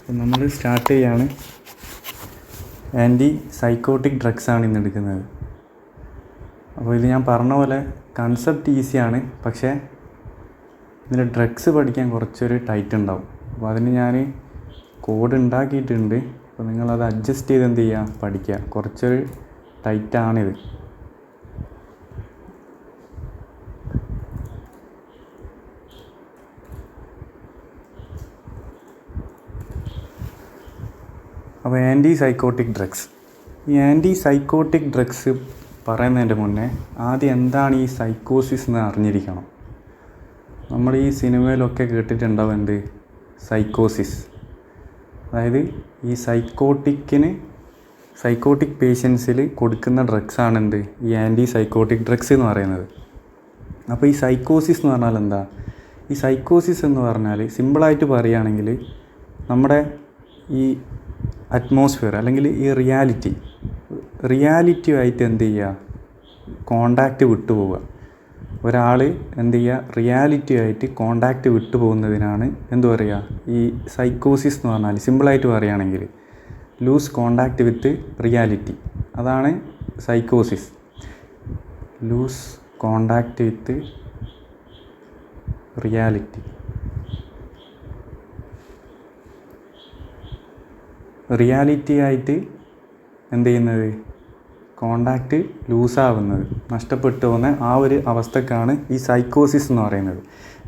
അപ്പം നമ്മൾ സ്റ്റാർട്ട് ചെയ്യാണ്. ആൻറ്റി സൈക്കോട്ടിക് ഡ്രഗ്സാണ് ഇന്ന് എടുക്കുന്നത്. അപ്പോൾ ഇത് ഞാൻ പറഞ്ഞ പോലെ കൺസെപ്റ്റ് ഈസിയാണ്, പക്ഷേ ഇതിൽ ഡ്രഗ്സ് പഠിക്കാൻ കുറച്ചൊരു ടൈറ്റ് ഉണ്ടാവും. അപ്പോൾ അതിന് ഞാൻ കോഡ് ഉണ്ടാക്കിയിട്ടുണ്ട്. അപ്പോൾ നിങ്ങളത് അഡ്ജസ്റ്റ് ചെയ്ത് എന്ത് ചെയ്യുക, പഠിക്കുക. കുറച്ചൊരു ടൈറ്റാണിത്. അപ്പോൾ ആൻറ്റി സൈക്കോട്ടിക് ഡ്രഗ്സ്. ഈ ആൻറ്റി സൈക്കോട്ടിക് ഡ്രഗ്സ് പറയുന്നതിൻ്റെ മുന്നേ ആദ്യം എന്താണ് ഈ സൈക്കോസിസ് എന്ന് അറിഞ്ഞിരിക്കണം. നമ്മൾ ഈ സിനിമയിലൊക്കെ കേട്ടിട്ടുണ്ടാവും എന്ത്, സൈക്കോസിസ്. അതായത് ഈ സൈക്കോട്ടിക് പേഷ്യൻസിൽ കൊടുക്കുന്ന ഡ്രഗ്സാണ് എന്ത്, ഈ ആൻറ്റി സൈക്കോട്ടിക് ഡ്രഗ്സ് എന്ന് പറയുന്നത്. അപ്പോൾ ഈ സൈക്കോസിസ് എന്ന് പറഞ്ഞാൽ എന്താ? ഈ സൈക്കോസിസ് എന്ന് പറഞ്ഞാൽ സിമ്പിളായിട്ട് പറയുകയാണെങ്കിൽ നമ്മുടെ ഈ അറ്റ്മോസ്ഫിയർ അല്ലെങ്കിൽ ഈ റിയാലിറ്റിയുമായിട്ട് എന്ത് ചെയ്യുക, കോണ്ടാക്റ്റ് വിട്ടുപോവുക. ഒരാൾ എന്ത് ചെയ്യുക, റിയാലിറ്റിയുമായിട്ട് കോണ്ടാക്റ്റ് വിട്ടുപോകുന്നതിനാണ് എന്ത് പറയുക, ഈ സൈക്കോസിസ് എന്ന് പറഞ്ഞാൽ. സിമ്പിളായിട്ട് പറയുകയാണെങ്കിൽ ലൂസ് കോണ്ടാക്റ്റ് വിത്ത് റിയാലിറ്റി, അതാണ് സൈക്കോസിസ്. Loose contact with reality. റിയാലിറ്റിയായിട്ട് എന്ത് ചെയ്യുന്നത്, കോണ്ടാക്റ്റ് ലൂസാവുന്നത്, നഷ്ടപ്പെട്ടു പോകുന്ന ആ ഒരു അവസ്ഥക്കാണ് ഈ സൈക്കോസിസ് എന്ന് പറയുന്നത്.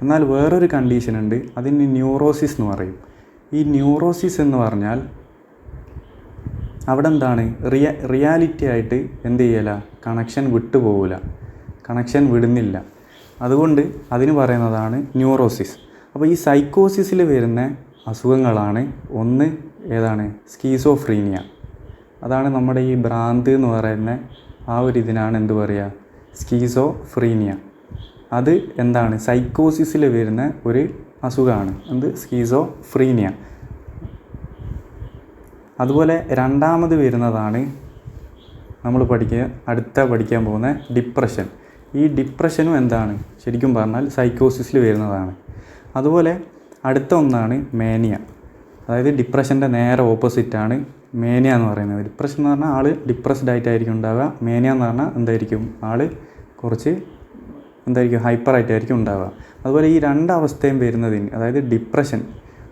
എന്നാൽ വേറൊരു കണ്ടീഷനുണ്ട്, അതിന് ന്യൂറോസിസ് എന്ന് പറയും. ഈ ന്യൂറോസിസ് എന്ന് പറഞ്ഞാൽ അവിടെ എന്താണ്, റിയാലിറ്റി ആയിട്ട് എന്ത് ചെയ്യല, കണക്ഷൻ വിട്ടുപോകില്ല, കണക്ഷൻ വിടുന്നില്ല. അതുകൊണ്ട് അതിന് പറയുന്നതാണ് ന്യൂറോസിസ്. അപ്പോൾ ഈ സൈക്കോസിസിൽ വരുന്ന അസുഖങ്ങളാണ് ഒന്ന് ഏതാണ്, സ്കീസോഫ്രീനിയ. അതാണ് നമ്മുടെ ഈ ഭ്രാന്ത് എന്ന് പറയുന്ന ആ ഒരു ഇതിനാണ് എന്ത് പറയുക, സ്കീസോഫ്രീനിയ. അത് എന്താണ്, സൈക്കോസിസിൽ വരുന്ന ഒരു അസുഖമാണ് എന്ത്, സ്കീസോഫ്രീനിയ. അതുപോലെ രണ്ടാമത് വരുന്നതാണ് നമ്മൾ പഠിക്കാൻ പോകുന്ന ഡിപ്രഷൻ. ഈ ഡിപ്രഷനും എന്താണ്, ശരിക്കും പറഞ്ഞാൽ സൈക്കോസിസിൽ വരുന്നതാണ്. അതുപോലെ അടുത്ത ഒന്നാണ് മേനിയ. അതായത് ഡിപ്രഷൻ്റെ നേരെ ഓപ്പോസിറ്റാണ് മേനിയ എന്ന് പറയുന്നത്. ഡിപ്രഷൻ എന്ന് പറഞ്ഞാൽ ആൾ ഡിപ്രസ്ഡ് ആയിട്ടായിരിക്കും ഉണ്ടാവുക. മേനിയ എന്ന് പറഞ്ഞാൽ എന്തായിരിക്കും, ആൾ കുറച്ച് എന്തായിരിക്കും, ഹൈപ്പറായിട്ടായിരിക്കും ഉണ്ടാവുക. അതുപോലെ ഈ രണ്ടവസ്ഥയും വരുന്നതിന്, അതായത് ഡിപ്രഷൻ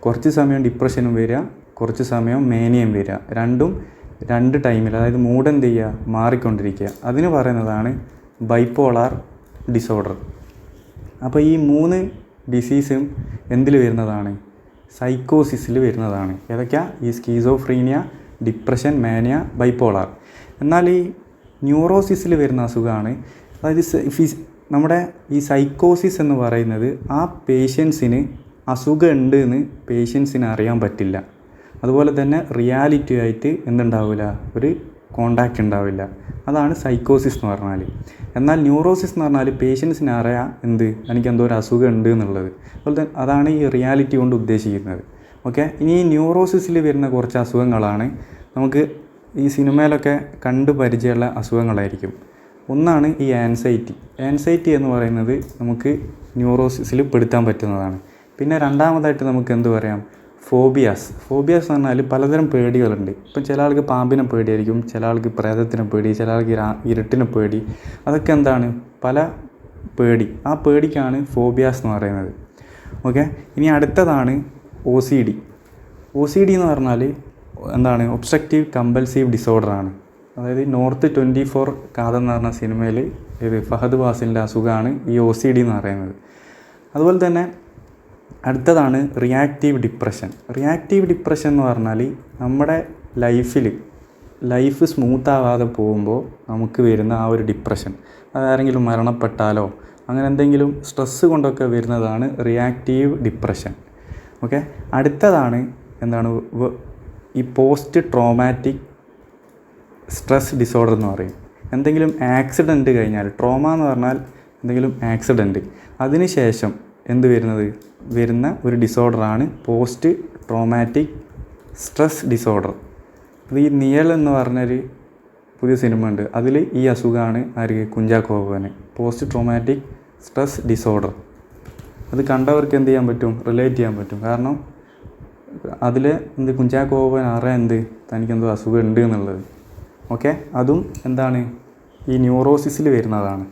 കുറച്ച് സമയം ഡിപ്രഷനും വരിക, കുറച്ച് സമയം മേനിയയും വരിക, രണ്ടും രണ്ട് ടൈമിൽ, അതായത് മൂഡ് എന്ത് ചെയ്യുക, മാറിക്കൊണ്ടിരിക്കുക. അതിന് പറയുന്നതാണ് ബൈപ്പോളാർ ഡിസോർഡർ. അപ്പോൾ ഈ മൂന്ന് ഡിസീസും എന്തിൽ വരുന്നതാണ്, സൈക്കോസിസിൽ വരുന്നതാണ്. ഏതൊക്കെയാണ്, ഈ സ്കീസോഫ്രീനിയ, ഡിപ്രഷൻ, മാനിയ, ബൈപ്പോളാർ. എന്നാൽ ഈ ന്യൂറോസിസിൽ വരുന്ന അസുഖമാണ്, അതായത് നമ്മുടെ ഈ സൈക്കോസിസ് എന്ന് പറയുന്നത് ആ പേഷ്യൻസിന് അസുഖം ഉണ്ട് എന്ന് പേഷ്യൻസിന് അറിയാൻ പറ്റില്ല. അതുപോലെ തന്നെ റിയാലിറ്റിയായിട്ട് എന്തുണ്ടാവില്ല, ഒരു കോണ്ടാക്റ്റ് ഉണ്ടാവില്ല. അതാണ് സൈക്കോസിസ് എന്ന് പറഞ്ഞാൽ. എന്നാൽ ന്യൂറോസിസ് എന്ന് പറഞ്ഞാൽ പേഷ്യൻസിന് അറിയാം എന്ത്, എനിക്ക് എന്തോ ഒരു അസുഖം ഉണ്ട് എന്നുള്ളത്. അതുപോലെ തന്നെ അതാണ് ഈ റിയാലിറ്റി കൊണ്ട് ഉദ്ദേശിക്കുന്നത്. ഓക്കെ, ഇനി ഈ ന്യൂറോസിസിൽ വരുന്ന കുറച്ച് അസുഖങ്ങളാണ് നമുക്ക് ഈ സിനിമയിലൊക്കെ കണ്ടു പരിചയമുള്ള അസുഖങ്ങളായിരിക്കും. ഒന്നാണ് ഈ ആൻസൈറ്റി എന്ന് പറയുന്നത് നമുക്ക് ന്യൂറോസിസിൽ പെടുത്താൻ പറ്റുന്നതാണ്. പിന്നെ രണ്ടാമതായിട്ട് നമുക്ക് എന്ത് പറയാം, ഫോബിയാസ് എന്ന് പറഞ്ഞാൽ പലതരം പേടികളുണ്ട്. ഇപ്പം ചില ആൾക്ക് പാമ്പിനെ പേടിയായിരിക്കും, ചില ആൾക്ക് പ്രേതത്തിനെ പേടി, ചില ആൾക്ക് ഇരുട്ടിനെ പേടി. അതൊക്കെ എന്താണ്, പല പേടി. ആ പേടിക്കാണ് ഫോബിയാസ് എന്ന് പറയുന്നത്. ഓക്കെ, ഇനി അടുത്തതാണ് OCD എന്ന് പറഞ്ഞാൽ എന്താണ്, ഒബ്സ്ട്രക്റ്റീവ് കമ്പൽസീവ് ഡിസോർഡറാണ്. അതായത് നോർത്ത് 24 കാതെന്ന് പറഞ്ഞ സിനിമയിൽ ഫഹദ് ഫാസിലിൻ്റെ അസുഖമാണ് ഈ OCD എന്ന് പറയുന്നത്. അതുപോലെ തന്നെ അടുത്തതാണ് റിയാക്റ്റീവ് ഡിപ്രഷൻ എന്ന് പറഞ്ഞാൽ നമ്മുടെ ലൈഫ് സ്മൂത്ത് ആവാതെ പോകുമ്പോൾ നമുക്ക് വരുന്ന ആ ഒരു ഡിപ്രഷൻ. അതാരെങ്കിലും മരണപ്പെട്ടാലോ അങ്ങനെ എന്തെങ്കിലും സ്ട്രെസ്സ് കൊണ്ടൊക്കെ വരുന്നതാണ് റിയാക്റ്റീവ് ഡിപ്രഷൻ. ഓക്കെ, അടുത്തതാണ് എന്താണ്, ഈ പോസ്റ്റ് ട്രോമാറ്റിക് സ്ട്രെസ് ഡിസോർഡർ എന്ന് പറയും. എന്തെങ്കിലും ആക്സിഡൻറ്റ് കഴിഞ്ഞാൽ, ട്രോമ എന്ന് പറഞ്ഞാൽ എന്തെങ്കിലും ആക്സിഡൻറ്റ്, അതിന് ശേഷം വരുന്ന ഒരു ഡിസോർഡറാണ് പോസ്റ്റ് ട്രോമാറ്റിക് സ്ട്രെസ് ഡിസോർഡർ. അത് ഈ നിഴൽ എന്ന് പറഞ്ഞൊരു പുതിയ സിനിമ ഉണ്ട്, അതിൽ ഈ അസുഖമാണ് കുഞ്ചാക്കോ ബോബന്, പോസ്റ്റ് ട്രോമാറ്റിക് സ്ട്രെസ് ഡിസോർഡർ. അത് കണ്ടവർക്ക് എന്ത് ചെയ്യാൻ പറ്റും, റിലേറ്റ് ചെയ്യാൻ പറ്റും. കാരണം അതിൽ എന്ത് കുഞ്ചാക്കോവൻ അറിയാം എന്ത് തനിക്കെന്തോ അസുഖം ഉണ്ട് എന്നുള്ളത്. ഓക്കെ, അതും എന്താണ് ഈ ന്യൂറോസിസിൽ വരുന്നതാണ്.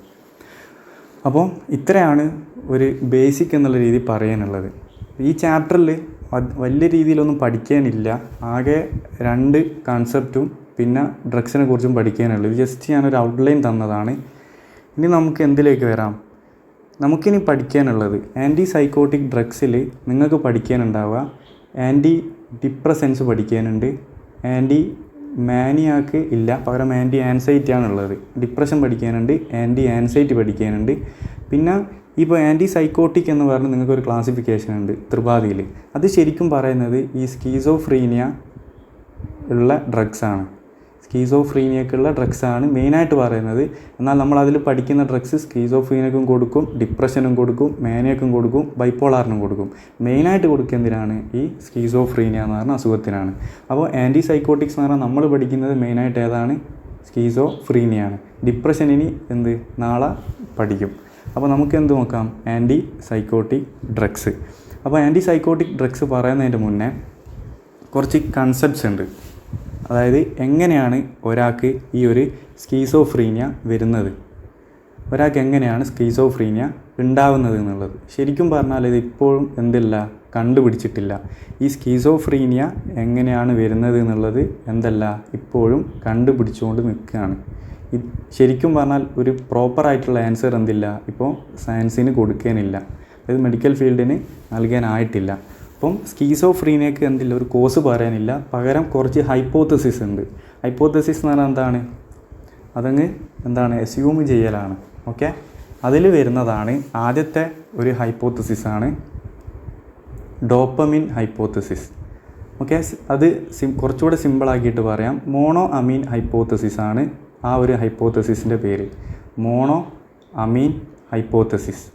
അപ്പോൾ ഇത്രയാണ് ഒരു ബേസിക് എന്നുള്ള രീതി പറയാനുള്ളത്. ഈ ചാപ്റ്ററിൽ വലിയ രീതിയിലൊന്നും പഠിക്കാനില്ല, ആകെ 2 കൺസെപ്റ്റും പിന്നെ ഡ്രഗ്സിനെ കുറിച്ചും പഠിക്കാനുള്ളൂ. ഇത് ജസ്റ്റ് ഞാനൊരു ഔട്ട്ലൈൻ തന്നതാണ്. ഇനി നമുക്ക് എന്തിലേക്ക് വരാം? നമുക്കിനി പഠിക്കാനുള്ളത് ആൻറ്റി സൈക്കോട്ടിക് ഡ്രഗ്സിൽ നിങ്ങൾക്ക് പഠിക്കാനുണ്ടാവുക ആൻറ്റി ഡിപ്രസൻസ് പഠിക്കാനുണ്ട്, ആൻറ്റി മാനിയാക്ക് ഇല്ല, പകരം ആൻറ്റി ആൻസൈറ്റി ആണുള്ളത്. ഡിപ്രഷൻ പഠിക്കാനുണ്ട്, ആൻറ്റി ആൻസൈറ്റി പഠിക്കാനുണ്ട്. പിന്നെ ഇപ്പോൾ ആൻറ്റി സൈക്കോട്ടിക് എന്ന് പറഞ്ഞ് നിങ്ങൾക്കൊരു ക്ലാസിഫിക്കേഷൻ ഉണ്ട് ത്രിപാദിയിൽ. അത് ശരിക്കും പറയുന്നത് ഈ സ്കീസോഫ്രീനിയ ഉള്ള ഡ്രഗ്സാണ്. സ്കീസോഫ്രീനിയക്കുള്ള ഡ്രഗ്സാണ് മെയിനായിട്ട് പറയുന്നത്. എന്നാൽ നമ്മളതിൽ പഠിക്കുന്ന ഡ്രഗ്സ് സ്കീസോഫ്രീനിയക്കും കൊടുക്കും, ഡിപ്രഷനും കൊടുക്കും, മാനിയക്കും കൊടുക്കും, ബൈപ്പോളാറിനും കൊടുക്കും. മെയിനായിട്ട് കൊടുക്കുന്നതിനാണ് ഈ സ്കീസോഫ്രീനിയ എന്ന് പറഞ്ഞ അസുഖത്തിനാണ്. അപ്പോൾ ആൻറ്റി സൈക്കോട്ടിക്സ് എന്ന് പറഞ്ഞാൽ നമ്മൾ പഠിക്കുന്നത് മെയിനായിട്ട് ഏതാണ്? സ്കീസോഫ്രീനിയാണ്. ഡിപ്രഷൻ ഇനി നാളെ പഠിക്കും. അപ്പോൾ നമുക്ക് എന്ത് നോക്കാം? Antipsychotic drugs. അപ്പോൾ ആൻറ്റി സൈക്കോട്ടിക് ഡ്രഗ്സ് പറയുന്നതിൻ്റെ മുന്നേ കുറച്ച് കൺസെപ്റ്റ്സ് ഉണ്ട്. അതായത് എങ്ങനെയാണ് ഒരാൾക്ക് ഈ ഒരു സ്കീസോഫ്രീനിയ വരുന്നത്, ഒരാൾക്ക് എങ്ങനെയാണ് സ്കീസോഫ്രീനിയ ഉണ്ടാവുന്നത് എന്നുള്ളത്. ശരിക്കും പറഞ്ഞാൽ ഇത് ഇപ്പോഴും കണ്ടുപിടിച്ചിട്ടില്ല. ഈ സ്കീസോഫ്രീനിയ എങ്ങനെയാണ് വരുന്നത് എന്നുള്ളത് ഇപ്പോഴും കണ്ടുപിടിച്ചുകൊണ്ട് നിൽക്കുകയാണ്. ശരിക്കും പറഞ്ഞാൽ ഒരു പ്രോപ്പറായിട്ടുള്ള ആൻസർ ഇപ്പോൾ സയൻസിന് കൊടുക്കാനില്ല, അതായത് മെഡിക്കൽ ഫീൽഡിന് നൽകാനായിട്ടില്ല. അപ്പം സ്കീസോഫ്രീനിയക്ക് ഒരു കോസ് പറയാനില്ല, പകരം കുറച്ച് ഹൈപ്പോത്തസിസ് ഉണ്ട്. ഹൈപ്പോത്തസിസ് എന്ന് പറഞ്ഞാൽ അതങ്ങ് അസ്യൂം ചെയ്യലാണ്. ഓക്കെ, അതിൽ വരുന്നതാണ് ആദ്യത്തെ ഒരു ഹൈപ്പോത്തസിസാണ് ഡോപ്പമിൻ ഹൈപ്പോത്തസിസ്. ഓക്കെ, അത് കുറച്ചുകൂടെ സിമ്പിളാക്കിയിട്ട് പറയാം. മോണോ അമീൻ ഹൈപ്പോത്തസിസ് ആണ് ആ ഒരു ഹൈപ്പോത്തസിസിൻ്റെ പേര്. മോണോ അമീൻ ഹൈപ്പോത്തസിസ്.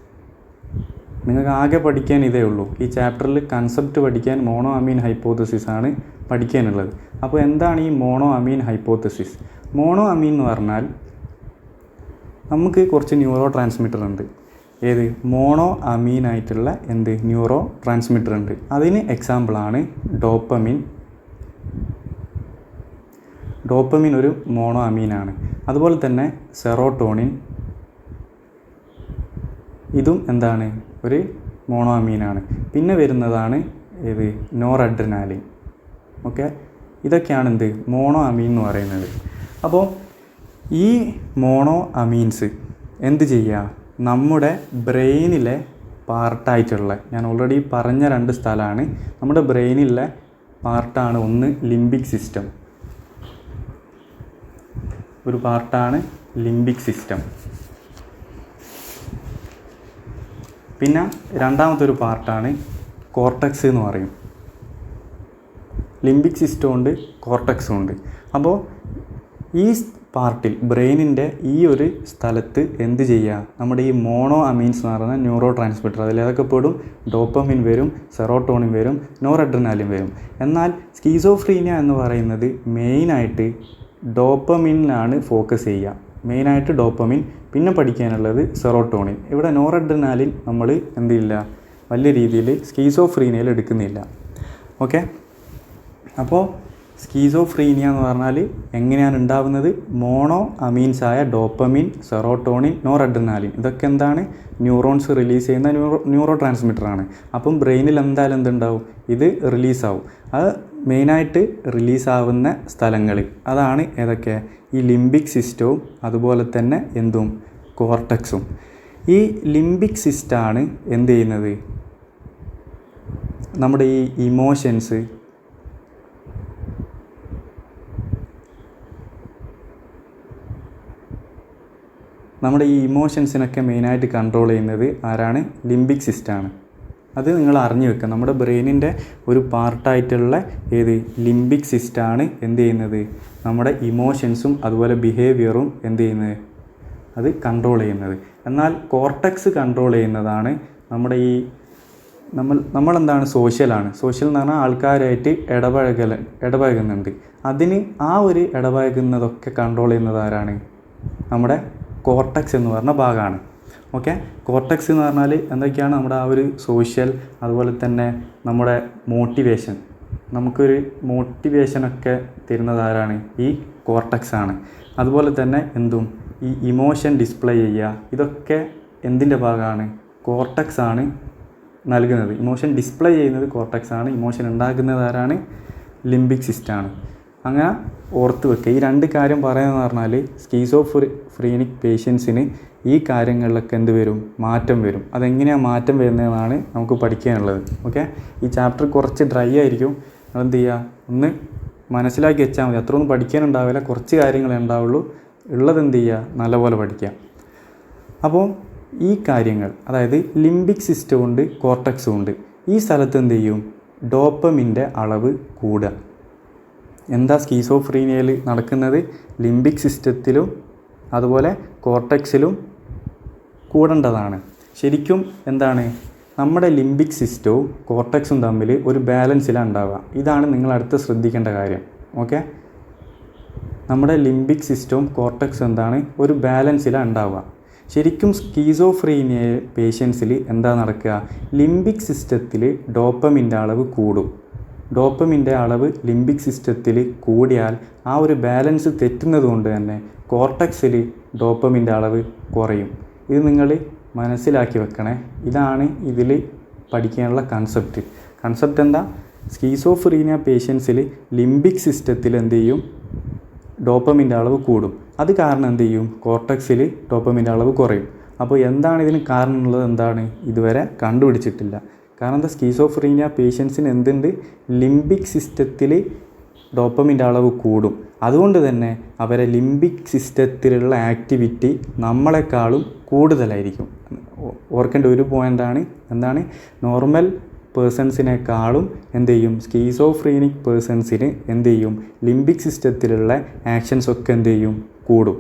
നിങ്ങൾക്ക് ആകെ പഠിക്കാൻ ഇതേ ഉള്ളൂ. ഈ ചാപ്റ്ററിൽ കൺസെപ്റ്റ് പഠിക്കാൻ മോണോ അമീൻ ഹൈപ്പോത്തസിസ് ആണ് പഠിക്കാനുള്ളത്. അപ്പോൾ എന്താണ് ഈ മോണോ അമീൻ ഹൈപ്പോത്തസിസ്? മോണോ അമീൻ എന്ന് പറഞ്ഞാൽ നമുക്ക് കുറച്ച് ന്യൂറോ ട്രാൻസ്മിറ്റർ ഉണ്ട്. ഏത്? മോണോ അമീനായിട്ടുള്ള ന്യൂറോ ട്രാൻസ്മിറ്റർ ഉണ്ട്. അതിന് എക്സാമ്പിളാണ് ഡോപ്പമിൻ. ഡോപ്പമിൻ ഒരു മോണോ അമീനാണ്. അതുപോലെ തന്നെ സെറോട്ടോണിൻ, ഇതും ഒരു മോണോ അമീനാണ്. പിന്നെ വരുന്നതാണ് നോറഡ്രിനാലിൻ. ഓക്കെ, ഇതൊക്കെയാണ് മോണോ അമീൻ എന്ന് പറയുന്നത്. അപ്പോൾ ഈ മോണോ അമീൻസ് ചെയ്യുക? നമ്മുടെ ബ്രെയിനിലെ പാർട്ടായിട്ടുള്ള, ഞാൻ ഓൾറെഡി പറഞ്ഞ 2 സ്ഥലമാണ് നമ്മുടെ ബ്രെയിനിലെ പാർട്ടാണ്. ഒന്ന് ലിംബിക് സിസ്റ്റം, ഒരു പാർട്ടാണ് ലിംബിക് സിസ്റ്റം. പിന്നെ രണ്ടാമത്തെ ഒരു പാർട്ടാണ് കോർട്ടക്സ് എന്ന് പറയും. ലിംബിക് സിസ്റ്റം ഉണ്ട്, കോർട്ടക്സും ഉണ്ട്. അപ്പോൾ ഈ പാർട്ടിൽ ബ്രെയിനിൻ്റെ ഈ ഒരു സ്ഥലത്ത് ചെയ്യുക? നമ്മുടെ ഈ മോണോ അമീൻസ് എന്ന് പറയുന്ന ന്യൂറോ ട്രാൻസ്മിറ്റർ, അതിലേതൊക്കെ പെടും? ഡോപ്പമിൻ വരും, സെറോട്ടോണിൻ വരും, നോറഡ്രിനാലിൻ വരും. എന്നാൽ സ്കീസോഫ്രീനിയ എന്ന് പറയുന്നത് മെയിനായിട്ട് ഡോപ്പമിനാണ് ഫോക്കസ് ചെയ്യുക. മെയിനായിട്ട് ഡോപ്പമിൻ, പിന്നെ പഠിക്കാനുള്ളത് സെറോട്ടോണിൻ. ഇവിടെ നോറഡ്രിനാലിൻ നമ്മൾ വലിയ രീതിയിൽ സ്കീസോഫ്രീനിയയിൽ എടുക്കുന്നില്ല. ഓക്കെ, അപ്പോൾ സ്കീസോഫ്രീനിയ എന്ന് പറഞ്ഞാൽ എങ്ങനെയാണ് ഉണ്ടാവുന്നത്? മോണോ അമീൻസായ ഡോപ്പമിൻ, സെറോട്ടോണിൻ, നോറഡ്രിനാലിൻ, ഇതൊക്കെ ന്യൂറോൺസ് റിലീസ് ചെയ്യുന്ന ന്യൂറോ ട്രാൻസ്മിറ്ററാണ്. അപ്പം ബ്രെയിനിൽ എന്തുണ്ടാവും? ഇത് റിലീസാവും. അത് മെയിനായിട്ട് റിലീസാവുന്ന സ്ഥലങ്ങൾ അതാണ് ഏതൊക്കെ? ഈ ലിംബിക് സിസ്റ്റവും അതുപോലെ തന്നെ കോർട്ടക്സും. ഈ ലിംബിക് സിസ്റ്റമാണ് ചെയ്യുന്നത്? നമ്മുടെ ഈ ഇമോഷൻസ്, ഇമോഷൻസിനൊക്കെ മെയിനായിട്ട് കൺട്രോൾ ചെയ്യുന്നത് ആരാണ്? ലിംബിക് സിസ്റ്റമാണ്. അത് നിങ്ങൾ അറിഞ്ഞു വെക്കുക. നമ്മുടെ ബ്രെയിനിൻ്റെ ഒരു പാർട്ടായിട്ടുള്ള ലിംബിക് സിസ്റ്റമാണ് ചെയ്യുന്നത്? നമ്മുടെ ഇമോഷൻസും അതുപോലെ ബിഹേവിയറും ചെയ്യുന്നത്? അത് കൺട്രോൾ ചെയ്യുന്നത്. എന്നാൽ കോർട്ടക്സ് കൺട്രോൾ ചെയ്യുന്നതാണ് നമ്മുടെ ഈ നമ്മളെന്താണ്? സോഷ്യലാണ്. സോഷ്യൽ എന്ന് പറഞ്ഞാൽ ആൾക്കാരായിട്ട് ഇടപഴകുന്നുണ്ട്. അതിന് ആ ഒരു ഇടപഴകുന്നതൊക്കെ കൺട്രോൾ ചെയ്യുന്നത് ആരാണ്? നമ്മുടെ കോർട്ടക്സ് എന്ന് പറഞ്ഞ ഭാഗമാണ്. ഓക്കെ, കോർട്ടക്സ് എന്ന് പറഞ്ഞാൽ എന്തൊക്കെയാണ്? നമ്മുടെ ആ ഒരു സോഷ്യൽ, അതുപോലെ തന്നെ നമ്മുടെ മോട്ടിവേഷൻ, നമുക്കൊരു മോട്ടിവേഷനൊക്കെ തരുന്നത് ആരാണ്? ഈ കോർട്ടക്സ് ആണ്. അതുപോലെ തന്നെ ഈ ഇമോഷൻ ഡിസ്പ്ലേ ചെയ്യുക, ഇതൊക്കെ എന്തിൻ്റെ ഭാഗമാണ്? കോർട്ടക്സ് ആണ് നൽകുന്നത്. ഇമോഷൻ ഡിസ്പ്ലേ ചെയ്യുന്നത് കോർട്ടക്സ് ആണ്. ഇമോഷൻ ഉണ്ടാക്കുന്നത് ആരാണ്? ലിംബിക് സിസ്റ്റമാണ്. അങ്ങനെ ഓർത്ത് വെക്കുക. ഈ 2 കാര്യം പറയുന്നതെന്ന് പറഞ്ഞാൽ സ്കീസോഫ്രീനിക് പേഷ്യൻസിന് ഈ കാര്യങ്ങളിലൊക്കെ എന്ത് വരും? മാറ്റം വരും. അതെങ്ങനെയാണ് മാറ്റം വരുന്നതെന്നാണ് നമുക്ക് പഠിക്കാനുള്ളത്. ഓക്കെ, ഈ ചാപ്റ്റർ കുറച്ച് ഡ്രൈ ആയിരിക്കും. അതെന്ത് ചെയ്യുക, ഒന്ന് മനസ്സിലാക്കി വെച്ചാൽ മതി. അത്രയൊന്നും പഠിക്കാനുണ്ടാവില്ല, കുറച്ച് കാര്യങ്ങളേ ഉണ്ടാവുള്ളൂ. ഉള്ളത് എന്ത് ചെയ്യുക, നല്ലപോലെ പഠിക്കുക. അപ്പോൾ ഈ കാര്യങ്ങൾ, അതായത് ലിംബിക് സിസ്റ്റം ഉണ്ട്, കോർട്ടക്സും ഉണ്ട്. ഈ സ്ഥലത്ത് എന്ത് ചെയ്യും? ഡോപ്പമിൻ്റെ അളവ് കൂടുക. എന്താ സ്കീസോഫ്രീനിയയിൽ നടക്കുന്നത്? ലിംബിക് സിസ്റ്റത്തിലും അതുപോലെ കോർട്ടക്സിലും കൂടേണ്ടതാണ്. ശരിക്കും എന്താണ്, നമ്മുടെ ലിംബിക് സിസ്റ്റവും കോർട്ടക്സും തമ്മിൽ ഒരു ബാലൻസിലാണ് ഉണ്ടാവുക. ഇതാണ് നിങ്ങൾ അടുത്ത് ശ്രദ്ധിക്കേണ്ട കാര്യം. ഓക്കെ, നമ്മുടെ ലിംബിക് സിസ്റ്റവും കോർട്ടക്സും എന്താണ്, ഒരു ബാലൻസിലാണ് ഉണ്ടാവുക. ശരിക്കും സ്കീസോഫ്രീനിയ പേഷ്യൻസിൽ എന്താ നടക്കുക? ലിംബിക് സിസ്റ്റത്തിൽ ഡോപ്പമിൻ്റെ അളവ് കൂടും. ഡോപ്പമിൻ്റെ അളവ് ലിംബിക് സിസ്റ്റത്തിൽ കൂടിയാൽ ആ ഒരു ബാലൻസ് തെറ്റുന്നത് കൊണ്ട് തന്നെ കോർട്ടക്സിൽ ഡോപ്പമിൻ്റെ അളവ് കുറയും. ഇത് നിങ്ങൾ മനസ്സിലാക്കി വെക്കണേ. ഇതാണ് ഇതിൽ പഠിക്കാനുള്ള കൺസെപ്റ്റ് എന്താ? സ്കീസോഫ്രീനിയ പേഷ്യൻസിൽ ലിംബിക് സിസ്റ്റത്തിൽ എന്ത് ചെയ്യും? ഡോപ്പമിൻ്റെ അളവ് കൂടും. അത് കാരണം എന്ത് ചെയ്യും? കോർട്ടക്സിൽ ഡോപ്പമിൻ്റെ അളവ് കുറയും. അപ്പോൾ എന്താണ് ഇതിന് കാരണം ഉള്ളത്? എന്താണ് ഇതുവരെ കണ്ടുപിടിച്ചിട്ടില്ല. കാരണം എന്താ? സ്കീസോഫ്രീനിയ പേഷ്യൻസിന് എന്തുണ്ട്? ലിംബിക് സിസ്റ്റത്തിൽ ഡോപ്പമിൻ്റെ അളവ് കൂടും. അതുകൊണ്ട് തന്നെ അവരെ ലിംബിക് സിസ്റ്റത്തിലുള്ള ആക്ടിവിറ്റി നമ്മളെക്കാളും കൂടുതലായിരിക്കും. ഓർക്കേണ്ട ഒരു പോയിൻ്റാണ്, എന്താണ്? നോർമൽ പേഴ്സൺസിനേക്കാളും എന്ത് ചെയ്യും? സ്കീസോഫ്രീനിക് പേഴ്സൺസിന് എന്ത് ചെയ്യും? ലിംബിക് സിസ്റ്റത്തിലുള്ള ആക്ഷൻസൊക്കെ എന്ത് ചെയ്യും? കൂടും.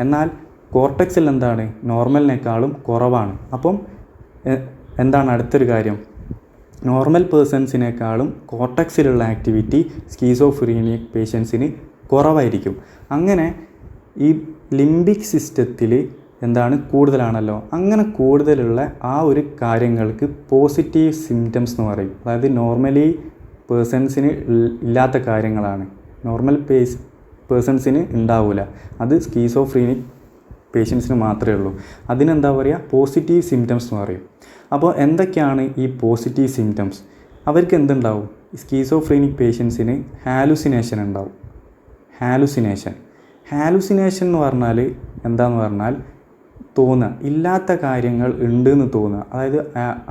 എന്നാൽ കോർട്ടക്സിൽ എന്താണ്? നോർമലിനേക്കാളും കുറവാണ്. അപ്പം എന്താണ് അടുത്തൊരു കാര്യം? നോർമൽ പേഴ്സൺസിനേക്കാളും കോർട്ടക്സിലുള്ള ആക്ടിവിറ്റി സ്കീസോഫ്രീനിക് പേഷ്യൻസിന് കുറവായിരിക്കും. അങ്ങനെ ഈ ലിംബിക് സിസ്റ്റത്തിൽ എന്താണ്? കൂടുതലാണല്ലോ. അങ്ങനെ കൂടുതലുള്ള ആ ഒരു കാര്യങ്ങൾക്ക് പോസിറ്റീവ് സിംറ്റംസ് എന്ന് പറയും. അതായത് നോർമലി പേഴ്സൺസിന് ഇല്ലാത്ത കാര്യങ്ങളാണ്, നോർമൽ പേഴ്സൺസിന് ഉണ്ടാവില്ല. അത് സ്കീസോഫ്രീനിക് പേഷ്യൻസിന് മാത്രമേ ഉള്ളൂ. അതിനെന്താ പറയുക? പോസിറ്റീവ് സിംറ്റംസ് എന്ന് പറയും. അപ്പോൾ എന്തൊക്കെയാണ് ഈ പോസിറ്റീവ് സിംറ്റംസ്? അവർക്ക് എന്തുണ്ടാവും? സ്കീസോഫ്രീനിക് പേഷ്യൻസിന് ഹാലുസിനേഷൻ ഉണ്ടാവും. ഹാലുസിനേഷൻ എന്ന് പറഞ്ഞാൽ എന്താന്ന് പറഞ്ഞാൽ തോന്നുക, ഇല്ലാത്ത കാര്യങ്ങൾ ഉണ്ടെന്ന് തോന്നുക. അതായത്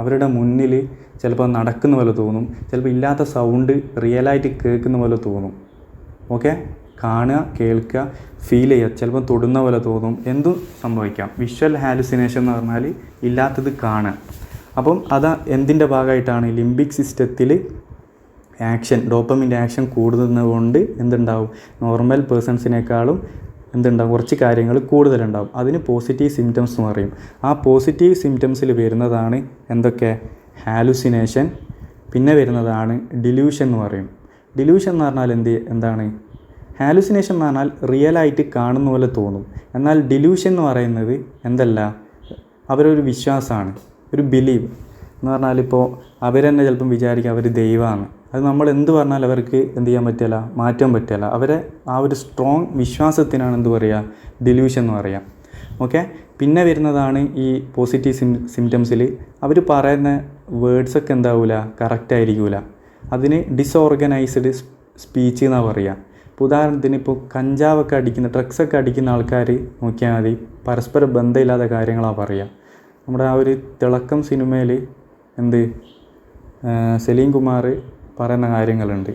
അവരുടെ മുന്നിൽ ചിലപ്പോൾ നടക്കുന്ന പോലെ തോന്നും, ചിലപ്പോൾ ഇല്ലാത്ത സൗണ്ട് റിയലായിട്ട് കേൾക്കുന്ന പോലെ തോന്നും. ഓക്കെ, കാണുക, കേൾക്കുക, ഫീൽ ചെയ്യുക, ചിലപ്പോൾ തൊടുന്ന പോലെ തോന്നും, എന്തും സംഭവിക്കാം. വിഷ്വൽ ഹാലുസിനേഷൻ എന്ന് പറഞ്ഞാൽ ഇല്ലാത്തത് കാണുക. അപ്പം അത് എന്തിൻ്റെ ഭാഗമായിട്ടാണ്? ലിംബിക് സിസ്റ്റത്തിൽ ഡോപ്പമിൻ്റെ ആക്ഷൻ കൂടുന്നത് കൊണ്ട് എന്തുണ്ടാവും? നോർമൽ പേഴ്സൺസിനേക്കാളും എന്തുണ്ടാവും? കുറച്ച് കാര്യങ്ങൾ കൂടുതലുണ്ടാവും. അതിന് പോസിറ്റീവ് സിംറ്റംസ് എന്ന് പറയും. ആ പോസിറ്റീവ് സിംറ്റംസിൽ വരുന്നതാണ് എന്തൊക്കെ? ഹാലുസിനേഷൻ. പിന്നെ വരുന്നതാണ് ഡിലൂഷൻ എന്ന് പറയും. ഡിലൂഷൻ എന്ന് പറഞ്ഞാൽ എന്താണ്? ഹാലുസിനേഷൻ എന്ന് പറഞ്ഞാൽ റിയലായിട്ട് കാണുന്ന പോലെ തോന്നും. എന്നാൽ ഡിലൂഷൻ എന്ന് പറയുന്നത് എന്തല്ല, അവരൊരു വിശ്വാസമാണ്, ഒരു ബിലീവ് എന്ന് പറഞ്ഞാൽ ഇപ്പോൾ അവർ തന്നെ ചിലപ്പം വിചാരിക്കും അവർ ദൈവമാണ്. അത് നമ്മൾ എന്ത് പറഞ്ഞാൽ അവർക്ക് എന്ത് ചെയ്യാൻ പറ്റില്ല, മാറ്റാൻ പറ്റില്ല. അവരെ ആ ഒരു സ്ട്രോങ് വിശ്വാസത്തിനാണ് എന്ത് പറയുക? ഡിലൂഷൻ എന്ന് പറയുക. ഓക്കെ, പിന്നെ വരുന്നതാണ് ഈ പോസിറ്റീവ് സിംറ്റംസിൽ അവർ പറയുന്ന വേർഡ്സൊക്കെ എന്താവില്ല, കറക്റ്റ് ആയിരിക്കില്ല. അതിന് ഡിസോർഗനൈസ്ഡ് സ്പീച്ച് എന്നാണ് പറയുക. ഇപ്പോൾ ഉദാഹരണത്തിന് ഇപ്പോൾ കഞ്ചാവൊക്കെ അടിക്കുന്ന, ഡ്രഗ്സൊക്കെ അടിക്കുന്ന ആൾക്കാർ നോക്കിയാൽ മതി, പരസ്പര ബന്ധമില്ലാത്ത കാര്യങ്ങളാണ് പറയുക. നമ്മുടെ ആ ഒരു തിളക്കം സിനിമയിൽ സലീം കുമാർ പറയുന്ന കാര്യങ്ങളുണ്ട്.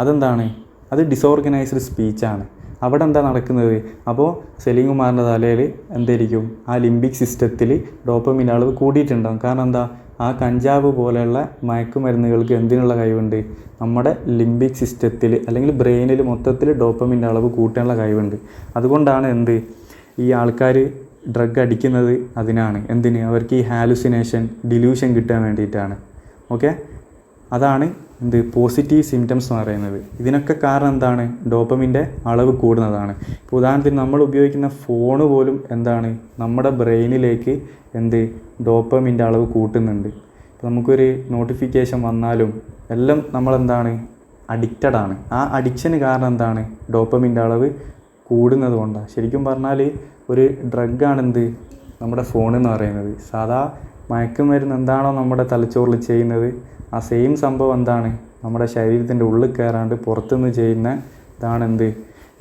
അതെന്താണ്? അത് ഡിസോർഗനൈസ്ഡ് സ്പീച്ചാണ്. അവിടെ എന്താ നടക്കുന്നത്? അപ്പോൾ സലീം കുമാറിൻ്റെ തലയിൽ എന്തായിരിക്കും? ആ ലിംബിക് സിസ്റ്റത്തിൽ ഡോപ്പമിൻ്റെ അളവ് കൂടിയിട്ടുണ്ടാകും. കാരണം എന്താ? ആ കഞ്ചാവ് പോലെയുള്ള മയക്കുമരുന്നുകൾക്ക് എന്തിനുള്ള കഴിവുണ്ട്? നമ്മുടെ ലിംബിക് സിസ്റ്റത്തിൽ അല്ലെങ്കിൽ ബ്രെയിനിൽ മൊത്തത്തിൽ ഡോപ്പമിൻ്റെ അളവ് കൂട്ടാനുള്ള കഴിവുണ്ട്. അതുകൊണ്ടാണ് ഈ ആൾക്കാർ ഡ്രഗ് അടിക്കുന്നത് അതിനാണ്. എന്തിന്? അവർക്ക് ഈ ഹാലുസിനേഷൻ, ഡിലൂഷൻ കിട്ടാൻ വേണ്ടിയിട്ടാണ്. ഓക്കെ, അതാണ് പോസിറ്റീവ് സിംറ്റംസ് എന്ന് പറയുന്നത്. ഇതിനൊക്കെ കാരണം എന്താണ്? ഡോപ്പമിൻ്റെ അളവ് കൂടുന്നതാണ്. ഇപ്പോൾ ഉദാഹരണത്തിന് നമ്മൾ ഉപയോഗിക്കുന്ന ഫോണ് പോലും എന്താണ്? നമ്മുടെ ബ്രെയിനിലേക്ക് ഡോപ്പമിൻ്റെ അളവ് കൂട്ടുന്നുണ്ട്. ഇപ്പോൾ നമുക്കൊരു നോട്ടിഫിക്കേഷൻ വന്നാലും എല്ലാം നമ്മളെന്താണ്? അഡിക്റ്റഡ് ആണ്. ആ അഡിക്ഷന് കാരണം എന്താണ്? ഡോപ്പമിൻ്റെ അളവ് കൂടുന്നത് കൊണ്ടാണ്. ശരിക്കും പറഞ്ഞാൽ ഒരു ഡ്രഗാണെന്ത് നമ്മുടെ ഫോണെന്ന് പറയുന്നത്. സാധാ മയക്കുമരുന്ന് എന്താണോ നമ്മുടെ തലച്ചോറിൽ ചെയ്യുന്നത്, ആ സെയിം സംഭവം എന്താണ് നമ്മുടെ ശരീരത്തിൻ്റെ ഉള്ളിൽ കയറാണ്ട് പുറത്തുനിന്ന് ചെയ്യുന്ന ഇതാണെന്ത്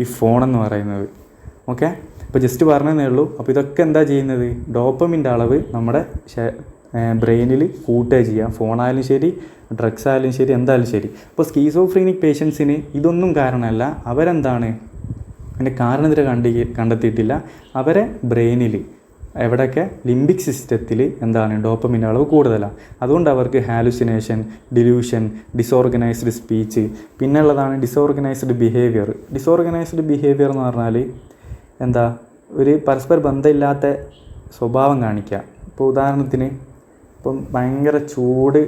ഈ ഫോണെന്ന് പറയുന്നത്. ഓക്കെ, അപ്പോൾ ജസ്റ്റ് പറഞ്ഞതേ ഉള്ളൂ. അപ്പോൾ ഇതൊക്കെ എന്താ ചെയ്യുന്നത്? ഡോപ്പമിൻ്റെ അളവ് നമ്മുടെ ബ്രെയിനിൽ കൂട്ടുക ചെയ്യുക. ഫോണായാലും ശരി, ഡ്രഗ്സ് ആയാലും ശരി, എന്തായാലും ശരി. അപ്പോൾ സ്കീസോഫ്രീനിക് പേഷ്യൻസിന് ഇതൊന്നും കാരണമല്ല. അവരെന്താണ് അതിൻ്റെ കാരണം ഇതുവരെ കണ്ടെത്തിയിട്ടില്ല. അവരെ ബ്രെയിനിൽ എവിടെയൊക്കെ ലിംബിക് സിസ്റ്റത്തിൽ എന്താണ് ഡോപ്പമിൻ്റെ അളവ് കൂടുതലാണ്. അതുകൊണ്ട് അവർക്ക് ഹാലുസിനേഷൻ, ഡിലൂഷൻ, ഡിസോർഗനൈസ്ഡ് സ്പീച്ച്, പിന്നെ ഉള്ളതാണ് ഡിസോർഗനൈസ്ഡ് ബിഹേവിയർ. ഡിസോർഗനൈസ്ഡ് ബിഹേവിയർ എന്ന് പറഞ്ഞാൽ എന്താ, ഒരു പരസ്പര ബന്ധമില്ലാത്ത സ്വഭാവം കാണിക്കുക. ഇപ്പോൾ ഉദാഹരണത്തിന് ഇപ്പം ഭയങ്കര ചൂട്,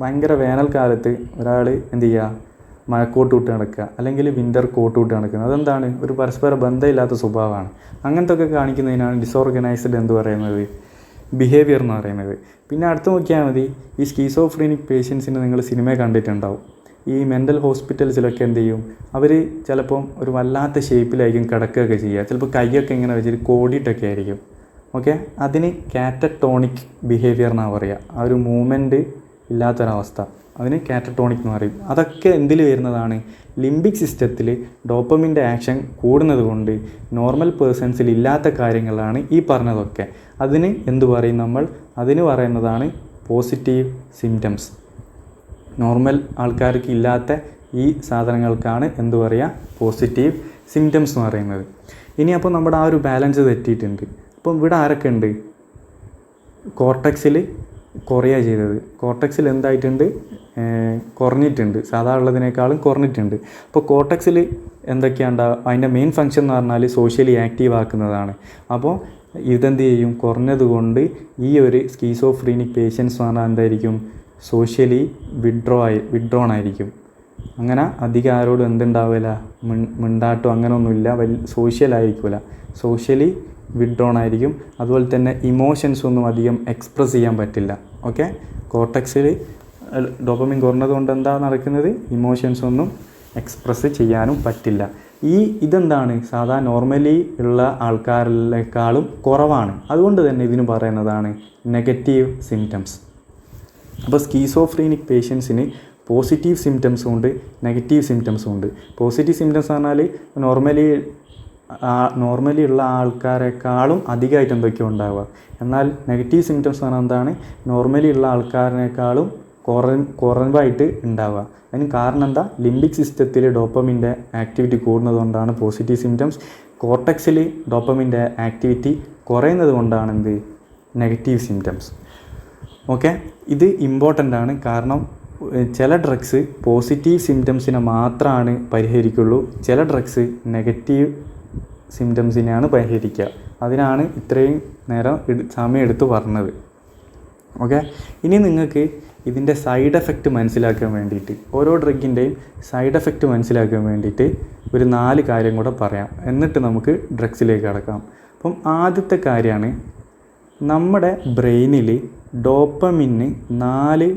ഭയങ്കര വേനൽക്കാലത്ത് ഒരാൾ എന്ത് ചെയ്യുക, മഴക്കോട്ട് വിട്ട് നടക്കുക, അല്ലെങ്കിൽ വിൻ്റർ കോട്ട് വിട്ട് നടക്കുന്നത്. അതെന്താണ്? ഒരു പരസ്പര ബന്ധമില്ലാത്ത സ്വഭാവമാണ്. അങ്ങനത്തെ ഒക്കെ കാണിക്കുന്നതിനാണ് ഡിസോർഗനൈസ്ഡ് എന്ന് പറയുന്നത്, ബിഹേവിയർ എന്ന് പറയുന്നത്. പിന്നെ അടുത്ത് നോക്കിയാൽ മതി, ഈ സ്കീസോഫ്രീനിക് പേഷ്യൻസിന് നിങ്ങൾ സിനിമ കണ്ടിട്ടുണ്ടാവും. ഈ മെൻ്റൽ ഹോസ്പിറ്റൽസിലൊക്കെ എന്ത് ചെയ്യും, അവർ ചിലപ്പം ഒരു വല്ലാത്ത ഷേപ്പിലായിരിക്കും കിടക്കുകയൊക്കെ ചെയ്യുക. ചിലപ്പോൾ കൈയൊക്കെ ഇങ്ങനെ വെച്ചിട്ട് കോടിയിട്ടൊക്കെ ആയിരിക്കും. ഓക്കെ, അതിന് കാറ്റട്ടോണിക് ബിഹേവിയർ എന്നാണ് പറയുക. ആ ഒരു മൂവ്മെൻറ്റ് ഇല്ലാത്തൊരവസ്ഥ, അതിന് കാറ്റട്ടോണിക് എന്ന് പറയും. അതൊക്കെ എന്തിൽ വരുന്നതാണ്? ലിംബിക് സിസ്റ്റത്തിൽ ഡോപ്പമിൻ്റെ ആക്ഷൻ കൂടുന്നത് കൊണ്ട് നോർമൽ പേഴ്സൺസിൽ ഇല്ലാത്ത കാര്യങ്ങളാണ് ഈ പറഞ്ഞതൊക്കെ. അതിന് എന്ത് പറയും നമ്മൾ? അതിന് പറയുന്നതാണ് പോസിറ്റീവ് സിംറ്റംസ്. നോർമൽ ആൾക്കാർക്ക് ഇല്ലാത്ത ഈ സാധനങ്ങൾക്കാണ് എന്ത് പറയുക? പോസിറ്റീവ് സിംറ്റംസ് എന്ന് പറയുന്നത്. ഇനി അപ്പോൾ നമ്മുടെ ആ ഒരു ബാലൻസ് തെറ്റിയിട്ടുണ്ട്. അപ്പം ഇവിടെ ആരൊക്കെ ഉണ്ട്? കോർട്ടക്സിൽ കുറയുക ചെയ്തത്. കോർട്ടക്സിൽ എന്തായിട്ടുണ്ട്? കുറഞ്ഞിട്ടുണ്ട്, സാധാരണ ഉള്ളതിനേക്കാളും കുറഞ്ഞിട്ടുണ്ട്. അപ്പോൾ കോർട്ടക്സിൽ എന്തൊക്കെയുണ്ടാവുക? അതിൻ്റെ മെയിൻ ഫങ്ഷൻ എന്ന് പറഞ്ഞാൽ സോഷ്യലി ആക്റ്റീവ് ആക്കുന്നതാണ്. അപ്പോൾ ഇതെന്ത് ചെയ്യും? കുറഞ്ഞതുകൊണ്ട് ഈ ഒരു സ്കീസോഫ്രീനിക് പേഷ്യൻസ് എന്ന് പറഞ്ഞാൽ എന്തായിരിക്കും? സോഷ്യലി വിഡ്രോൺ ആയിരിക്കും. അങ്ങനെ അധികം ആരോടും എന്തുണ്ടാവില്ല, മിണ്ടാട്ടോ അങ്ങനെയൊന്നുമില്ല, സോഷ്യലായിരിക്കില്ല, സോഷ്യലി വിഡ്രോൺ ആയിരിക്കും. അതുപോലെ തന്നെ ഇമോഷൻസ് ഒന്നും അധികം എക്സ്പ്രസ് ചെയ്യാൻ പറ്റില്ല. ഓക്കെ, കോർട്ടക്സിൽ ഡോപ്പമിൻ കുറഞ്ഞത് കൊണ്ട് എന്താ നടക്കുന്നത്? ഇമോഷൻസ് ഒന്നും എക്സ്പ്രസ് ചെയ്യാനും പറ്റില്ല. ഇതെന്താണ് സാധാരണ നോർമലി ഉള്ള ആൾക്കാരിലേക്കാളും കുറവാണ്. അതുകൊണ്ട് തന്നെ ഇതിന് പറയുന്നതാണ് നെഗറ്റീവ് സിംറ്റംസ്. അപ്പോൾ സ്കീസോഫ്രീനിക് പേഷ്യൻസിന് പോസിറ്റീവ് സിംറ്റംസും ഉണ്ട്, നെഗറ്റീവ് സിംറ്റംസും ഉണ്ട്. പോസിറ്റീവ് സിംറ്റംസ് പറഞ്ഞാൽ നോർമലി ഉള്ള ആൾക്കാരെക്കാളും അധികമായിട്ട് എന്തൊക്കെയോ ഉണ്ടാവുക. എന്നാൽ നെഗറ്റീവ് സിംറ്റംസ് പറഞ്ഞാൽ എന്താണ്? നോർമലി ഉള്ള ആൾക്കാരിനേക്കാളും കുറവായിട്ട് ഉണ്ടാവുക. അതിന് കാരണം എന്താ? ലിംബിക് സിസ്റ്റത്തിൽ ഡോപ്പമിൻ്റെ ആക്ടിവിറ്റി കൂടുന്നതുകൊണ്ടാണ് പോസിറ്റീവ് സിംറ്റംസ്. കോർട്ടക്സിൽ ഡോപ്പമിൻ്റെ ആക്ടിവിറ്റി കുറയുന്നത് കൊണ്ടാണ് എന്ത്? Negative symptoms. ഓക്കെ, ഇത് ഇമ്പോർട്ടൻ്റ് ആണ്. കാരണം ചില ഡ്രഗ്സ് പോസിറ്റീവ് സിംറ്റംസിനെ മാത്രമാണ് പരിഹരിക്കുള്ളൂ, ചില ഡ്രഗ്സ് നെഗറ്റീവ് സിംറ്റംസിനെയാണ് പരിഹരിക്കുക. അതിനാണ് ഇത്രയും നേരം സമയം എടുത്ത് പറഞ്ഞത്. ഓക്കെ, ഇനി നിങ്ങൾക്ക് ഇതിൻ്റെ സൈഡ് എഫക്റ്റ് മനസ്സിലാക്കാൻ വേണ്ടിയിട്ട്, ഓരോ ഡ്രഗിൻ്റെയും സൈഡ് എഫക്റ്റ് മനസ്സിലാക്കാൻ വേണ്ടിയിട്ട് ഒരു 4 കാര്യം കൂടെ പറയാം. എന്നിട്ട് നമുക്ക് ഡ്രഗ്സിലേക്ക് കടക്കാം. അപ്പം ആദ്യത്തെ കാര്യമാണ്, നമ്മുടെ ബ്രെയിനിൽ ഡോപ്പമിന് 4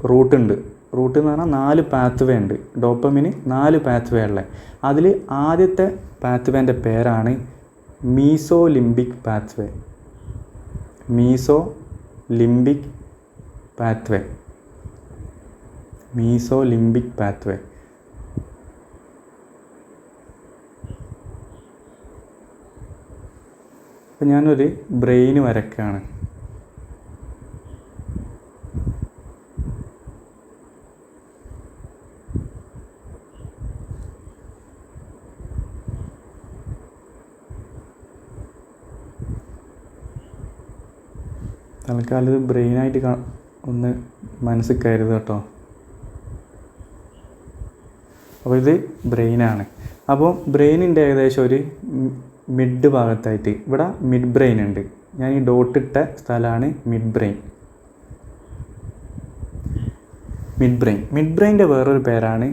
റൂട്ടുണ്ട്. റൂട്ട് എന്ന് പറഞ്ഞാൽ 4 പാത്വേ ഉണ്ട്. ഡോപ്പമിന് 4 പാത്വേ ഉള്ളത്. അതിൽ ആദ്യത്തെ പാത്വേൻ്റെ പേരാണ് മീസോലിംബിക് പാത്വേ. മീസോലിംബിക് പാത്വേ. അപ്പം ഞാനൊരു ബ്രെയിൻ വരയ്ക്കുകയാണ്. തൽക്കാലം ഇത് ബ്രെയിനായിട്ട് ഒന്ന് മനസ്സിൽ കരുത് കേട്ടോ. അപ്പോൾ ഇത് ബ്രെയിനാണ്. അപ്പോൾ ബ്രെയിനിൻ്റെ ഏകദേശം ഒരു മിഡ് ഭാഗത്തായിട്ട് ഇവിടെ മിഡ് ബ്രെയിൻ ഉണ്ട്. ഞാൻ ഈ ഡോട്ടിട്ട സ്ഥലമാണ് മിഡ് ബ്രെയിൻ. മിഡ് ബ്രെയിൻ്റെ വേറൊരു പേരാണ്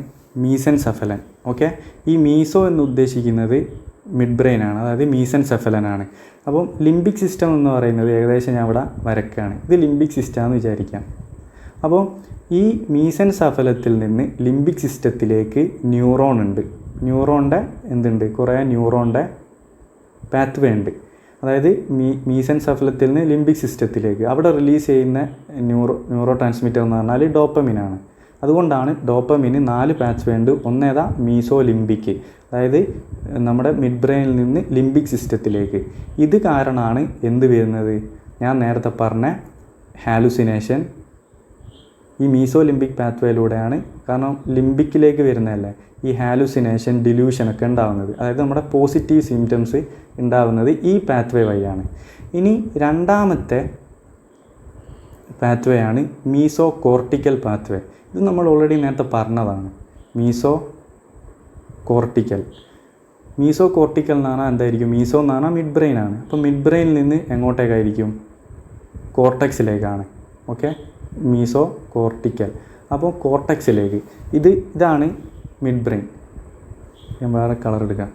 മീസെൻസെഫലൻ. ഓക്കെ, ഈ മീസോ എന്ന് ഉദ്ദേശിക്കുന്നത് മിഡ് ബ്രെയിനാണ്, അതായത് മീസെൻസെഫലനാണ്. അപ്പം ലിംബിക് സിസ്റ്റം എന്ന് പറയുന്നത് ഏകദേശം ഞാൻ ഇവിടെ വരയ്ക്കുകയാണ്. ഇത് ലിംബിക് സിസ്റ്റം എന്ന് വിചാരിക്കാം. അപ്പോൾ ഈ മീസെൻസെഫലത്തിൽ നിന്ന് ലിംബിക് സിസ്റ്റത്തിലേക്ക് ന്യൂറോൺ ഉണ്ട്. ന്യൂറോണിൻ്റെ എന്തുണ്ട്, കുറേ ന്യൂറോണിൻ്റെ പാത്വേ ഉണ്ട്. അതായത് മീസെൻസെഫലത്തിൽ നിന്ന് ലിംബിക് സിസ്റ്റത്തിലേക്ക് അവിടെ റിലീസ് ചെയ്യുന്ന ന്യൂറോ ട്രാൻസ്മിറ്റർ എന്ന് പറഞ്ഞാൽ ഡോപ്പമിനാണ്. അതുകൊണ്ടാണ് ഡോപ്പമിന് 4 പാത്വേ ഉണ്ട്. ഒന്നേതാ, മീസോ ലിംബിക്, അതായത് നമ്മുടെ മിഡ് ബ്രെയിനിൽ നിന്ന് ലിംബിക് സിസ്റ്റത്തിലേക്ക്. ഇത് കാരണമാണ് എന്ത് വരുന്നത്, ഞാൻ നേരത്തെ പറഞ്ഞ ഹാലുസിനേഷൻ ഈ മീസോ ലിംബിക് പാത്വേയിലൂടെയാണ്. കാരണം ലിംബിക്കിലേക്ക് വരുന്നതല്ലേ ഈ ഹാലുസിനേഷൻ, ഡിലൂഷനൊക്കെ ഉണ്ടാകുന്നത്. അതായത് നമ്മുടെ പോസിറ്റീവ് സിംറ്റംസ് ഉണ്ടാകുന്നത് ഈ പാത്വേ വഴിയാണ്. ഇനി രണ്ടാമത്തെ പാത്വേ ആണ് മീസോ കോർട്ടിക്കൽ പാത്വേ. ഇത് നമ്മൾ ഓൾറെഡി നേരത്തെ പറഞ്ഞതാണ്. മീസോ കോർട്ടിക്കൽ എന്ന് പറഞ്ഞാൽ എന്തായിരിക്കും, മീസോ എന്ന് പറഞ്ഞാൽ മിഡ് ബ്രെയിൻ ആണ്. അപ്പോൾ മിഡ് ബ്രെയിനിൽ നിന്ന് എങ്ങോട്ടേക്കായിരിക്കും, കോർട്ടക്സിലേക്കാണ്. Okay, meso cortical. അപ്പോൾ കോർട്ടക്സിലേക്ക് ഇതാണ് മിഡ് ബ്രെയിൻ. ഞാൻ വേറെ കളർ എടുക്കാം.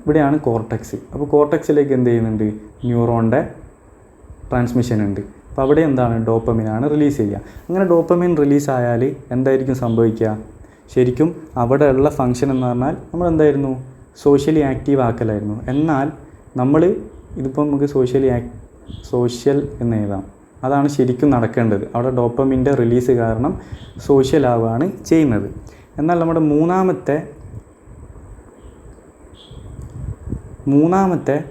ഇവിടെയാണ് കോർട്ടക്സ്. അപ്പോൾ കോർട്ടക്സിലേക്ക് എന്ത് ചെയ്യുന്നുണ്ട്, ന്യൂറോണിൻ്റെ ട്രാൻസ്മിഷൻ ഉണ്ട്. അപ്പോൾ അവിടെ എന്താണ്, ഡോപ്പമിനാണ് റിലീസ് ചെയ്യുക. അങ്ങനെ ഡോപ്പമിൻ റിലീസായാൽ എന്തായിരിക്കും സംഭവിക്കുക, ശരിക്കും അവിടെയുള്ള ഫങ്ഷൻ എന്ന് പറഞ്ഞാൽ നമ്മൾ എന്തായിരുന്നു, സോഷ്യലി ആക്റ്റീവ് ആക്കലായിരുന്നു. എന്നാൽ നമ്മൾ ഇതിപ്പോൾ നമുക്ക് സോഷ്യൽ എന്ന് എഴുതാം. അതാണ് ശരിക്കും നടക്കേണ്ടത്. അവിടെ ഡോപ്പമിൻ്റെ റിലീസ് കാരണം സോഷ്യൽ ആവുകയാണ് ചെയ്യുന്നത്. എന്നാൽ നമ്മുടെ മൂന്നാമത്തെ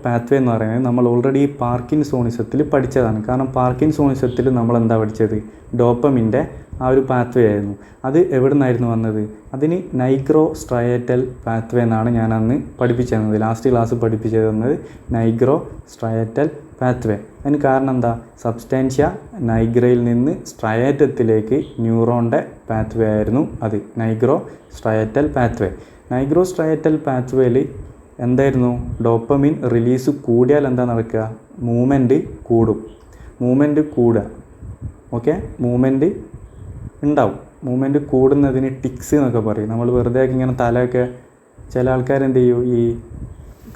പാത്വേ എന്ന് പറയുന്നത് നമ്മൾ ഓൾറെഡി പാർക്കിൻസോണിസത്തിൽ പഠിച്ചതാണ്. കാരണം പാർക്കിൻസോണിസത്തിൽ നമ്മൾ എന്താ പഠിച്ചത്, ഡോപ്പമിൻ്റെ ആ ഒരു പാത്വേ ആയിരുന്നു. അത് എവിടെ നിന്നായിരുന്നു വന്നത്, അതിന് നൈഗ്രോ സ്ട്രയേറ്റൽ പാത്വേ എന്നാണ് ഞാൻ അന്ന് പഠിപ്പിച്ചു തന്നത്. ലാസ്റ്റ് ക്ലാസ് പഠിപ്പിച്ചു തന്നത് നൈഗ്രോ സ്ട്രയേറ്റൽ പാത്വേ. അതിന് കാരണം എന്താ, സബ്സ്റ്റാൻഷ്യ നൈഗ്രയിൽ നിന്ന് സ്ട്രയേറ്റത്തിലേക്ക് ന്യൂറോണിൻ്റെ പാത്വേ ആയിരുന്നു അത്, നൈഗ്രോ സ്ട്രയേറ്റൽ പാത്വേ. നൈഗ്രോ സ്ട്രയേറ്റൽ പാത്വേയിൽ എന്തായിരുന്നു, ഡോപ്പമിൻ റിലീസ് കൂടിയാൽ എന്താ നടക്കുക, മൂവ്മെൻറ്റ് കൂടുക. ഓക്കെ, മൂവ്മെൻറ്റ് ഉണ്ടാവും. മൂവ്മെൻറ്റ് കൂടുന്നതിന് ടിക്സ് എന്നൊക്കെ പറയും. നമ്മൾ വെറുതെ ഇങ്ങനെ തലയൊക്കെ ചില ആൾക്കാർ എന്ത് ചെയ്യും, ഈ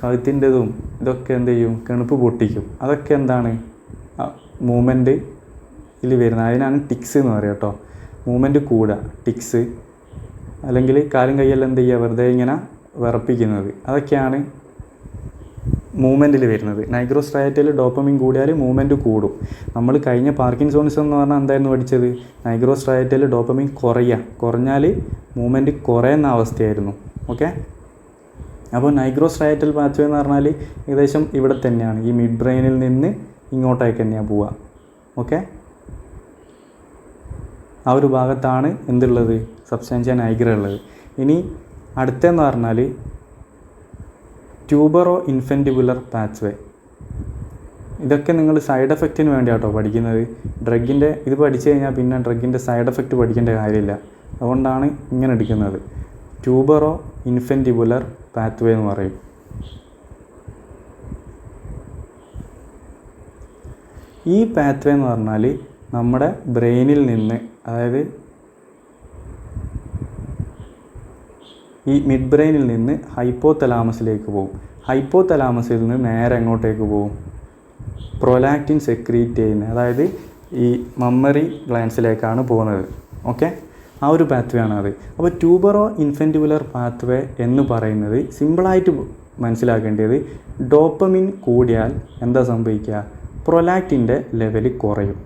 കഴുത്തിൻ്റെതും ഇതൊക്കെ എന്ത് ചെയ്യും, കിണുപ്പ് പൊട്ടിക്കും. അതൊക്കെ എന്താണ്, മൂവ്മെൻറ്റിൽ വരുന്നത്. അതിനാണ് ടിക്സ് എന്ന് പറയുക കേട്ടോ. മൂവ്മെൻറ്റ് കൂടുക, ടിക്സ്. അല്ലെങ്കിൽ കാലും കൈയെല്ലാം എന്ത് ചെയ്യുക, വെറുതെ ഇങ്ങനെ വിറപ്പിക്കുന്നത്, അതൊക്കെയാണ് മൂവ്മെൻറ്റിൽ വരുന്നത്. നൈഗ്രോ സ്ട്രയേറ്റൽ ഡോപ്പമിൻ കൂടിയാൽ മൂവ്മെൻറ്റ് കൂടും. നമ്മൾ കഴിഞ്ഞ പാർക്കിൻസോണിസം എന്ന് പറഞ്ഞാൽ എന്തായിരുന്നു പഠിച്ചത്, നൈഗ്രോ സ്ട്രയേറ്റൽ ഡോപ്പമിൻ കുറഞ്ഞാൽ മൂവ്മെൻറ്റ് കുറയുന്ന അവസ്ഥയായിരുന്നു. ഓക്കെ, അപ്പോൾ നൈഗ്രോ സ്ട്രയേറ്റൽ പാത്വേ എന്ന് പറഞ്ഞാൽ ഏകദേശം ഇവിടെ തന്നെയാണ്, ഈ മിഡ് ബ്രെയിനിൽ നിന്ന് ഇങ്ങോട്ടേക്ക് തന്നെയാണ് പോവുക. ഓക്കെ, ആ ഒരു ഭാഗത്താണ് എന്തുള്ളത്, സബ്സ്റ്റാൻഷ്യ നൈഗ്ര ഉള്ളത്. ഇനി അടുത്തെന്ന് പറഞ്ഞാൽ ട്യൂബറോ ഇൻഫെൻറ്റിബുലർ പാത്വേ. ഇതൊക്കെ നിങ്ങൾ സൈഡ് എഫക്റ്റിന് വേണ്ടിയാട്ടോ പഠിക്കുന്നത്. ഡ്രഗിൻ്റെ ഇത് പഠിച്ചു കഴിഞ്ഞാൽ പിന്നെ ഡ്രഗിൻ്റെ സൈഡ് എഫക്റ്റ് പഠിക്കേണ്ട കാര്യമില്ല. അതുകൊണ്ടാണ് ഇങ്ങനെ എടുക്കുന്നത്. ട്യൂബറോ ഇൻഫെൻറ്റിബുലർ പാത്വേ എന്ന് പറയും. ഈ പാത്വേ എന്ന് പറഞ്ഞാൽ നമ്മുടെ ബ്രെയിനിൽ നിന്ന്, അതായത് ഈ മിഡ് ബ്രെയിനിൽ നിന്ന് ഹൈപ്പോതലാമസിലേക്ക് പോകും. ഹൈപ്പോതലാമസിൽ നിന്ന് നേരെ എങ്ങോട്ടേക്ക് പോകും, പ്രൊലാക്റ്റിൻ സെക്രീറ്റ് ചെയ്യുന്ന, അതായത് ഈ മമ്മറി ഗ്ലാൻസിലേക്കാണ് പോകുന്നത്. ഓക്കെ, ആ ഒരു പാത്വേ ആണ് അത്. അപ്പോൾ ട്യൂബറോ ഇൻഫെൻറ്റിബുലർ പാത്വേ എന്ന് പറയുന്നത് സിമ്പിളായിട്ട് മനസ്സിലാക്കേണ്ടത്, ഡോപ്പമിൻ കൂടിയാൽ എന്താ സംഭവിക്കുക, പ്രൊലാക്റ്റിൻ്റെ ലെവൽ കുറയും.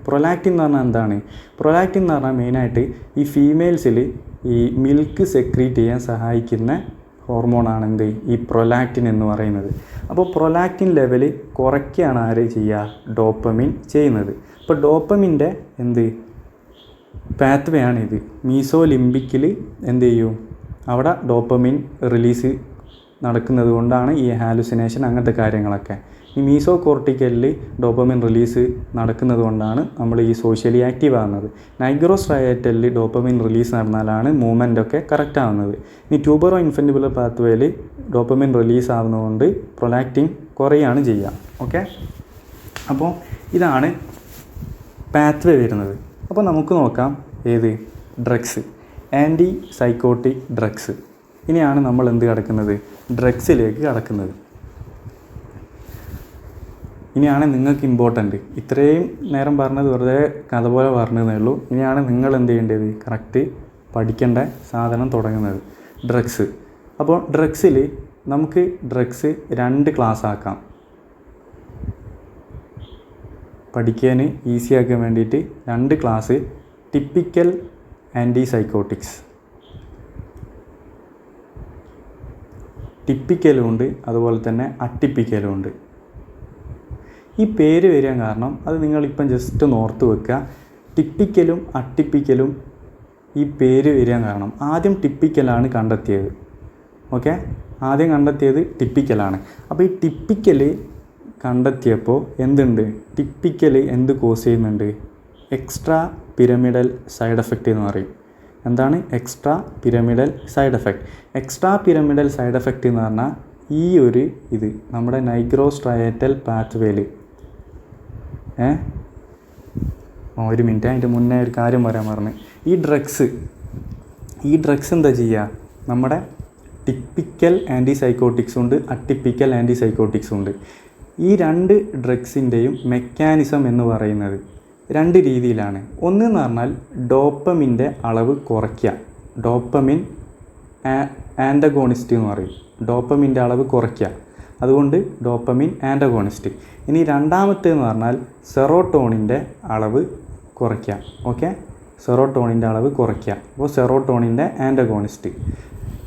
പ്രൊലാക്റ്റിൻ എന്ന് പറഞ്ഞാൽ എന്താണ്, പ്രൊലാക്റ്റിൻ എന്ന് പറഞ്ഞാൽ മെയിനായിട്ട് ഈ ഫീമെയിൽസിൽ ഈ മിൽക്ക് സെക്രീറ്റ് ചെയ്യാൻ സഹായിക്കുന്ന ഹോർമോണാണ് എന്ത്, ഈ പ്രൊലാക്റ്റിൻ എന്ന് പറയുന്നത്. അപ്പോൾ പ്രൊലാക്റ്റിൻ ലെവൽ കുറയ്ക്കുകയാണ് ആര് ചെയ്യുക, ഡോപ്പമിൻ ചെയ്യുന്നത്. അപ്പോൾ ഡോപ്പമിൻ്റെ പാത്വേ ആണിത്. മീസോ ലിംബിക്കിൽ എന്ത് ചെയ്യും, അവിടെ ഡോപ്പമിൻ റിലീസ് നടക്കുന്നത് കൊണ്ടാണ് ഈ ഹാലുസിനേഷൻ അങ്ങനത്തെ കാര്യങ്ങളൊക്കെ. ഈ മീസോ കോർട്ടിക്കലിൽ ഡോപ്പമിൻ റിലീസ് നടക്കുന്നത് കൊണ്ടാണ് നമ്മൾ ഈ സോഷ്യലി ആക്റ്റീവ് ആകുന്നത്. നൈഗ്രോ സ്ട്രയേറ്റലിൽ ഡോപ്പമിൻ റിലീസ് നടന്നാലാണ് മൂവ്മെൻറ്റൊക്കെ കറക്റ്റ് ആവുന്നത്. ഇനി ട്യൂബറോ ഇൻഫെൻറ്റിബുലർ പാത്വേയിൽ ഡോപ്പമിൻ റിലീസ് ആവുന്നതുകൊണ്ട് പ്രൊലാക്റ്റിൻ കുറയാണ് ചെയ്യുക. ഓക്കെ, അപ്പോൾ ഇതാണ് പാത്വേ വരുന്നത്. അപ്പോൾ നമുക്ക് നോക്കാം ഏത്, ഡ്രഗ്സ്, ആൻറ്റി സൈക്കോട്ടിക് ഡ്രഗ്സ്. ഇനിയാണ് നമ്മൾ എന്ത് കിടക്കുന്നത്, ഡ്രഗ്സിലേക്ക് കടക്കുന്നത്. ഇനിയാണ് നിങ്ങൾക്ക് ഇമ്പോർട്ടൻറ്റ്. ഇത്രയും നേരം പറഞ്ഞത് വെറുതെ കഥ പോലെ പറഞ്ഞതേ ഉള്ളൂ. ഇനിയാണ് നിങ്ങൾ എന്ത് ചെയ്യേണ്ടത്, കറക്റ്റ് പഠിക്കേണ്ട സാധനം തുടങ്ങുന്നത്. ഡ്രഗ്സ്. അപ്പോൾ ഡ്രഗ്സിൽ നമുക്ക് ഡ്രഗ്സ് 2 ക്ലാസ് ആക്കാം. പഠിക്കാൻ ഈസിയാക്കാൻ വേണ്ടിയിട്ട് 2 ക്ലാസ്. ടിപ്പിക്കൽ ആൻറ്റിസൈക്കോട്ടിക്സ്, ടിപ്പിക്കലും ഉണ്ട്, അതുപോലെ തന്നെ അട്ടിപ്പിക്കലും ഉണ്ട്. ഈ പേര് വരാൻ കാരണം അത് നിങ്ങളിപ്പം ജസ്റ്റ് ഒന്ന് ഓർത്ത് വെക്കുക. ടിപ്പിക്കലും അട്ടിപ്പിക്കലും ഈ പേര് വരാൻ കാരണം ആദ്യം ടിപ്പിക്കലാണ് കണ്ടെത്തിയത്. ഓക്കെ, ആദ്യം കണ്ടെത്തിയത് ടിപ്പിക്കലാണ്. അപ്പോൾ ഈ ടിപ്പിക്കൽ കണ്ടെത്തിയപ്പോൾ എന്തുണ്ട്, ടിപ്പിക്കൽ എന്ത് കോസ് ചെയ്യുന്നുണ്ട്, എക്സ്ട്രാ പിരമിഡൽ സൈഡ് എഫക്റ്റ് എന്ന് പറയും. എന്താണ് extra pyramidal side effect? Extra pyramidal side effect എന്ന് പറഞ്ഞാൽ ഈ ഒരു ഇത് നമ്മുടെ നൈഗ്രോസ്ട്രയേറ്റൽ പാത്വേയിൽ ഒരു മിനിറ്റ്, അതിൻ്റെ മുന്നേ ഒരു കാര്യം പറയാൻ പറഞ്ഞു. ഈ ഡ്രഗ്സ് എന്താ ചെയ്യുക, നമ്മുടെ ടിപ്പിക്കൽ ആൻറ്റിസൈക്കോട്ടിക്സ് ഉണ്ട്, അട്ടിപ്പിക്കൽ ആൻറ്റിസൈക്കോട്ടിക്സ് ഉണ്ട്. ഈ 2 ഡ്രഗ്സിൻ്റെയും മെക്കാനിസം എന്ന് പറയുന്നത് 2 രീതിയിലാണ്. ഒന്നെന്ന് പറഞ്ഞാൽ ഡോപ്പമിൻ്റെ അളവ് കുറയ്ക്കുക. ഡോപ്പമിൻ ആൻറ്റഗോണിസ്റ്റ് എന്ന് പറയും. ഡോപ്പമിൻ്റെ അളവ് കുറയ്ക്കുക, അതുകൊണ്ട് ഡോപ്പമിൻ ആൻറ്റഗോണിസ്റ്റ്. ഇനി രണ്ടാമത്തേന്ന് പറഞ്ഞാൽ സെറോട്ടോണിൻ്റെ അളവ് കുറയ്ക്കുക. ഓക്കെ, സെറോട്ടോണിൻ്റെ അളവ് കുറയ്ക്കുക. അപ്പോൾ സെറോട്ടോണിൻ്റെ ആൻറ്റഗോണിസ്റ്റ്.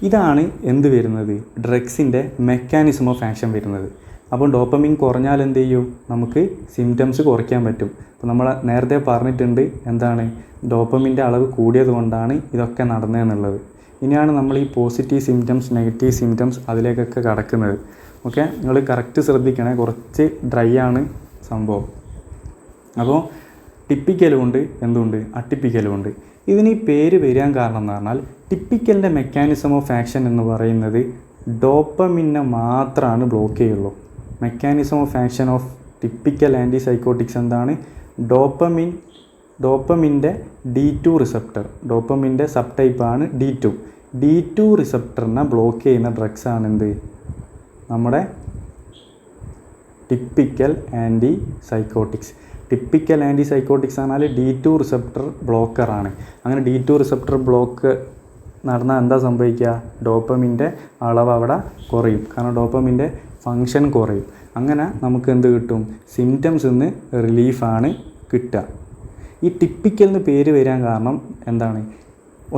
ഇതാണ് എന്ത് വരുന്നത്, ഡ്രഗ്സിൻ്റെ മെക്കാനിസം ഓഫ് ആക്ഷൻ വരുന്നത്. അപ്പോൾ ഡോപ്പമിൻ കുറഞ്ഞാൽ എന്ത് ചെയ്യും, നമുക്ക് സിംറ്റംസ് കുറയ്ക്കാൻ പറ്റും. അപ്പോൾ നമ്മൾ നേരത്തെ പറഞ്ഞിട്ടുണ്ട് എന്താണ്, ഡോപ്പമിൻ്റെ അളവ് കൂടിയത് കൊണ്ടാണ് ഇതൊക്കെ നടന്നതെന്നുള്ളത്. ഇനിയാണ് നമ്മൾ ഈ പോസിറ്റീവ് സിംറ്റംസ്, നെഗറ്റീവ് സിംറ്റംസ് അതിലേക്കൊക്കെ കടക്കുന്നത്. ഓക്കെ, നിങ്ങൾ കറക്റ്റ് ശ്രദ്ധിക്കണേ, കുറച്ച് ഡ്രൈ ആണ് സംഭവം. അപ്പോൾ ടിപ്പിക്കലും ഉണ്ട്, എന്തുണ്ട്, അട്ടിപ്പിക്കലും ഉണ്ട്. ഇതിന് ഈ പേര് വരാൻ കാരണം എന്ന് പറഞ്ഞാൽ ടിപ്പിക്കലിൻ്റെ മെക്കാനിസം ഓഫ് ആക്ഷൻ എന്ന് പറയുന്നത് ഡോപ്പമിനെ മാത്രമാണ് ബ്ലോക്ക് ചെയ്യുള്ളൂ. Mechanism of action of typical antipsychotics എന്താണ്, ഡോപ്പമിൻ്റെ D2 റിസപ്റ്റർ, ഡോപ്പമിൻ്റെ സബ് ടൈപ്പാണ് D2 റിസപ്റ്ററിനെ ബ്ലോക്ക് ചെയ്യുന്ന ഡ്രഗ്സാണ് എന്ത്, നമ്മുടെ ടിപ്പിക്കൽ ആൻറ്റിസൈക്കോട്ടിക്സ്. ടിപ്പിക്കൽ ആൻറ്റിസൈക്കോട്ടിക്സ് പറഞ്ഞാൽ D2 റിസപ്റ്റർ ബ്ലോക്കറാണ്. അങ്ങനെ D2 റിസപ്റ്റർ ബ്ലോക്ക് നടന്നാൽ എന്താ സംഭവിക്കുക, ഡോപ്പമിൻ്റെ അളവ് അവിടെ കുറയും. കാരണം ഡോപ്പമിൻ്റെ ഫങ്ഷൻ കുറയും. അങ്ങനെ നമുക്ക് എന്ത് കിട്ടും, സിംറ്റംസിൽ നിന്ന് റിലീഫാണ് കിട്ടുക. ഈ ടിപ്പിക്കലിന് പേര് വരാൻ കാരണം എന്താണ്,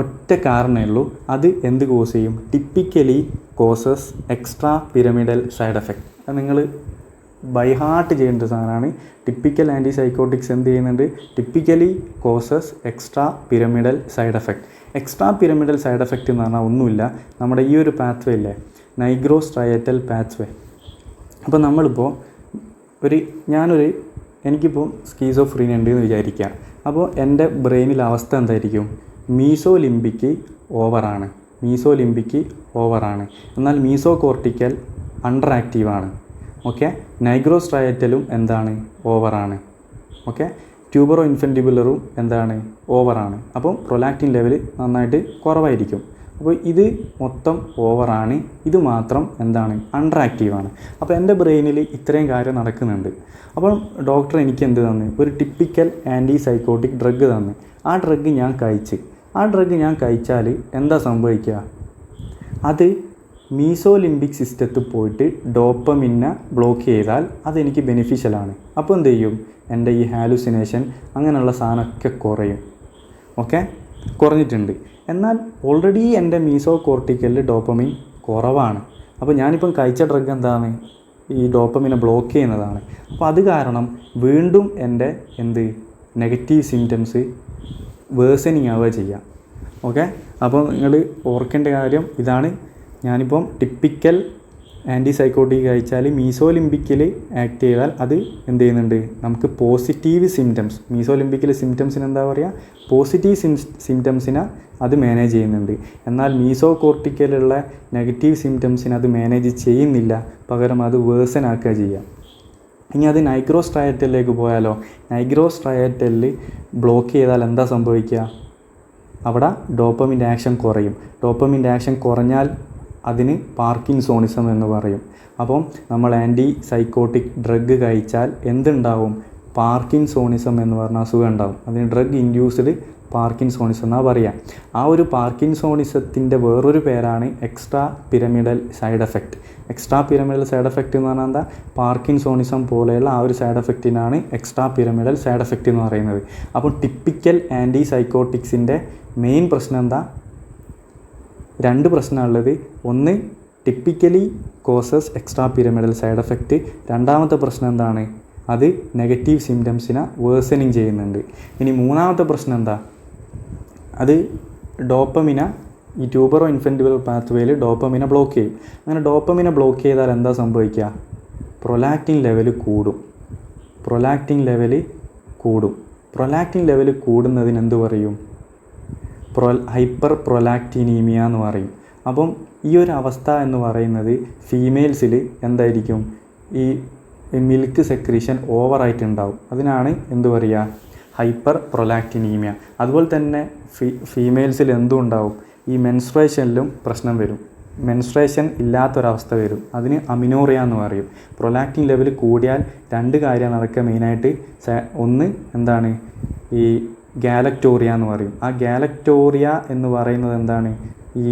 ഒറ്റ കാരണമേ ഉള്ളൂ. അത് എന്ത് കോസ് ചെയ്യും, typically causes extra pyramidal side effect. അത് നിങ്ങൾ ബൈ ഹാർട്ട് ചെയ്യേണ്ട സാധനമാണ്. ടിപ്പിക്കൽ ആൻറ്റിസൈക്കോട്ടിക്സ് എന്ത് ചെയ്യുന്നുണ്ട്, typically causes extra pyramidal side effect. Extra pyramidal side effect എന്ന് പറഞ്ഞാൽ ഒന്നുമില്ല, നമ്മുടെ ഈ ഒരു പാത്വേ ഇല്ലേ, നൈഗ്രോസ്ട്രയേറ്റൽ പാത്വേ. അപ്പോൾ നമ്മളിപ്പോൾ എനിക്കിപ്പോൾ സ്കീസോഫ്രീനിയ ഉണ്ട് എന്ന് വിചാരിക്കുക. അപ്പോൾ എൻ്റെ ബ്രെയിനിലെ അവസ്ഥ എന്തായിരിക്കും, മീസോലിംബിക്ക് ഓവറാണ്, എന്നാൽ മീസോകോർട്ടിക്കൽ അണ്ടർ ആക്റ്റീവാണ്. ഓക്കെ, നൈഗ്രോസ്ട്രയേറ്റലും എന്താണ്, ഓവറാണ്. ഓക്കെ, ട്യൂബറോ ഇൻഫൻറ്റിബുലറും എന്താണ്, ഓവറാണ്. അപ്പം പ്രൊലാക്റ്റിൻ ലെവൽ നന്നായിട്ട് കുറവായിരിക്കും. അപ്പോൾ ഇത് മൊത്തം ഓവറാണ്, ഇത് മാത്രം എന്താണ്, അണ്ടർ ആക്റ്റീവാണ്. അപ്പോൾ എൻ്റെ ബ്രെയിനിൽ ഇത്രയും കാര്യം നടക്കുന്നുണ്ട്. അപ്പം ഡോക്ടർ എനിക്ക് എന്ത് തന്നു, ഒരു ടിപ്പിക്കൽ ആൻറ്റിസൈക്കോട്ടിക് ഡ്രഗ് തന്നു. ആ ഡ്രഗ് ഞാൻ കഴിച്ചാൽ എന്താ സംഭവിക്കുക, അത് മീസോലിംബിക് സിസ്റ്റത്തിൽ പോയിട്ട് ഡോപ്പമിനെ ബ്ലോക്ക് ചെയ്താൽ അതെനിക്ക് ബെനിഫിഷ്യലാണ്. അപ്പോൾ എന്ത് ചെയ്യും, എൻ്റെ ഈ ഹാലുസിനേഷൻ അങ്ങനെയുള്ള സാധനമൊക്കെ കുറയും. ഓക്കെ, കുറഞ്ഞിട്ടുണ്ട്. എന്നാൽ ഓൾറെഡി എൻ്റെ മീസോകോർട്ടിക്കലിൽ ഡോപ്പമിൻ കുറവാണ്. അപ്പോൾ ഞാനിപ്പം കഴിച്ച ഡ്രഗ് എന്താണ്, ഈ ഡോപ്പമിനെ ബ്ലോക്ക് ചെയ്യുന്നതാണ്. അപ്പോൾ അത് കാരണം വീണ്ടും എൻ്റെ നെഗറ്റീവ് സിംറ്റംസ് വേഴ്സനിങ് ആവുക ചെയ്യാം. ഓക്കെ, അപ്പോൾ നിങ്ങൾ ഓർക്കേണ്ട കാര്യം ഇതാണ്. ഞാനിപ്പം ടിപ്പിക്കൽ ആൻറ്റിസൈക്കോട്ടിക് കഴിച്ചാൽ മീസോലിംബിക്കിൽ ആക്ട് ചെയ്താൽ അത് എന്ത് ചെയ്യുന്നുണ്ട്, നമുക്ക് പോസിറ്റീവ് സിംറ്റംസ്, മീസോലിംബിക്കിലെ സിംറ്റംസിന് എന്താ പറയുക, പോസിറ്റീവ് സിംറ്റംസിനെ അത് മാനേജ് ചെയ്യുന്നുണ്ട്. എന്നാൽ മീസോകോർട്ടിക്കലുള്ള നെഗറ്റീവ് സിംറ്റംസിന് അത് മാനേജ് ചെയ്യുന്നില്ല, പകരം അത് വേഴ്സൺ ആക്കുക ചെയ്യുക. ഇനി അത് നൈഗ്രോസ്ട്രയേറ്റലിലേക്ക് പോയാലോ, നൈഗ്രോസ്ട്രയേറ്റലിൽ ബ്ലോക്ക് ചെയ്താൽ എന്താ സംഭവിക്കുക, അവിടെ ഡോപ്പമിൻ്റെ ആക്ഷൻ കുറയും. ഡോപ്പമിൻ്റെ ആക്ഷൻ കുറഞ്ഞാൽ അതിന് പാർക്കിൻസോണിസം എന്ന് പറയും. അപ്പം നമ്മൾ ആൻറ്റി സൈക്കോട്ടിക് ഡ്രഗ് കഴിച്ചാൽ എന്തുണ്ടാവും? പാർക്കിൻസോണിസം എന്ന് പറഞ്ഞ അസുഖം ഉണ്ടാവും. അതിന് ഡ്രഗ് ഇൻഡ്യൂസ്ഡ് പാർക്കിൻസോണിസം എന്നാണ് പറയുക. ആ ഒരു പാർക്കിൻസോണിസത്തിൻ്റെ വേറൊരു പേരാണ് extra pyramidal side effect. Extra pyramidal side effect എന്ന് പറഞ്ഞാൽ എന്താ? പാർക്കിൻസോണിസം പോലെയുള്ള ആ ഒരു സൈഡ് എഫക്റ്റിനാണ് എക്സ്ട്രാ പിരമിഡൽ സൈഡ് എഫക്റ്റ് എന്ന് പറയുന്നത്. അപ്പോൾ ടിപ്പിക്കൽ ആൻറ്റി സൈക്കോട്ടിക്സിൻ്റെ മെയിൻ പ്രശ്നം എന്താ? 2 പ്രശ്നമുള്ളത്. ഒന്ന്, typically causes extra pyramidal side effect. രണ്ടാമത്തെ പ്രശ്നം എന്താണ്? അത് നെഗറ്റീവ് സിംറ്റംസിനെ വേഴ്സനിങ് ചെയ്യുന്നുണ്ട്. ഇനി മൂന്നാമത്തെ പ്രശ്നം എന്താ? അത് ഡോപ്പമിന ഈ ട്യൂബറോ ഇൻഫൻറ്റിബിൾ പാത്വേയിൽ ഡോപ്പമിനെ ബ്ലോക്ക് ചെയ്യും. അങ്ങനെ ഡോപ്പമിനെ ബ്ലോക്ക് ചെയ്താൽ എന്താ സംഭവിക്കുക? പ്രൊലാക്റ്റിൻ ലെവൽ കൂടും. പ്രൊലാക്റ്റിൻ ലെവൽ കൂടുന്നതിന് എന്ത് പറയും? ഹൈപ്പർ പ്രൊലാക്റ്റിനീമിയ എന്ന് പറയും. അപ്പം ഈ ഒരു അവസ്ഥ എന്ന് പറയുന്നത് ഫീമെയിൽസിൽ എന്തായിരിക്കും? ഈ മിൽക്ക് സെക്രീഷൻ ഓവറായിട്ടുണ്ടാവും. അതിനാണ് എന്ത് പറയുക? ഹൈപ്പർ പ്രൊലാക്റ്റിനീമിയ. അതുപോലെ തന്നെ ഫീമെയിൽസിൽ എന്തും ഉണ്ടാവും? ഈ മെൻസ്ട്രേഷനിലും പ്രശ്നം വരും. മെൻസ്ട്രേഷൻ ഇല്ലാത്തൊരവസ്ഥ വരും. അതിന് അമിനോറിയ എന്ന് പറയും. പ്രൊലാക്റ്റിൻ ലെവൽ കൂടിയാൽ 2 കാര്യം നടക്കുക മെയിനായിട്ട്. ഒന്ന് എന്താണ്? ഈ ഗാലക്ടോറിയ എന്ന് പറയും. ആ ഗാലക്ടോറിയ എന്ന് പറയുന്നത് എന്താണ്? ഈ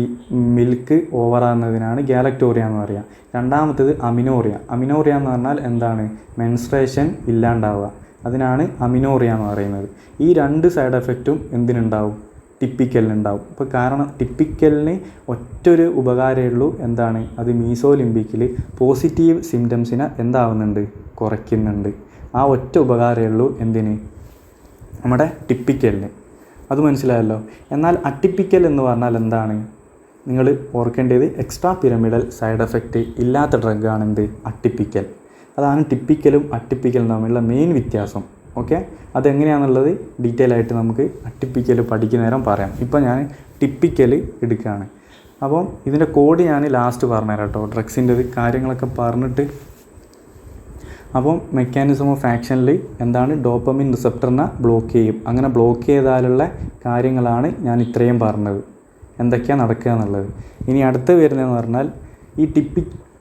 മിൽക്ക് ഓവറാകുന്നതിനാണ് ഗാലക്ടോറിയ എന്ന് പറയുക. രണ്ടാമത്തേത് അമിനോറിയ. അമിനോറിയ എന്ന് പറഞ്ഞാൽ എന്താണ്? മെൻസ്ട്രേഷൻ ഇല്ലാണ്ടാവുക. അതിനാണ് അമിനോറിയ എന്ന് പറയുന്നത്. ഈ 2 സൈഡ് എഫക്റ്റും എന്തിനുണ്ടാവും? ടിപ്പിക്കലിനുണ്ടാവും. ഇപ്പോൾ കാരണം ടിപ്പിക്കലിന് ഒറ്റൊരു ഉപകാരമേ ഉള്ളൂ. എന്താണ്? അത് മീസോലിംബിക്കിൽ പോസിറ്റീവ് സിംറ്റംസിനെ എന്താവുന്നുണ്ട്? കുറയ്ക്കുന്നുണ്ട്. ആ ഒറ്റ ഉപകാരമേ ഉള്ളൂ. എന്തിന്? നമ്മുടെ ടിപ്പിക്കലിന്. അത് മനസ്സിലായല്ലോ. എന്നാൽ അട്ടിപ്പിക്കൽ എന്ന് പറഞ്ഞാൽ എന്താണ്? നിങ്ങൾ ഓർക്കേണ്ടത് എക്സ്ട്രാ പിരമിഡൽ സൈഡ് എഫക്റ്റ് ഇല്ലാത്ത ഡ്രഗാണ് എന്ത്? അട്ടിപ്പിക്കൽ. അതാണ് ടിപ്പിക്കലും അട്ടിപ്പിക്കലും തമ്മിലുള്ള മെയിൻ വ്യത്യാസം. ഓക്കെ, അതെങ്ങനെയാണെന്നുള്ളത് ഡീറ്റെയിൽ ആയിട്ട് നമുക്ക് അട്ടിപ്പിക്കൽ പഠിക്കുന്ന നേരം പറയാം. ഇപ്പോൾ ഞാൻ ടിപ്പിക്കൽ എടുക്കുകയാണ്. അപ്പം ഇതിൻ്റെ കോഡ് ഞാൻ ലാസ്റ്റ് പറഞ്ഞുതരാം കേട്ടോ. ഡ്രഗ്സിൻ്റെ കാര്യങ്ങളൊക്കെ പറഞ്ഞിട്ട്. അപ്പം മെക്കാനിസം ഓഫ് ആക്ഷനിൽ എന്താണ്? ഡോപ്പമിൻ റിസപ്റ്ററിനെ ബ്ലോക്ക് ചെയ്യും. അങ്ങനെ ബ്ലോക്ക് ചെയ്താലുള്ള കാര്യങ്ങളാണ് ഞാൻ ഇത്രയും പറഞ്ഞത്, എന്തൊക്കെയാണ് നടക്കുക എന്നുള്ളത്. ഇനി അടുത്ത് വരുന്നതെന്ന് പറഞ്ഞാൽ ഈ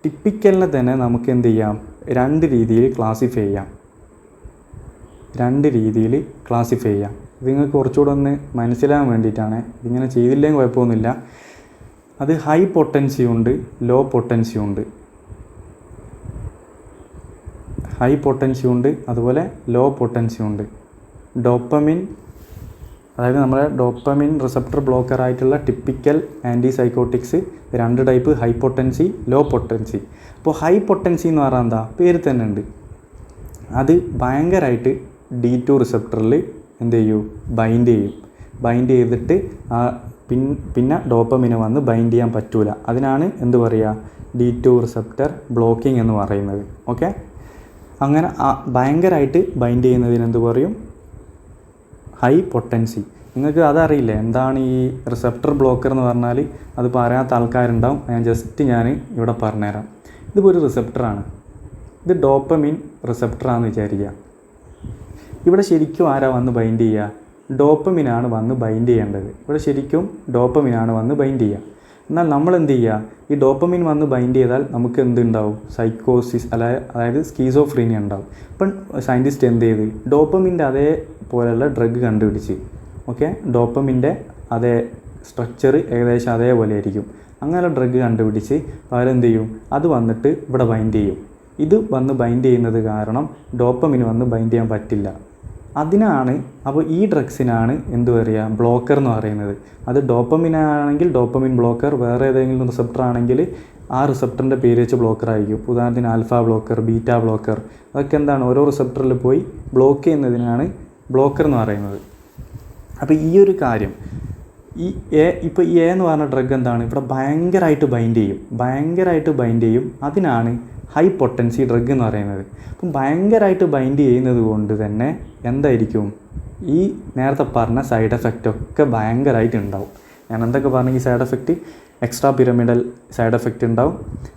ടിപ്പിക്കലിനെ തന്നെ നമുക്ക് എന്ത് ചെയ്യാം? 2 രീതിയിൽ ക്ലാസിഫൈ ചെയ്യാം. ഇത് നിങ്ങൾക്ക് കുറച്ചുകൂടെ ഒന്ന് മനസ്സിലാകാൻ വേണ്ടിയിട്ടാണ്. ഇതിങ്ങനെ ചെയ്തില്ലെങ്കിൽ കുഴപ്പമൊന്നുമില്ല. അത് ഹൈ പൊട്ടൻസി ഉണ്ട്, ലോ പൊട്ടൻസി ഉണ്ട്. ഹൈ പൊട്ടൻസി ഉണ്ട്, അതുപോലെ ലോ പൊട്ടൻസി ഉണ്ട്. ഡോപ്പമിൻ, അതായത് നമ്മുടെ ഡോപ്പമിൻ റിസപ്റ്റർ ബ്ലോക്കർ ആയിട്ടുള്ള typical antipsychotics 2 type: high potency, low potency. അപ്പോൾ ഹൈ പൊട്ടൻസി എന്ന് പറഞ്ഞാൽ എന്താ? പേര് തന്നെ ഉണ്ട്. അത് ഭയങ്കരമായിട്ട് D2 റിസപ്റ്ററിൽ എന്ത് ചെയ്യും? ബൈൻഡ് ചെയ്തിട്ട് പിന്നെ ഡോപ്പമിന് വന്ന് ബൈൻഡ് ചെയ്യാൻ പറ്റൂല. അതിനാണ് എന്ത് പറയുക? D2 റിസപ്റ്റർ ബ്ലോക്കിംഗ് എന്ന് പറയുന്നത്. ഓക്കെ, അങ്ങനെ ഭയങ്കരമായിട്ട് ബൈൻഡ് ചെയ്യുന്നതിന് എന്ത് പറയും? High potency. നിങ്ങൾക്ക് അതറിയില്ലേ എന്താണ് ഈ റിസപ്റ്റർ ബ്ലോക്കർ എന്ന് പറഞ്ഞാൽ? അത് പറയാത്ത ആൾക്കാരുണ്ടാവും. ഞാൻ ഇവിടെ പറഞ്ഞുതരാം. ഇതിപ്പോൾ ഒരു റിസപ്റ്ററാണ്. ഇത് ഡോപ്പമിൻ റിസപ്റ്ററാണെന്ന് വിചാരിക്കുക. ഇവിടെ ശരിക്കും ആരാ വന്ന് ബൈൻഡ് ചെയ്യുക? ഡോപ്പമിനാണ് വന്ന് ബൈൻഡ് ചെയ്യേണ്ടത്. ഇവിടെ ശരിക്കും ഡോപ്പമിനാണ് വന്ന് ബൈൻഡ് ചെയ്യുക. എന്നാൽ നമ്മൾ എന്ത് ചെയ്യുക? ഈ ഡോപ്പമിൻ വന്ന് ബൈൻഡ് ചെയ്താൽ നമുക്ക് എന്തുണ്ടാവും? സൈക്കോസിസ്, അതായത് സ്കീസോഫ്രീനിയ ഉണ്ടാവും. ഇപ്പം സയൻറ്റിസ്റ്റ് എന്ത് ചെയ്ത്? ഡോപ്പമിൻ്റെ അതേപോലെയുള്ള ഡ്രഗ് കണ്ടുപിടിച്ച്. ഓക്കെ, ഡോപ്പമിൻ്റെ അതേ സ്ട്രക്ചർ ഏകദേശം അതേപോലെ ആയിരിക്കും. അങ്ങനെ ഡ്രഗ് കണ്ടുപിടിച്ച് അവരെന്ത് ചെയ്യും? അത് വന്നിട്ട് ഇവിടെ ബൈൻഡ് ചെയ്യും. ഇത് വന്ന് ബൈൻഡ് ചെയ്യുന്നത് കാരണം ഡോപ്പമിന് വന്ന് ബൈൻഡ് ചെയ്യാൻ പറ്റില്ല. അതിനാണ്, അപ്പോൾ ഈ ഡ്രഗ്സിനാണ് എന്ത് പറയുക? ബ്ലോക്കർ എന്ന് പറയുന്നത്. അത് ഡോപ്പമിനാണെങ്കിൽ ഡോപ്പമിൻ ബ്ലോക്കർ, വേറെ ഏതെങ്കിലും റിസപ്റ്റർ ആണെങ്കിൽ ആ റിസപ്റ്ററിൻ്റെ പേര് വെച്ച് ബ്ലോക്കർ ആയിരിക്കും. ഉദാഹരണത്തിന് ആൽഫ ബ്ലോക്കർ, ബീറ്റ ബ്ലോക്കർ, അതൊക്കെ എന്താണ്? ഓരോ റിസപ്റ്ററിൽ പോയി ബ്ലോക്ക് ചെയ്യുന്നതിനാണ് ബ്ലോക്കർ എന്ന് പറയുന്നത്. അപ്പോൾ ഈ ഒരു കാര്യം ഇപ്പോൾ എ എന്ന് പറഞ്ഞ ഡ്രഗ് എന്താണ്? ഇവിടെ ഭയങ്കരമായിട്ട് ബൈൻഡ് ചെയ്യും. അതിനാണ് ഹൈ പൊട്ടൻസി ഡ്രഗ് എന്ന് പറയുന്നത്. അപ്പം ഭയങ്കരമായിട്ട് ബൈൻഡ് ചെയ്യുന്നത് കൊണ്ട് തന്നെ എന്തായിരിക്കും? ഈ നേരത്തെ പറഞ്ഞ സൈഡ് എഫക്റ്റൊക്കെ ഭയങ്കരമായിട്ട് ഉണ്ടാവും. ഞാൻ എന്തൊക്കെ പറഞ്ഞ ഈ side effect? Extra pyramidal side effect ഉണ്ടാവും,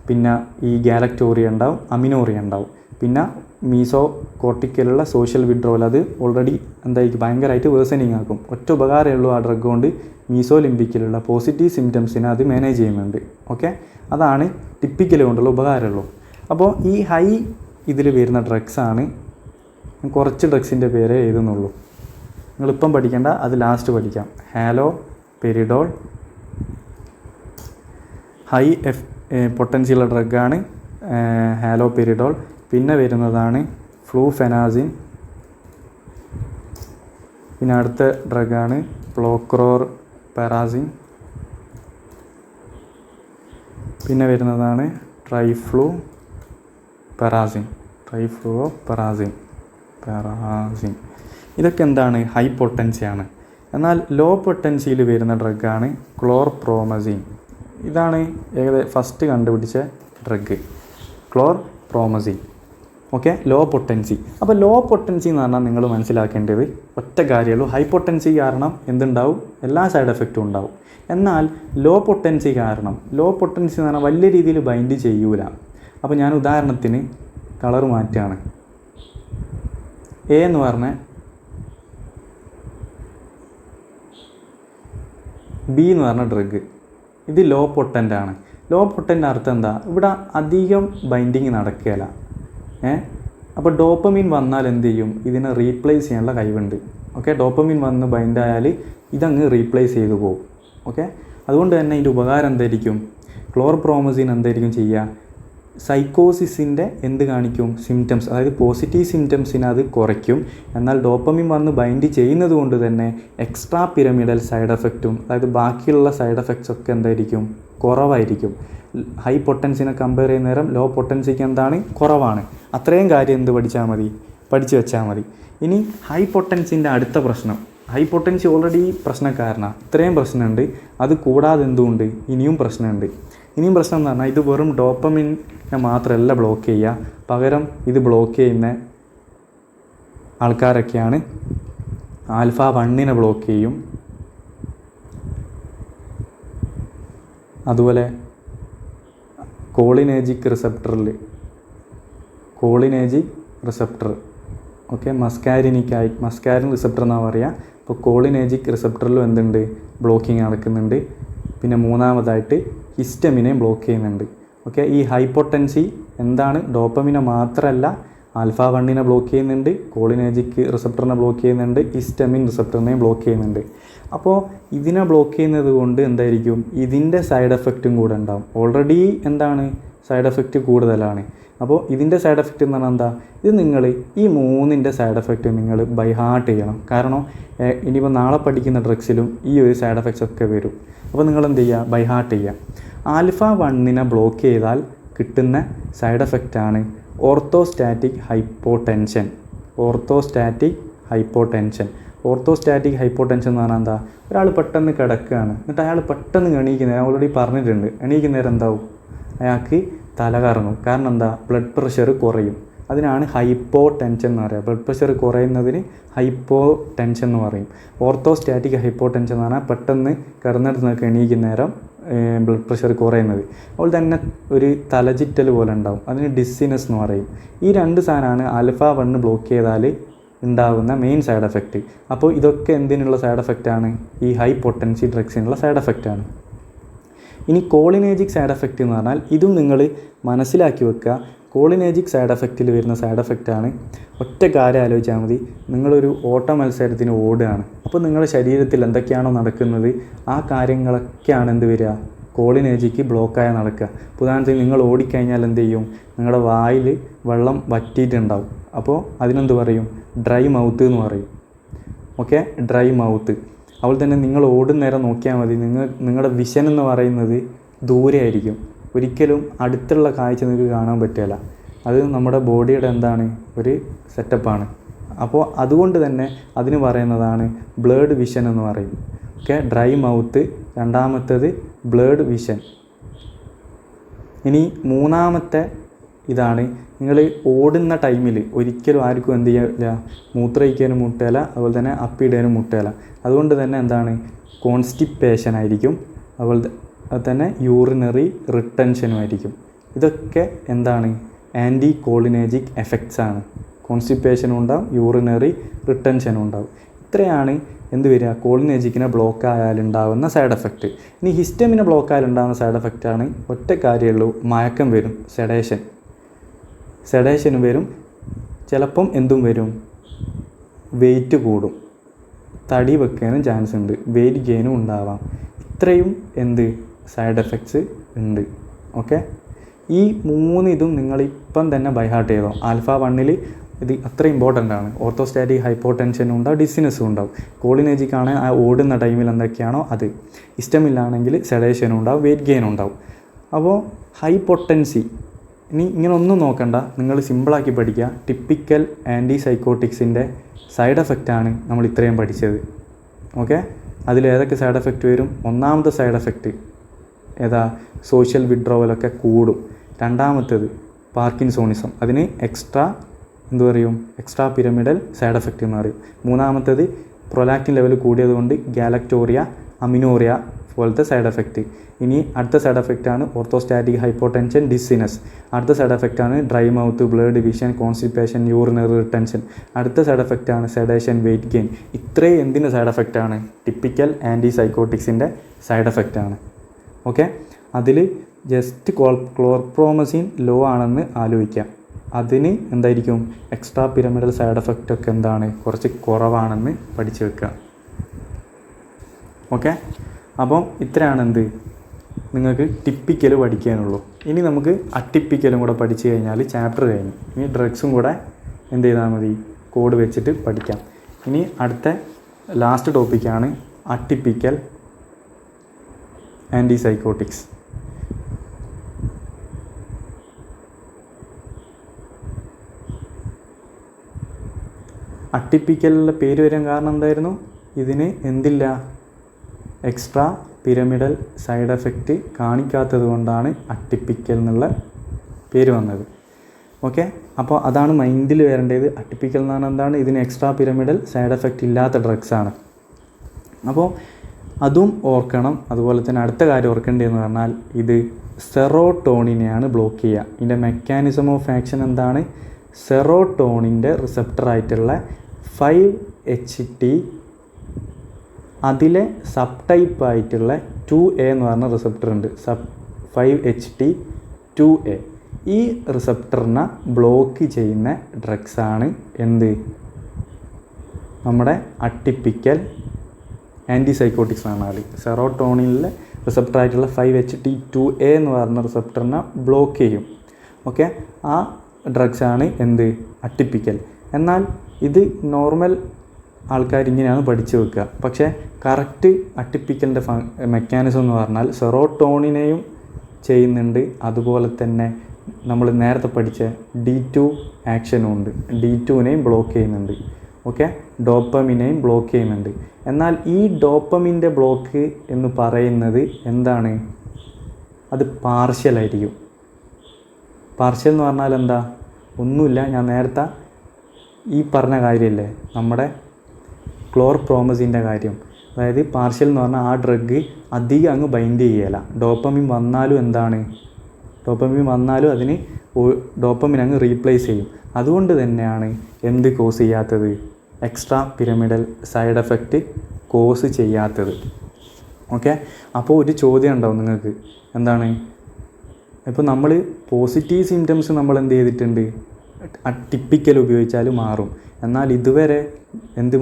പിന്നെ ഈ ഗാലക്ടോറിയ ഉണ്ടാവും, അമിനോറിയ ഉണ്ടാവും, പിന്നെ മീസോ കോർട്ടിക്കലുള്ള സോഷ്യൽ വിഡ്രോവൽ അത് ഓൾറെഡി എന്തായിരിക്കും ഭയങ്കരമായിട്ട് വേഴ്സനിങ് ആക്കും. ഒറ്റ ഉപകാരമേ ഉള്ളൂ ആ ഡ്രഗ് കൊണ്ട്, മീസോ ലിംബിക്കിലുള്ള പോസിറ്റീവ് സിംറ്റംസിനെ അത് മാനേജ് ചെയ്യുന്നുണ്ട്. ഓക്കെ, അതാണ് ടിപ്പിക്കൽ കൊണ്ടുള്ള ഉപകാരമുള്ളൂ. അപ്പോൾ ഈ ഹൈ ഇതിൽ വരുന്ന ഡ്രഗ്സാണ്, കുറച്ച് ഡ്രഗ്സിൻ്റെ പേരെ എഴുതുന്നുള്ളൂ, നിങ്ങളിപ്പം പഠിക്കേണ്ട, അത് ലാസ്റ്റ് പഠിക്കാം. ഹാലോ പെരിഡോൾ ഹൈ പൊട്ടൻഷ്യലുള്ള ഡ്രഗാണ് ഹാലോ പെരിഡോൾ. പിന്നെ വരുന്നതാണ് ഫ്ലൂഫെനാസിൻ. പിന്നെ അടുത്ത ഡ്രഗാണ് പ്ലോക്രോർ പെറാസിൻ. പിന്നെ വരുന്നതാണ് ട്രൈഫ്ലൂ പെറാസിൻ. ഇതൊക്കെ എന്താണ്? ഹൈ പൊട്ടൻസിയാണ്. എന്നാൽ ലോ പൊട്ടൻസിയിൽ വരുന്ന ഡ്രഗാണ് ക്ലോർപ്രോമസിൻ. ഇതാണ് ഫസ്റ്റ് കണ്ടുപിടിച്ച drug, chlorpromazine. Okay, low potency. അപ്പോൾ ലോ പൊട്ടൻസി എന്ന് പറഞ്ഞാൽ നിങ്ങൾ മനസ്സിലാക്കേണ്ടത് ഒറ്റ കാര്യമുള്ളൂ, ഹൈ പൊട്ടൻസി കാരണം എന്തുണ്ടാവും? എല്ലാ സൈഡ് എഫക്റ്റും ഉണ്ടാവും. എന്നാൽ ലോ പൊട്ടൻസി കാരണം, ലോ പൊട്ടൻസി എന്ന് പറഞ്ഞാൽ വലിയ രീതിയിൽ ബൈൻഡ് ചെയ്യൂല. അപ്പോൾ ഞാൻ ഉദാഹരണത്തിന് കളർ മാറ്റുകയാണ്. എ എന്ന് പറഞ്ഞ ബി എന്ന് പറഞ്ഞ ഡ്രഗ്, ഇത് ലോ പൊട്ടൻ്റ് ആണ്. ലോ പൊട്ടൻ്റ് അർത്ഥം എന്താ? ഇവിടെ അധികം ബൈൻഡിങ് നടക്കുകയില്ല. അപ്പോൾ ഡോപ്പമീൻ വന്നാൽ എന്ത് ചെയ്യും? ഇതിനെ റീപ്ലേസ് ചെയ്യാനുള്ള കഴിവുണ്ട്. ഓക്കെ, ഡോപ്പമീൻ വന്ന് ബൈൻഡായാൽ ഇതങ്ങ് റീപ്ലേസ് ചെയ്തു പോകും. ഓക്കെ, അതുകൊണ്ട് തന്നെ ഇതിൻ്റെ ഉപകാരം എന്തായിരിക്കും? ക്ലോർപ്രോമസിൻ എന്തായിരിക്കും ചെയ്യുക? സൈക്കോസിസിൻ്റെ എന്ത് കാണിക്കും? സിംറ്റംസ്, അതായത് പോസിറ്റീവ് സിംറ്റംസിനെ അത് കുറയ്ക്കും. എന്നാൽ ഡോപ്പമിൻ വന്ന് ബൈൻഡ് ചെയ്യുന്നത് കൊണ്ട് തന്നെ എക്സ്ട്രാ പിരമിഡൽ സൈഡ് എഫക്റ്റും, അതായത് ബാക്കിയുള്ള സൈഡ് എഫക്ട്സ് ഒക്കെ എന്തായിരിക്കും? കുറവായിരിക്കും. ഹൈ പൊട്ടൻസിനെ കമ്പയർ ചെയ്യുന്ന നേരം ലോ പൊട്ടൻസിക്ക് എന്താണ്? കുറവാണ്. അത്രയും കാര്യം എന്ത് പഠിച്ചു വെച്ചാൽ മതി. ഇനി ഹൈ പൊട്ടൻസിൻ്റെ അടുത്ത പ്രശ്നം, ഹൈ പൊട്ടൻസി ഓൾറെഡി പ്രശ്നക്കാരനാണ്, ഇത്രയും പ്രശ്നമുണ്ട്. അത് കൂടാതെ എന്തുകൊണ്ട്? ഇനിയും പ്രശ്നമുണ്ട്. ഇനിയും പ്രശ്നം എന്ന് പറഞ്ഞാൽ ഇത് വെറും ഡോപ്പമിനെ മാത്രമല്ല ബ്ലോക്ക് ചെയ്യുക, പകരം ഇത് ബ്ലോക്ക് ചെയ്യുന്ന ആൾക്കാരൊക്കെയാണ് ആൽഫ 1നെ ബ്ലോക്ക് ചെയ്യും. അതുപോലെ കോളിനേജിക് റിസപ്റ്റർ ഓക്കെ, മസ്കാരിൻ റിസപ്റ്റർ എന്നാണ് പറയുക. അപ്പോൾ കോളിനേജിക് റിസപ്റ്ററിലും എന്തുണ്ട്? ബ്ലോക്കിങ് നടക്കുന്നുണ്ട്. പിന്നെ മൂന്നാമതായിട്ട് ഹിസ്റ്റമിനെ ബ്ലോക്ക് ചെയ്യുന്നുണ്ട്. ഓക്കെ, ഈ ഹൈപ്പൊട്ടൻസി എന്താണ്? ഡോപ്പമിനെ മാത്രമല്ല ആൽഫ 1നെ ബ്ലോക്ക് ചെയ്യുന്നുണ്ട്, കോളിനേജിക് റിസപ്റ്ററിനെ ബ്ലോക്ക് ചെയ്യുന്നുണ്ട്, ഹിസ്റ്റമിൻ റിസപ്റ്ററിനെയും ബ്ലോക്ക് ചെയ്യുന്നുണ്ട്. അപ്പോൾ ഇതിനെ ബ്ലോക്ക് ചെയ്യുന്നത് കൊണ്ട് എന്തായിരിക്കും? ഇതിൻ്റെ സൈഡ് എഫക്റ്റും കൂടെ ഉണ്ടാകും. ഓൾറെഡി എന്താണ്? സൈഡ് എഫക്റ്റ് കൂടുതലാണ്. അപ്പോൾ ഇതിൻ്റെ സൈഡ് എഫക്റ്റ് എന്ന് പറഞ്ഞാൽ എന്താ? ഇത് നിങ്ങൾ ഈ 3ൻ്റെ സൈഡ് എഫക്റ്റ് നിങ്ങൾ ബൈ ഹാർട്ട് ചെയ്യണം. കാരണം ഇനിയിപ്പോൾ നാളെ പഠിക്കുന്ന ഡ്രഗ്സിലും ഈ ഒരു സൈഡ് എഫക്ട്സ് ഒക്കെ വരും. അപ്പോൾ നിങ്ങൾ എന്ത് ചെയ്യുക? ബൈ ഹാർട്ട് ചെയ്യുക. ആൽഫ 1നെ ബ്ലോക്ക് ചെയ്താൽ കിട്ടുന്ന സൈഡ് എഫക്റ്റാണ് ഓർത്തോസ്റ്റാറ്റിക് ഹൈപ്പോടെൻഷൻ. ഓർത്തോസ്റ്റാറ്റിക് ഹൈപ്പോടെൻഷൻ എന്ന് പറഞ്ഞാൽ എന്താ? ഒരാൾ പെട്ടെന്ന് കിടക്കുകയാണ്, എന്നിട്ട് അയാൾ പെട്ടെന്ന് എണീക്കുന്നേരം, ഓൾറെഡി പറഞ്ഞിട്ടുണ്ട്, എണീക്കുന്നേരം എന്താവും? അയാൾക്ക് തല കറങ്ങും. കാരണം എന്താ? ബ്ലഡ് പ്രഷർ കുറയും. അതിനാണ് ഹൈപ്പോ ടെൻഷൻ എന്ന് പറയുക. ബ്ലഡ് പ്രഷർ കുറയുന്നതിന് ഹൈപ്പോ ടെൻഷൻ എന്ന് പറയും. ഓർത്തോസ്റ്റാറ്റിക് ഹൈപ്പോ ടെൻഷൻ എന്ന് പറഞ്ഞാൽ പെട്ടെന്ന് കിടന്നിടത്ത് നിന്നൊക്കെ എണീക്കുന്നേരം ബ്ലഡ് പ്രഷർ കുറയുന്നത്. അതുപോലെ തന്നെ ഒരു തലചിറ്റൽ പോലെ ഉണ്ടാവും, അതിന് ഡിസിനെസ് എന്ന് പറയും. ഈ 2 സാധനമാണ് ആൽഫ 1 ബ്ലോക്ക് ചെയ്താൽ ഉണ്ടാകുന്ന മെയിൻ സൈഡ് എഫക്റ്റ്. അപ്പോൾ ഇതൊക്കെ എന്തിനുള്ള സൈഡ് എഫക്റ്റാണ്? ഈ ഹൈ പൊട്ടൻസി ഡ്രഗ്സിനുള്ള സൈഡ് എഫക്റ്റാണ്. ഇനി കോളിനേജിക് സൈഡ് എഫക്റ്റ് എന്ന് പറഞ്ഞാൽ ഇതും നിങ്ങൾ മനസ്സിലാക്കി വെക്കുക. കോളിനേജിക് സൈഡ് എഫക്റ്റിൽ വരുന്ന സൈഡ് എഫക്റ്റാണ്, ഒറ്റ കാര്യം ആലോചിച്ചാൽ മതി. നിങ്ങളൊരു ഓട്ട മത്സരത്തിന് ഓടുകയാണ്. അപ്പോൾ നിങ്ങളുടെ ശരീരത്തിൽ എന്തൊക്കെയാണോ നടക്കുന്നത് ആ കാര്യങ്ങളൊക്കെയാണ് എന്ത് വരിക? കോളിനേജിക്ക് ബ്ലോക്കായി നടക്കുക. ഉദാഹരണത്തിന് നിങ്ങൾ ഓടിക്കഴിഞ്ഞാൽ എന്ത് ചെയ്യും? നിങ്ങളുടെ വായിൽ വെള്ളം വറ്റിയിട്ടുണ്ടാവും. അപ്പോൾ അതിനെന്ത് പറയും? ഡ്രൈ മൗത്ത് എന്ന് പറയും. Okay, dry mouth. അതുപോലെ തന്നെ നിങ്ങൾ ഓടുന്നേരം നോക്കിയാൽ മതി, നിങ്ങളുടെ വിഷൻ എന്ന് പറയുന്നത് ദൂരെ ആയിരിക്കും. ഒരിക്കലും അടുത്തുള്ള കാഴ്ച നിങ്ങൾക്ക് കാണാൻ പറ്റില്ല. അത് നമ്മുടെ ബോഡിയുടെ എന്താണ്? ഒരു സെറ്റപ്പാണ്. അപ്പോൾ അതുകൊണ്ട് തന്നെ അതിന് പറയുന്നതാണ് ബ്ലേഡ് വിഷൻ എന്ന് പറയും. ഓക്കെ, ഡ്രൈ മൗത്ത്, രണ്ടാമത്തേത് ബ്ലേഡ് വിഷൻ. ഇനി മൂന്നാമത്തെ ഇതാണ്, നിങ്ങൾ ഓടുന്ന ടൈമിൽ ഒരിക്കലും ആർക്കും എന്ത് ചെയ്യില്ല? മൂത്രയിക്കാനും മുട്ടയില, അതുപോലെ തന്നെ അപ്പിയിടാനും മുട്ടയില. അതുകൊണ്ട് തന്നെ എന്താണ്? കോൺസ്റ്റിപ്പേഷൻ ആയിരിക്കും. അതുപോലെ തന്നെ യൂറിനറി റിട്ടൻഷനും ആയിരിക്കും. ഇതൊക്കെ എന്താണ്? ആൻറ്റി കോളിനേജിക് എഫക്ട്സ് ആണ്. കോൺസ്റ്റിപ്പേഷനും ഉണ്ടാവും, യൂറിനറി റിട്ടൻഷനും ഉണ്ടാവും. ഇത്രയാണ് എന്ത് വരിക, കോളിനേജിക്കിനെ ബ്ലോക്ക് ആയാലുണ്ടാകുന്ന സൈഡ് എഫക്റ്റ്. ഇനി ഹിസ്റ്റമിനെ ബ്ലോക്ക് ആയാലുണ്ടാകുന്ന സൈഡ് എഫക്റ്റാണ് ഒറ്റ കാര്യമുള്ളൂ, മയക്കം വരും, സെഡേഷനും വരും. ചിലപ്പം എന്തും വരും, വെയിറ്റ് കൂടും, തടി വെക്കാനും ചാൻസ് ഉണ്ട്, വെയിറ്റ് ഗെയിനും ഉണ്ടാവാം. ഇത്രയും സൈഡ് എഫക്ട്സ് ഉണ്ട്. ഓക്കെ, ഈ 3 ഇതും നിങ്ങളിപ്പം തന്നെ ബൈഹാർട്ട് ചെയ്തോ. ആൽഫ 1 ഇത് അത്ര ഇമ്പോർട്ടൻ്റ് ആണ്. ഓർത്തോസ്റ്റാറ്റിക് ഹൈപ്പോടെൻഷനും ഉണ്ടാവും, ഡിസിനസ്സും ഉണ്ടാവും. കോളിനേജിക് ആണ് ആ ഓടുന്ന ടൈമിൽ എന്തൊക്കെയാണോ അത്. ഇഷ്ടമില്ലാണെങ്കിൽ സെഡേഷനും ഉണ്ടാവും, വെയിറ്റ് ഗെയിനും ഉണ്ടാവും. അപ്പോൾ ഹൈപ്പൊട്ടൻസി ഇനി ഇങ്ങനെ ഒന്നും നോക്കണ്ട, നിങ്ങൾ സിമ്പിളാക്കി പഠിക്കുക. ടിപ്പിക്കൽ ആൻറ്റി സൈക്കോട്ടിക്സിൻ്റെ സൈഡ് എഫക്റ്റാണ് നമ്മൾ ഇത്രയും പഠിച്ചത്. ഓക്കെ, അതിലേതൊക്കെ സൈഡ് എഫക്റ്റ് വരും? ഒന്നാമത്തെ സൈഡ് എഫക്റ്റ് ഏതാ? സോഷ്യൽ വിഡ്രോവലൊക്കെ കൂടും. രണ്ടാമത്തേത് പാർക്കിൻസോണിസം, അതിന് എക്സ്ട്രാ പിരമിഡൽ സൈഡ് എഫക്റ്റ് എന്ന് പറയും. മൂന്നാമത്തേത് പ്രൊലാക്റ്റിൻ ലെവൽ കൂടിയത് കൊണ്ട് ഗാലക്ടോറിയ, അമിനോറിയ പോലത്തെ സൈഡ് എഫക്റ്റ്. ഇനി അടുത്ത സൈഡ് എഫക്റ്റാണ് ഓർത്തോസ്റ്റാറ്റിക് ഹൈപ്പോടെൻഷൻ, ഡിസിനസ്. അടുത്ത സൈഡ് എഫക്റ്റാണ് dry mouth, blurred vision, constipation, urinary retention. അടുത്ത സൈഡ് എഫക്റ്റാണ് സെഡേഷൻ, വെയിറ്റ് ഗെയിൻ. ഇത്രയും എന്തിൻ്റെ സൈഡ് എഫക്റ്റാണ്? ടിപ്പിക്കൽ ആൻറ്റി സൈക്കോട്ടിക്സിൻ്റെ സൈഡ് എഫക്റ്റാണ്. ഓക്കെ, അതിൽ ജസ്റ്റ് ക്ലോർപ്രോമസിൻ ലോ ആണെന്ന് ആലോചിക്കാം. അതിന് എന്തായിരിക്കും എക്സ്ട്രാ പിരമിഡൽ സൈഡ് എഫക്റ്റ് ഒക്കെ കുറച്ച് കുറവാണെന്ന് പഠിച്ചു വെക്കുക. ഓക്കെ, അപ്പം ഇത്രയാണ് നിങ്ങൾക്ക് ടിപ്പിക്കൽ പഠിക്കാനുള്ളൂ. ഇനി നമുക്ക് അട്ടിപ്പിക്കലും കൂടെ പഠിച്ചു കഴിഞ്ഞാൽ ചാപ്റ്റർ കഴിഞ്ഞു. ഇനി ഡ്രഗ്സും കൂടെ ചെയ്താൽ മതി, കോഡ് വെച്ചിട്ട് പഠിക്കാം. ഇനി അടുത്ത ലാസ്റ്റ് ടോപ്പിക്കാണ് അട്ടിപ്പിക്കൽ ആൻറ്റി സൈക്കോട്ടിക്സ്. അട്ടിപ്പിക്കലിൻ്റെ പേര് വരാൻ കാരണം എന്തായിരുന്നു? ഇതിന് എക്സ്ട്രാ പിരമിഡൽ സൈഡ് എഫക്റ്റ് കാണിക്കാത്തത് കൊണ്ടാണ് അട്ടിപ്പിക്കൽ എന്നുള്ള പേര് വന്നത്. ഓക്കെ, അപ്പോൾ അതാണ് മൈൻഡിൽ വരേണ്ടത്. അട്ടിപ്പിക്കൽ എന്ന് പറഞ്ഞാൽ ഇതിന് എക്സ്ട്രാ പിരമിഡൽ സൈഡ് എഫക്റ്റ് ഇല്ലാത്ത ഡ്രഗ്സാണ്. അപ്പോൾ അതും ഓർക്കണം. അതുപോലെ തന്നെ അടുത്ത കാര്യം ഓർക്കേണ്ടതെന്ന് പറഞ്ഞാൽ ഇത് സെറോട്ടോണിനെയാണ് ബ്ലോക്ക് ചെയ്യുക. ഇതിൻ്റെ മെക്കാനിസം ഓഫ് ആക്ഷൻ എന്താണ്? സെറോട്ടോണിൻ്റെ റിസപ്റ്ററായിട്ടുള്ള 5-HT അതിലെ സബ് ടൈപ്പ് ആയിട്ടുള്ള 2A എന്ന് പറഞ്ഞ റിസപ്റ്റർ ഉണ്ട്. 5-HT2A. ഈ റിസപ്റ്ററിനെ ബ്ലോക്ക് ചെയ്യുന്ന ഡ്രഗ്സാണ് നമ്മുടെ അട്ടിപ്പിക്കൽ ആൻറ്റി സൈക്കോട്ടിക്സ് ആണ്. സെറോട്ടോണിനിലെ റിസപ്റ്ററായിട്ടുള്ള 5-HT2A എന്ന് പറഞ്ഞ റിസപ്റ്ററിനെ ബ്ലോക്ക് ചെയ്യും. ഓക്കെ, ആ ഡ്രഗ്സാണ് അട്ടിപ്പിക്കൽ. എന്നാൽ ഇത് നോർമൽ ആൾക്കാർ ഇങ്ങനെയാണ് പഠിച്ചു വെക്കുക. പക്ഷേ കറക്റ്റ് അട്ടിപ്പിക്കലിൻ്റെ മെക്കാനിസം എന്ന് പറഞ്ഞാൽ സെറോട്ടോണിനെയും ചെയ്യുന്നുണ്ട്, അതുപോലെ തന്നെ നമ്മൾ നേരത്തെ പഠിച്ച D2 ആക്ഷനും ഉണ്ട്. D2നെയും ബ്ലോക്ക് ചെയ്യുന്നുണ്ട്. ഓക്കെ, ഡോപ്പമിനെയും ബ്ലോക്ക് ചെയ്യുന്നുണ്ട്. എന്നാൽ ഈ ഡോപ്പമിൻ്റെ ബ്ലോക്ക് എന്ന് പറയുന്നത് അത് പാർഷ്യലായിരിക്കും. പാർഷ്യൽ എന്ന് പറഞ്ഞാൽ ഒന്നുമില്ല, ഞാൻ നേരത്തെ ഈ പറഞ്ഞ കാര്യമില്ലേ, നമ്മുടെ ക്ലോർപ്രോമസിൻ്റെ കാര്യം. അതായത് പാർഷ്യൽ എന്ന് പറഞ്ഞാൽ ആ ഡ്രഗ് അധികം അങ്ങ് ബൈൻഡ് ചെയ്യല. ഡോപ്പമിൻ വന്നാലും അതിന് ഡോപ്പമിൻ അങ്ങ് റീപ്ലേസ് ചെയ്യും. അതുകൊണ്ട് തന്നെയാണ് കോസ് ചെയ്യാത്തത്? Extra pyramidal side effect cause ചെയ്യാത്തത്. ഓക്കെ, അപ്പോൾ ഒരു ചോദ്യം ഉണ്ടാവും നിങ്ങൾക്ക്, ഇപ്പോൾ നമ്മൾ പോസിറ്റീവ് സിംറ്റംസ് നമ്മൾ ചെയ്തിട്ടുണ്ട്, ടിപ്പിക്കൽ ഉപയോഗിച്ചാൽ മാറും. എന്നാൽ ഇതുവരെ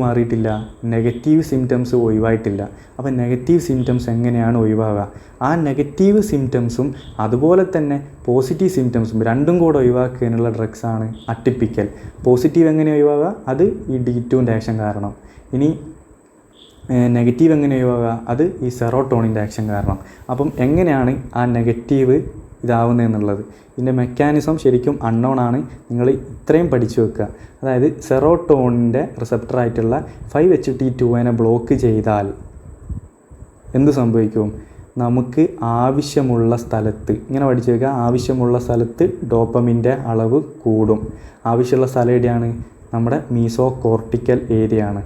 മാറിയിട്ടില്ല? നെഗറ്റീവ് സിംറ്റംസ് ഒഴിവായിട്ടില്ല. അപ്പോൾ നെഗറ്റീവ് സിംറ്റംസ് എങ്ങനെയാണ് ഒഴിവാകുക? ആ നെഗറ്റീവ് സിംറ്റംസും അതുപോലെ തന്നെ പോസിറ്റീവ് സിംറ്റംസും രണ്ടും കൂടെ ഒഴിവാക്കാനുള്ള ഡ്രഗ്സാണ് അട്ടിപ്പിക്കൽ. പോസിറ്റീവ് എങ്ങനെ ഒഴിവാകുക? അത് ഈ D2ൻ്റെ ആക്ഷൻ കാരണം. ഇനി നെഗറ്റീവ് എങ്ങനെ ഒഴിവാകുക? അത് ഈ സെറോട്ടോണിൻ്റെ ആക്ഷൻ കാരണം. അപ്പം എങ്ങനെയാണ് ആ നെഗറ്റീവ് ഇതാവുന്നതെന്നുള്ളത്, ഇതിൻ്റെ മെക്കാനിസം ശരിക്കും അൺനോൺ ആണ്. നിങ്ങൾ ഇത്രയും പഠിച്ചു വെക്കുക. അതായത് സെറോട്ടോണിൻ്റെ റിസപ്റ്ററായിട്ടുള്ള 5-HT2നെ ബ്ലോക്ക് ചെയ്താൽ എന്ത് സംഭവിക്കും? നമുക്ക് ആവശ്യമുള്ള സ്ഥലത്ത്, ഇങ്ങനെ പഠിച്ചു വെക്കുക, ആവശ്യമുള്ള സ്ഥലത്ത് ഡോപ്പമിൻ്റെ അളവ് കൂടും. ആവശ്യമുള്ള സ്ഥലം എവിടെയാണ്? നമ്മുടെ മീസോ കോർട്ടിക്കൽ ഏരിയ ആണ്.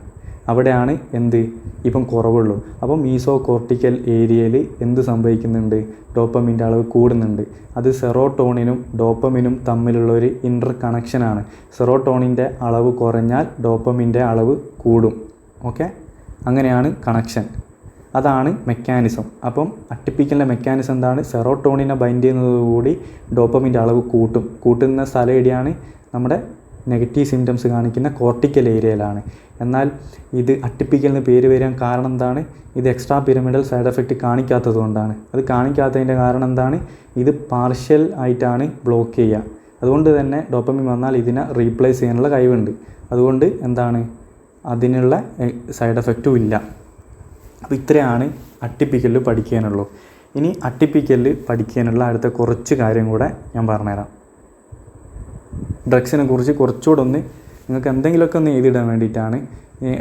അവിടെയാണ് എന്ത് ഇപ്പം കുറവുള്ളൂ. അപ്പം മീസോ കോർട്ടിക്കൽ ഏരിയയിൽ എന്ത് സംഭവിക്കുന്നുണ്ട്, ഡോപ്പമിൻ്റെ അളവ് കൂടുന്നുണ്ട്. അത് സെറോട്ടോണിനും ഡോപ്പമിനും തമ്മിലുള്ള ഒരു ഇൻ്റർ കണക്ഷനാണ്. സെറോട്ടോണിൻ്റെ അളവ് കുറഞ്ഞാൽ ഡോപ്പമിൻ്റെ അളവ് കൂടും. ഓക്കെ, അങ്ങനെയാണ് കണക്ഷൻ. അതാണ് മെക്കാനിസം. അപ്പം അട്ടിപ്പിക്കലിൻ്റെ മെക്കാനിസം എന്താണ്? സെറോട്ടോണിനെ ബൈൻഡ് ചെയ്യുന്നതോടുകൂടി ഡോപ്പമിൻ്റെ അളവ് കൂട്ടുന്ന സ്ഥലം എവിടെയാണ്? നമ്മുടെ നെഗറ്റീവ് സിംറ്റംസ് കാണിക്കുന്ന കോർട്ടിക്കൽ ഏരിയയിലാണ്. എന്നാൽ ഇത് അട്ടിപ്പിക്കലിന് പേര് വരാൻ കാരണം എന്താണ്? ഇത് എക്സ്ട്രാ പിരമിഡൽ സൈഡ് എഫക്റ്റ് കാണിക്കാത്തത് കൊണ്ടാണ്. അത് കാണിക്കാത്തതിൻ്റെ കാരണം എന്താണ്? ഇത് പാർഷ്യൽ ആയിട്ടാണ് ബ്ലോക്ക് ചെയ്യുക. അതുകൊണ്ട് തന്നെ ഡോപ്പമിൻ വന്നാൽ ഇതിനെ റീപ്ലേസ് ചെയ്യാനുള്ള കഴിവുണ്ട്. അതുകൊണ്ട് എന്താണ്, അതിനുള്ള സൈഡ് എഫക്റ്റും ഇല്ല. അപ്പോൾ ഇത്രയാണ് അട്ടിപ്പിക്കലിൽ പഠിക്കാനുള്ളൂ. ഇനി അട്ടിപ്പിക്കലിൽ പഠിക്കാനുള്ള അടുത്ത കുറച്ച് കാര്യം കൂടെ ഞാൻ പറഞ്ഞുതരാം. ഡ്രഗ്സിനെ കുറിച്ച് കുറച്ചുകൂടെ ഒന്ന് നിങ്ങൾക്ക് എന്തെങ്കിലുമൊക്കെ ഒന്ന് എഴുതിയിടാൻ വേണ്ടിയിട്ടാണ്.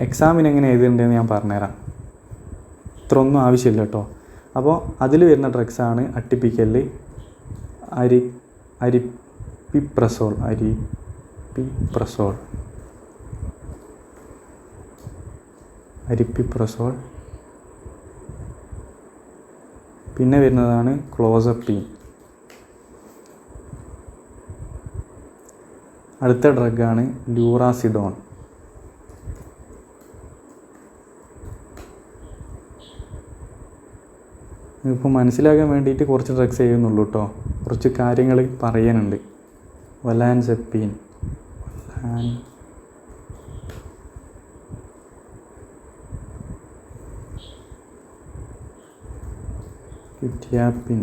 എക്സാമിന് എങ്ങനെ എഴുതിയിട്ടുണ്ടെന്ന് ഞാൻ പറഞ്ഞുതരാം. ഇത്ര ഒന്നും ആവശ്യമില്ല കേട്ടോ. അപ്പോൾ അതിൽ വരുന്ന ഡ്രഗ്സാണ് അട്ടിപ്പിക്കലിൽ അരിപ്പിപ്രസോൾ. പിന്നെ വരുന്നതാണ് ക്ലോസപ്പീൻ. അടുത്ത ഡ്രഗാണ് ലൂറാസിഡോൺ. ഇപ്പോൾ മനസ്സിലാക്കാൻ വേണ്ടിയിട്ട് കുറച്ച് ഡ്രഗ്സ് ചെയ്യുന്നുള്ളൂ കേട്ടോ. കുറച്ച് കാര്യങ്ങൾ പറയാനുണ്ട്. ഒലാൻസെപ്പീൻ, ക്വിറ്റിയാപ്പിൻ.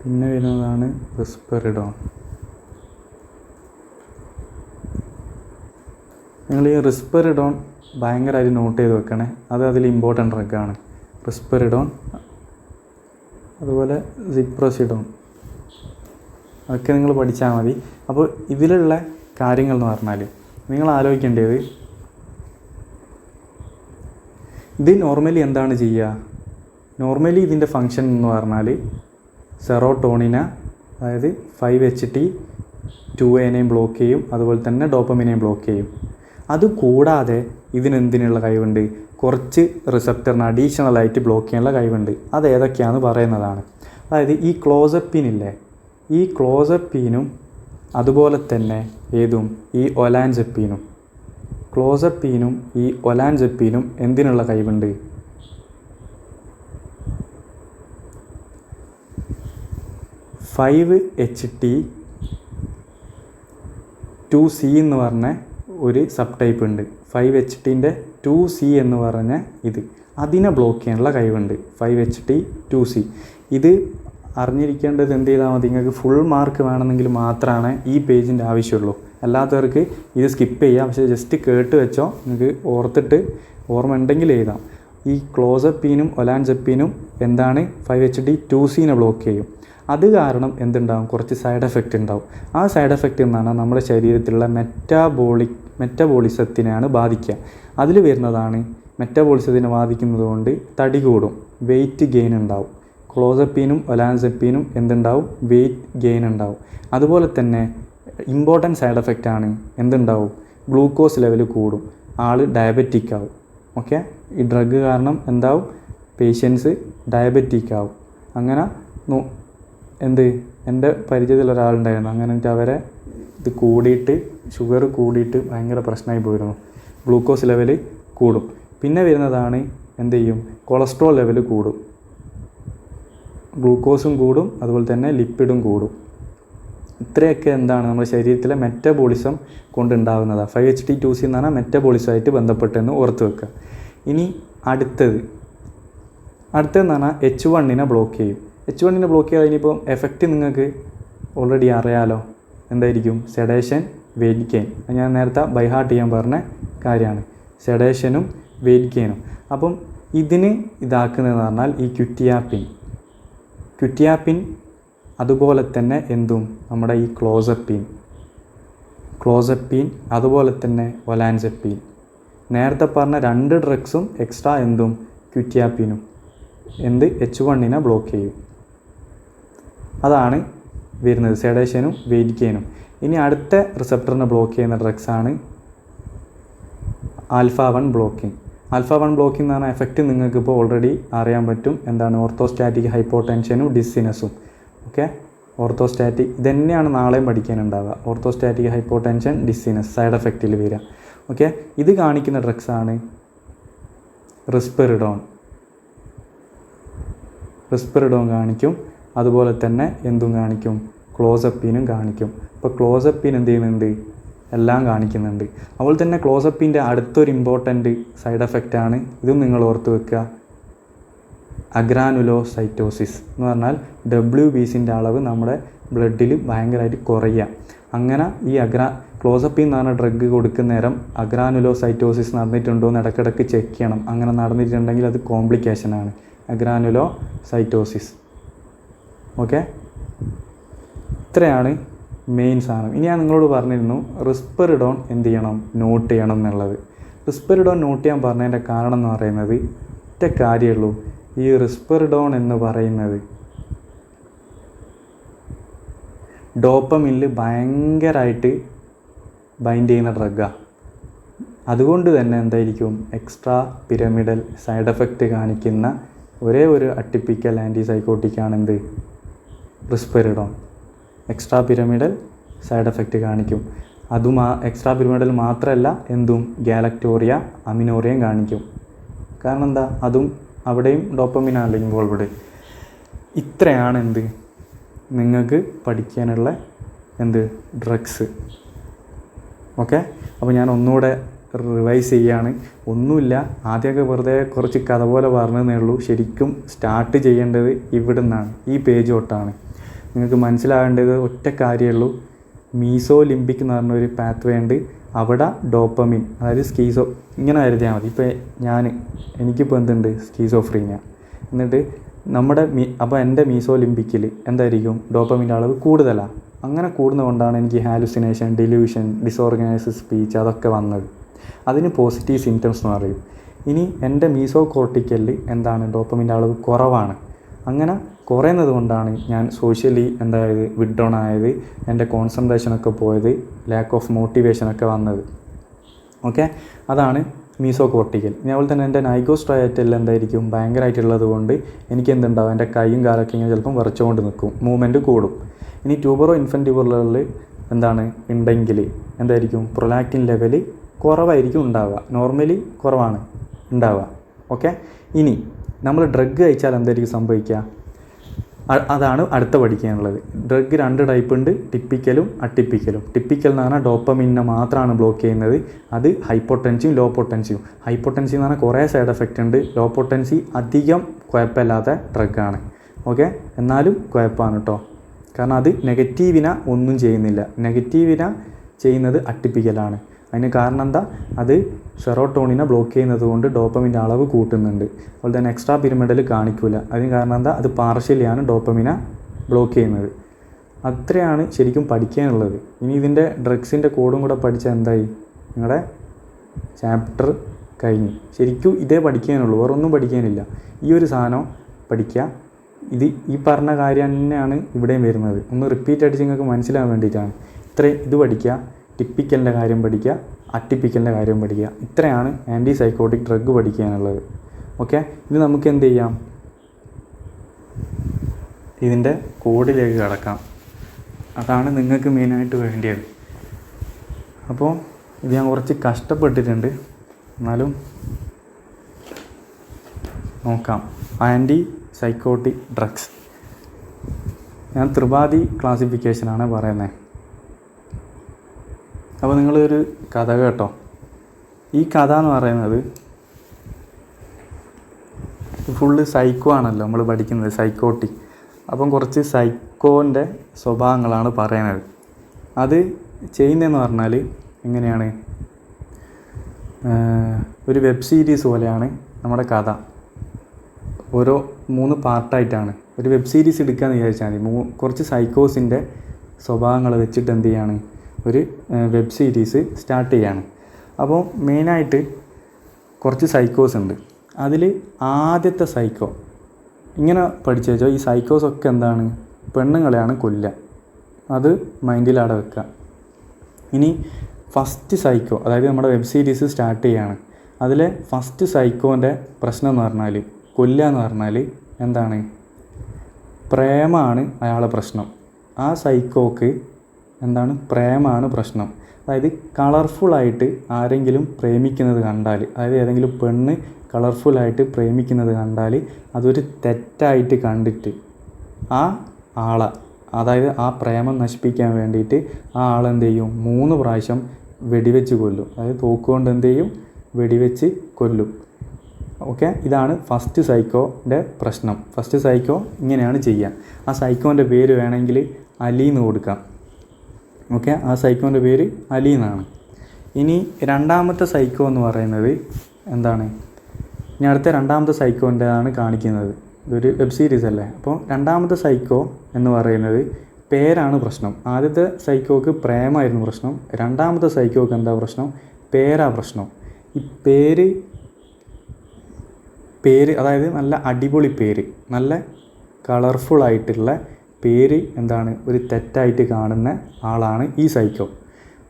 പിന്നെ വരുന്നതാണ് റിസ്പെറിഡോൺ. നിങ്ങൾ ഈ റിസ്പെറിഡോൺ ഭയങ്കരമായിട്ട് നോട്ട് ചെയ്ത് വെക്കണേ. അത് അതിൽ ഇമ്പോർട്ടൻ്റ് ഡ്രഗാണ്. റിസ്പെറിഡോൺ, അതുപോലെ സിപ്രോസിഡോൺ, അതൊക്കെ നിങ്ങൾ പഠിച്ചാൽ മതി. അപ്പോൾ ഇതിലുള്ള കാര്യങ്ങൾ എന്ന് പറഞ്ഞാൽ നിങ്ങൾ ആലോചിക്കേണ്ടത്, ഇത് നോർമലി എന്താണ് ചെയ്യുക? നോർമലി ഇതിൻ്റെ ഫങ്ഷൻ എന്ന് പറഞ്ഞാൽ സെറോട്ടോണിനെ, അതായത് 5-HT2A ബ്ലോക്ക് ചെയ്യും, അതുപോലെ തന്നെ ഡോപ്പമിനെയും ബ്ലോക്ക് ചെയ്യും. അതുകൂടാതെ ഇതിനെന്തിനുള്ള കഴിവുണ്ട്? കുറച്ച് റിസപ്റ്ററിന് അഡീഷണലായിട്ട് ബ്ലോക്ക് ചെയ്യാനുള്ള കഴിവുണ്ട്. അത് ഏതൊക്കെയാണെന്ന് പറയുന്നതാണ്. അതായത് ഈ ക്ലോസപ്പീനില്ലേ, ഈ ക്ലോസപ്പീനും അതുപോലെ തന്നെ ഈ ഒലാൻസെപ്പീനും എന്തിനുള്ള കഴിവുണ്ട്? 5-HT2C എന്ന് പറഞ്ഞ ഒരു സബ് ടൈപ്പ് ഉണ്ട്. 5-HTൻ്റെ 2C എന്ന് പറഞ്ഞ അതിനെ ബ്ലോക്ക് ചെയ്യാനുള്ള കഴിവുണ്ട് 5-HT2C. ഇത് അറിഞ്ഞിരിക്കേണ്ടത് എന്ത് ചെയ്താൽ മതി, നിങ്ങൾക്ക് ഫുൾ മാർക്ക് വേണമെങ്കിൽ മാത്രമാണ് ഈ പേജിൻ്റെ ആവശ്യമുള്ളൂ. അല്ലാത്തവർക്ക് ഇത് സ്കിപ്പ് ചെയ്യാം. പക്ഷേ ജസ്റ്റ് കേട്ട് വെച്ചോ, നിങ്ങൾക്ക് ഓർമ്മ ഉണ്ടെങ്കിൽ എഴുതാം. ഈ ക്ലോസപ്പീനും ഒലാൻസെപ്പീനും എന്താണ് 5-HT2Cനെ ബ്ലോക്ക് ചെയ്യും. അത് കാരണം എന്തുണ്ടാകും? കുറച്ച് സൈഡ് എഫക്റ്റ് ഉണ്ടാവും. ആ സൈഡ് എഫക്റ്റ് എന്നാണ് നമ്മുടെ ശരീരത്തിലുള്ള മെറ്റബോളിസത്തിനെയാണ് ബാധിക്കുക. അതിൽ വരുന്നതാണ്, മെറ്റബോളിസത്തിനെ ബാധിക്കുന്നത് കൊണ്ട് തടി കൂടും, വെയിറ്റ് ഗെയിൻ ഉണ്ടാവും. ക്ലോസപ്പീനും ഒലാൻസെപ്പീനും എന്തുണ്ടാവും? വെയിറ്റ് ഗെയിൻ ഉണ്ടാവും. അതുപോലെ തന്നെ ഇമ്പോർട്ടൻറ്റ് സൈഡ് എഫക്റ്റാണ് എന്തുണ്ടാവും? ഗ്ലൂക്കോസ് ലെവൽ കൂടും, ആൾ ഡയബറ്റിക് ആവും. ഓക്കെ, ഈ ഡ്രഗ് കാരണം എന്താവും? പേഷ്യൻസ് ഡയബറ്റിക് ആവും. അങ്ങനെ എൻ്റെ പരിചയത്തിൽ ഒരാളുണ്ടായിരുന്നു. അങ്ങനെ അവരെ ഇത് കൂടിയിട്ട്, ഷുഗർ കൂടിയിട്ട് ഭയങ്കര പ്രശ്നമായി പോയിരുന്നു. ഗ്ലൂക്കോസ് ലെവൽ കൂടും. പിന്നെ വരുന്നതാണ് കൊളസ്ട്രോൾ ലെവൽ കൂടും. ഗ്ലൂക്കോസും കൂടും, അതുപോലെ തന്നെ ലിപ്പിഡും കൂടും. ഇത്രയൊക്കെ നമ്മുടെ ശരീരത്തിലെ മെറ്റബോളിസം കൊണ്ടുണ്ടാകുന്നതാണ്. 5-HT2C എന്ന് പറഞ്ഞാൽ മെറ്റബോളിസമായിട്ട് ബന്ധപ്പെട്ടെന്ന് ഓർത്ത് വെക്കുക. ഇനി അടുത്തതെന്ന് പറഞ്ഞാൽ H1നെ ബ്ലോക്ക് ചെയ്യും. H1നെ ബ്ലോക്ക് ചെയ്താൽ ഇനിയിപ്പോൾ എഫക്റ്റ് നിങ്ങൾക്ക് ഓൾറെഡി അറിയാലോ. എന്തായിരിക്കും? Sedation, weight gain. ഞാൻ നേരത്തെ ബൈഹാർട്ട് ചെയ്യാൻ പറഞ്ഞ കാര്യമാണ്. സെഡേഷനും വെയിറ്റ് ഗെയിനും. അപ്പം ഇതിന് ഇതാക്കുന്നതെന്ന് പറഞ്ഞാൽ ഈ ക്വിറ്റിയാപ്പിൻ അതുപോലെ തന്നെ നമ്മുടെ ഈ ക്ലോസപ്പീൻ അതുപോലെ തന്നെ ഒലാൻസെപ്പീൻ. നേരത്തെ പറഞ്ഞ 2 ഡ്രഗ്സും എക്സ്ട്രാ ക്വിറ്റിയാപ്പിനും H1നെ ബ്ലോക്ക് ചെയ്യും. അതാണ് വരുന്നത്, സെഡേഷനും വെയിറ്റ് ഗെയിനും. ഇനി അടുത്ത റിസപ്റ്ററിനെ ബ്ലോക്ക് ചെയ്യുന്ന ഡ്രഗ്സാണ് α1 ബ്ലോക്കിംഗ്. α1 ബ്ലോക്കിംഗ് എന്ന് പറഞ്ഞ എഫക്റ്റ് നിങ്ങൾക്ക് ഇപ്പോൾ ഓൾറെഡി അറിയാൻ പറ്റും. എന്താണ്? ഓർത്തോസ്റ്റാറ്റിക് ഹൈപ്പോടെൻഷനും ഡിസ്സിനസും. ഓക്കെ, ഓർത്തോസ്റ്റാറ്റിക് ഇതന്നെയാണ് നാളെയും പഠിക്കാനുണ്ടാവുക. ഓർത്തോസ്റ്റാറ്റിക് ഹൈപ്പോടെൻഷൻ, ഡിസ്സിനസ് സൈഡ് എഫക്റ്റിൽ വരിക. ഓക്കെ, ഇത് കാണിക്കുന്ന ഡ്രഗ്സാണ് റിസ്പെറിഡോൺ. റിസ്പെറിഡോൺ കാണിക്കും. അതുപോലെ തന്നെ എന്തും കാണിക്കും? ക്ലോസപ്പിനും കാണിക്കും. ഇപ്പോൾ ക്ലോസപ്പിൻ എന്ത് ചെയ്യുന്നുണ്ട്? എല്ലാം കാണിക്കുന്നുണ്ട്. അതുപോലെ തന്നെ ക്ലോസപ്പിൻ്റെ അടുത്തൊരു ഇമ്പോർട്ടൻ്റ് സൈഡ് എഫക്റ്റാണ്, ഇതും നിങ്ങൾ ഓർത്ത് വെക്കുക, അഗ്രാനുലോസൈറ്റോസിസ് എന്ന് പറഞ്ഞാൽ WBCൻ്റെ അളവ് നമ്മുടെ ബ്ലഡിൽ ഭയങ്കരമായിട്ട് കുറയുക. അങ്ങനെ ഈ ക്ലോസപ്പിൻ എന്ന് പറഞ്ഞ ഡ്രഗ് കൊടുക്കുന്ന നേരം അഗ്രാനുലോസൈറ്റോസിസ് നടന്നിട്ടുണ്ടോ എന്ന് ഇടയ്ക്കിടയ്ക്ക് ചെക്ക് ചെയ്യണം. അങ്ങനെ നടന്നിട്ടുണ്ടെങ്കിൽ അത് കോംപ്ലിക്കേഷനാണ്, അഗ്രാനുലോസൈറ്റോസിസ്. ഓക്കെ, ഇത്രയാണ് മെയിൻ സാധനം. ഇനി ഞാൻ നിങ്ങളോട് പറഞ്ഞിരുന്നു റിസ്പെറിഡോൺ എന്ത് ചെയ്യണം? നോട്ട് ചെയ്യണം എന്നുള്ളത്. റിസ്പെറിഡോൺ നോട്ട് ചെയ്യാൻ പറഞ്ഞതിൻ്റെ കാരണം എന്ന് പറയുന്നത് ഒറ്റ കാര്യമുള്ളൂ. ഈ റിസ്പെറിഡോൺ എന്ന് പറയുന്നത് ഡോപ്പമിനിൽ ഭയങ്കരമായിട്ട് ബൈൻഡ് ചെയ്യുന്ന ഡ്രഗാണ്. അതുകൊണ്ട് തന്നെ എന്തായിരിക്കും? എക്സ്ട്രാ പിരമിഡൽ സൈഡ് എഫക്റ്റ് കാണിക്കുന്ന ഒരേ ഒരു അട്ടിപ്പിക്കൽ ആൻറ്റിസൈക്കോട്ടിക്കാണ് എന്ത്? റിസ്പെറിഡോൺ. എക്സ്ട്രാ പിരമിഡൽ സൈഡ് എഫക്റ്റ് കാണിക്കും. അതും എക്സ്ട്രാ പിരമിഡൽ മാത്രമല്ല, എന്തും ഗാലക്ടോറിയ, അമിനോറിയം കാണിക്കും. കാരണം എന്താ? അതും അവിടെയും ഡോപ്പമിനാണല്ലോ ഇൻവോൾവ്ഡ്. ഇത്രയാണ് എന്ത് നിങ്ങൾക്ക് പഠിക്കാനുള്ള ഡ്രഗ്സ്. ഓക്കെ, അപ്പോൾ ഞാൻ ഒന്നുകൂടെ റിവൈസ് ചെയ്യാണ്. ഒന്നുമില്ല, ആദ്യമൊക്കെ വെറുതെ കുറച്ച് കഥ പോലെ പറഞ്ഞതേ ഉള്ളൂ. ശരിക്കും സ്റ്റാർട്ട് ചെയ്യേണ്ടത് ഇവിടെ നിന്നാണ്, ഈ പേജ് തൊട്ടാണ്. നിങ്ങൾക്ക് മനസ്സിലാകേണ്ടത് ഒറ്റ കാര്യമുള്ളൂ. മീസോലിംബിക് എന്ന് പറഞ്ഞൊരു പാത്വേ ഉണ്ട്. അവിടെ ഡോപ്പമിൻ, അതായത് ഇങ്ങനെ കരുതിയാൽ മതി. ഇപ്പോൾ എനിക്കിപ്പോൾ എന്തുണ്ട്? സ്കീസോഫ്രീനിയ. എന്നിട്ട് അപ്പോൾ എൻ്റെ മീസോലിംബിക്കിൽ എന്തായിരിക്കും? ഡോപ്പമിൻ്റെ അളവ് കൂടുതലാണ്. അങ്ങനെ കൂടുന്നതുകൊണ്ടാണ് എനിക്ക് ഹാലുസിനേഷൻ, ഡിലൂഷൻ, ഡിസോർഗനൈസ്ഡ് സ്പീച്ച് അതൊക്കെ വന്നത്. അതിന് പോസിറ്റീവ് സിംറ്റംസ് എന്ന് പറയും. ഇനി എൻ്റെ മീസോ കോർട്ടിക്കലിൽ എന്താണ്? ഡോപ്പമിൻ്റെ അളവ് കുറവാണ്. അങ്ങനെ കുറയുന്നത് കൊണ്ടാണ് ഞാൻ സോഷ്യലി വിഡ്രോൺ ആയത്, എൻ്റെ കോൺസെൻട്രേഷനൊക്കെ പോയത്, ലാക്ക് ഓഫ് മോട്ടിവേഷനൊക്കെ വന്നത്. ഓക്കെ, അതാണ് മീസോ കോർട്ടിക്കൽ. അതുപോലെ തന്നെ എൻ്റെ നൈഗോസ്ട്രയാറ്റൽ എന്തായിരിക്കും? ഭയങ്കരമായിട്ടുള്ളത് കൊണ്ട് എനിക്ക് എന്തുണ്ടാവും? എൻ്റെ കൈയും കാലൊക്കെ ഇങ്ങനെ ചിലപ്പം വിറച്ചുകൊണ്ട് നിൽക്കും, മൂവ്മെൻറ്റ് കൂടും. ഇനി ട്യൂബറോ ഇൻഫൻറ്റിബുലറിൽ ഉണ്ടെങ്കിൽ എന്തായിരിക്കും? പ്രൊലാക്റ്റിൻ ലെവൽ കുറവായിരിക്കും ഉണ്ടാവുക. നോർമലി കുറവാണ് ഉണ്ടാവുക. ഓക്കെ, ഇനി നമ്മൾ ഡ്രഗ് കഴിച്ചാൽ എന്തായിരിക്കും സംഭവിക്കുക? അതാണ് അടുത്ത പഠിക്കാനുള്ളത്. ഡ്രഗ് 2 ടൈപ്പ് ഉണ്ട്, ടിപ്പിക്കലും അട്ടിപ്പിക്കലും. ടിപ്പിക്കൽ എന്ന് പറഞ്ഞാൽ ഡോപ്പമിനെ മാത്രമാണ് ബ്ലോക്ക് ചെയ്യുന്നത്. അത് ഹൈപ്പോട്ടൻസിയും ലോ പൊട്ടൻസിയും. ഹൈപ്പോട്ടൻസി എന്ന് പറഞ്ഞാൽ കുറേ സൈഡ് എഫക്റ്റ് ഉണ്ട്. ലോ പൊട്ടൻസി അധികം കുഴപ്പമില്ലാത്ത ഡ്രഗാണ്. ഓക്കെ, എന്നാലും കുഴപ്പമാണ് കേട്ടോ. കാരണം അത് നെഗറ്റീവിനെ ഒന്നും ചെയ്യുന്നില്ല. നെഗറ്റീവിനെ ചെയ്യുന്നത് അട്ടിപ്പിക്കലാണ്. അതിന് കാരണം എന്താ? അത് സെറോട്ടോണിനെ ബ്ലോക്ക് ചെയ്യുന്നത് കൊണ്ട് ഡോപ്പമിൻ്റെ അളവ് കൂട്ടുന്നുണ്ട്. അതുപോലെ തന്നെ എക്സ്ട്രാ പിരമിഡൽ കാണിക്കില്ല. അതിന് കാരണം എന്താ? അത് പാർഷ്യലിയാണ് ഡോപ്പമിനെ ബ്ലോക്ക് ചെയ്യുന്നത്. അത്രയാണ് ശരിക്കും പഠിക്കാനുള്ളത്. ഇനി ഇതിൻ്റെ ഡ്രഗ്സിൻ്റെ കോഡും കൂടെ പഠിച്ചാൽ എന്തായി? നിങ്ങളുടെ ചാപ്റ്റർ കഴിഞ്ഞു. ശരിക്കും ഇതേ പഠിക്കാനുള്ളൂ, വേറെ ഒന്നും പഠിക്കാനില്ല. ഈ ഒരു സാധനം പഠിക്കുക. ഈ പറഞ്ഞ കാര്യം തന്നെയാണ് ഇവിടെയും വരുന്നത്. ഒന്ന് റിപ്പീറ്റ് അടിച്ച് നിങ്ങൾക്ക് മനസ്സിലാകാൻ വേണ്ടിയിട്ടാണ്. ഇത് പഠിക്കുക, ടിപ്പിക്കലിൻ്റെ കാര്യം പഠിക്കുക, അട്ടിപ്പിക്കലിൻ്റെ കാര്യം പഠിക്കുക. ഇത്രയാണ് ആൻറ്റിസൈക്കോട്ടിക് ഡ്രഗ് പഠിക്കാനുള്ളത്. ഓക്കെ, ഇനി നമുക്ക് എന്ത് ചെയ്യാം? ഇതിൻ്റെ കോഡിലേക്ക് കടക്കാം. അതാണ് നിങ്ങൾക്ക് മെയിനായിട്ട് വേണ്ടിയത്. അപ്പോൾ ഇത് ഞാൻ കുറച്ച് കഷ്ടപ്പെട്ടിട്ടുണ്ട്, എന്നാലും നോക്കാം. ആൻറ്റിസൈക്കോട്ടിക് ഡ്രഗ്സ് ഞാൻ ത്രിപാദി ക്ലാസിഫിക്കേഷനാണ് പറയുന്നത്. അപ്പോൾ നിങ്ങളൊരു കഥ കേട്ടോ. ഈ കഥ എന്ന് പറയുന്നത് ഫുള്ള് സൈക്കോ ആണല്ലോ നമ്മൾ പഠിക്കുന്നത്, സൈക്കോട്ടിക്. അപ്പം കുറച്ച് സൈക്കോൻ്റെ സ്വഭാവങ്ങളാണ് പറയുന്നത്. അത് ചെയ്യുന്നതെന്ന് പറഞ്ഞാൽ എങ്ങനെയാണ്? ഒരു വെബ് സീരീസ് പോലെയാണ് നമ്മുടെ കഥ. ഓരോ 3 പാർട്ടായിട്ടാണ്. ഒരു വെബ് സീരീസ് എടുക്കുകയെന്ന് വിചാരിച്ചാൽ മതി. കുറച്ച് സൈക്കോസിൻ്റെ സ്വഭാവങ്ങൾ വെച്ചിട്ട് എന്ത് ചെയ്യാണ്? ഒരു വെബ് സീരീസ് സ്റ്റാർട്ട് ചെയ്യാണ്. അപ്പോൾ മെയിനായിട്ട് കുറച്ച് സൈക്കോസ് ഉണ്ട്. അതിൽ ആദ്യത്തെ സൈക്കോ ഇങ്ങനെ പഠിച്ചു വെച്ചോ. ഈ സൈക്കോസൊക്കെ എന്താണ്? പെണ്ണുങ്ങളെയാണ് കൊല്ലുക. അത് മൈൻഡിലവിടെ വെക്കുക. ഇനി ഫസ്റ്റ് സൈക്കോ, അതായത് നമ്മുടെ വെബ് സീരീസ് സ്റ്റാർട്ട് ചെയ്യാണ്. അതിലെ ഫസ്റ്റ് സൈക്കോൻ്റെ പ്രശ്നം എന്ന് പറഞ്ഞാൽ, കൊല്ലുക എന്ന് പറഞ്ഞാൽ എന്താണ്, പ്രേമമാണ് അയാളുടെ പ്രശ്നം. ആ സൈക്കോക്ക് എന്താണ്, പ്രേമമാണ് പ്രശ്നം. അതായത് കളർഫുള്ളായിട്ട് ആരെങ്കിലും പ്രേമിക്കുന്നത് കണ്ടാൽ, അതായത് ഏതെങ്കിലും പെണ്ണ് കളർഫുള്ളായിട്ട് പ്രേമിക്കുന്നത് കണ്ടാൽ അതൊരു തെറ്റായിട്ട് കണ്ടിട്ട് ആ ആളെ, അതായത് ആ പ്രേമം നശിപ്പിക്കാൻ വേണ്ടിയിട്ട് ആ ആളെന്ത് ചെയ്യും, 3 പ്രാവശ്യം വെടിവെച്ച് കൊല്ലും. അതായത് തോക്കുകൊണ്ട് എന്ത് ചെയ്യും, വെടിവെച്ച് കൊല്ലും. ഓക്കെ, ഇതാണ് ഫസ്റ്റ് സൈക്കോൻ്റെ പ്രശ്നം. ഫസ്റ്റ് സൈക്കോ ഇങ്ങനെയാണ് ചെയ്യുക. ആ സൈക്കോൻ്റെ പേര് വേണമെങ്കിൽ അലി എന്ന് കൊടുക്കാം. ഓക്കെ, ആ സൈക്കോൻ്റെ പേര് അലി എന്നാണ്. ഇനി രണ്ടാമത്തെ സൈക്കോ എന്ന് പറയുന്നത് എന്താണ്, ഇനി അടുത്ത രണ്ടാമത്തെ സൈക്കോൻ്റെതാണ് കാണിക്കുന്നത്. ഇതൊരു വെബ് സീരീസ് അല്ലേ. അപ്പോൾ രണ്ടാമത്തെ സൈക്കോ എന്ന് പറയുന്നത് പേരാണ് പ്രശ്നം. ആദ്യത്തെ സൈക്കോക്ക് പ്രേമമായിരുന്നു പ്രശ്നം. രണ്ടാമത്തെ സൈക്കോക്ക് എന്താ പ്രശ്നം, പേരാ പ്രശ്നം. ഈ പേര് അതായത് നല്ല അടിപൊളി പേര്, നല്ല കളർഫുള്ളായിട്ടുള്ള പേര് എന്താണ്, ഒരു തെറ്റായിട്ട് കാണുന്ന ആളാണ് ഈ സൈക്കോ.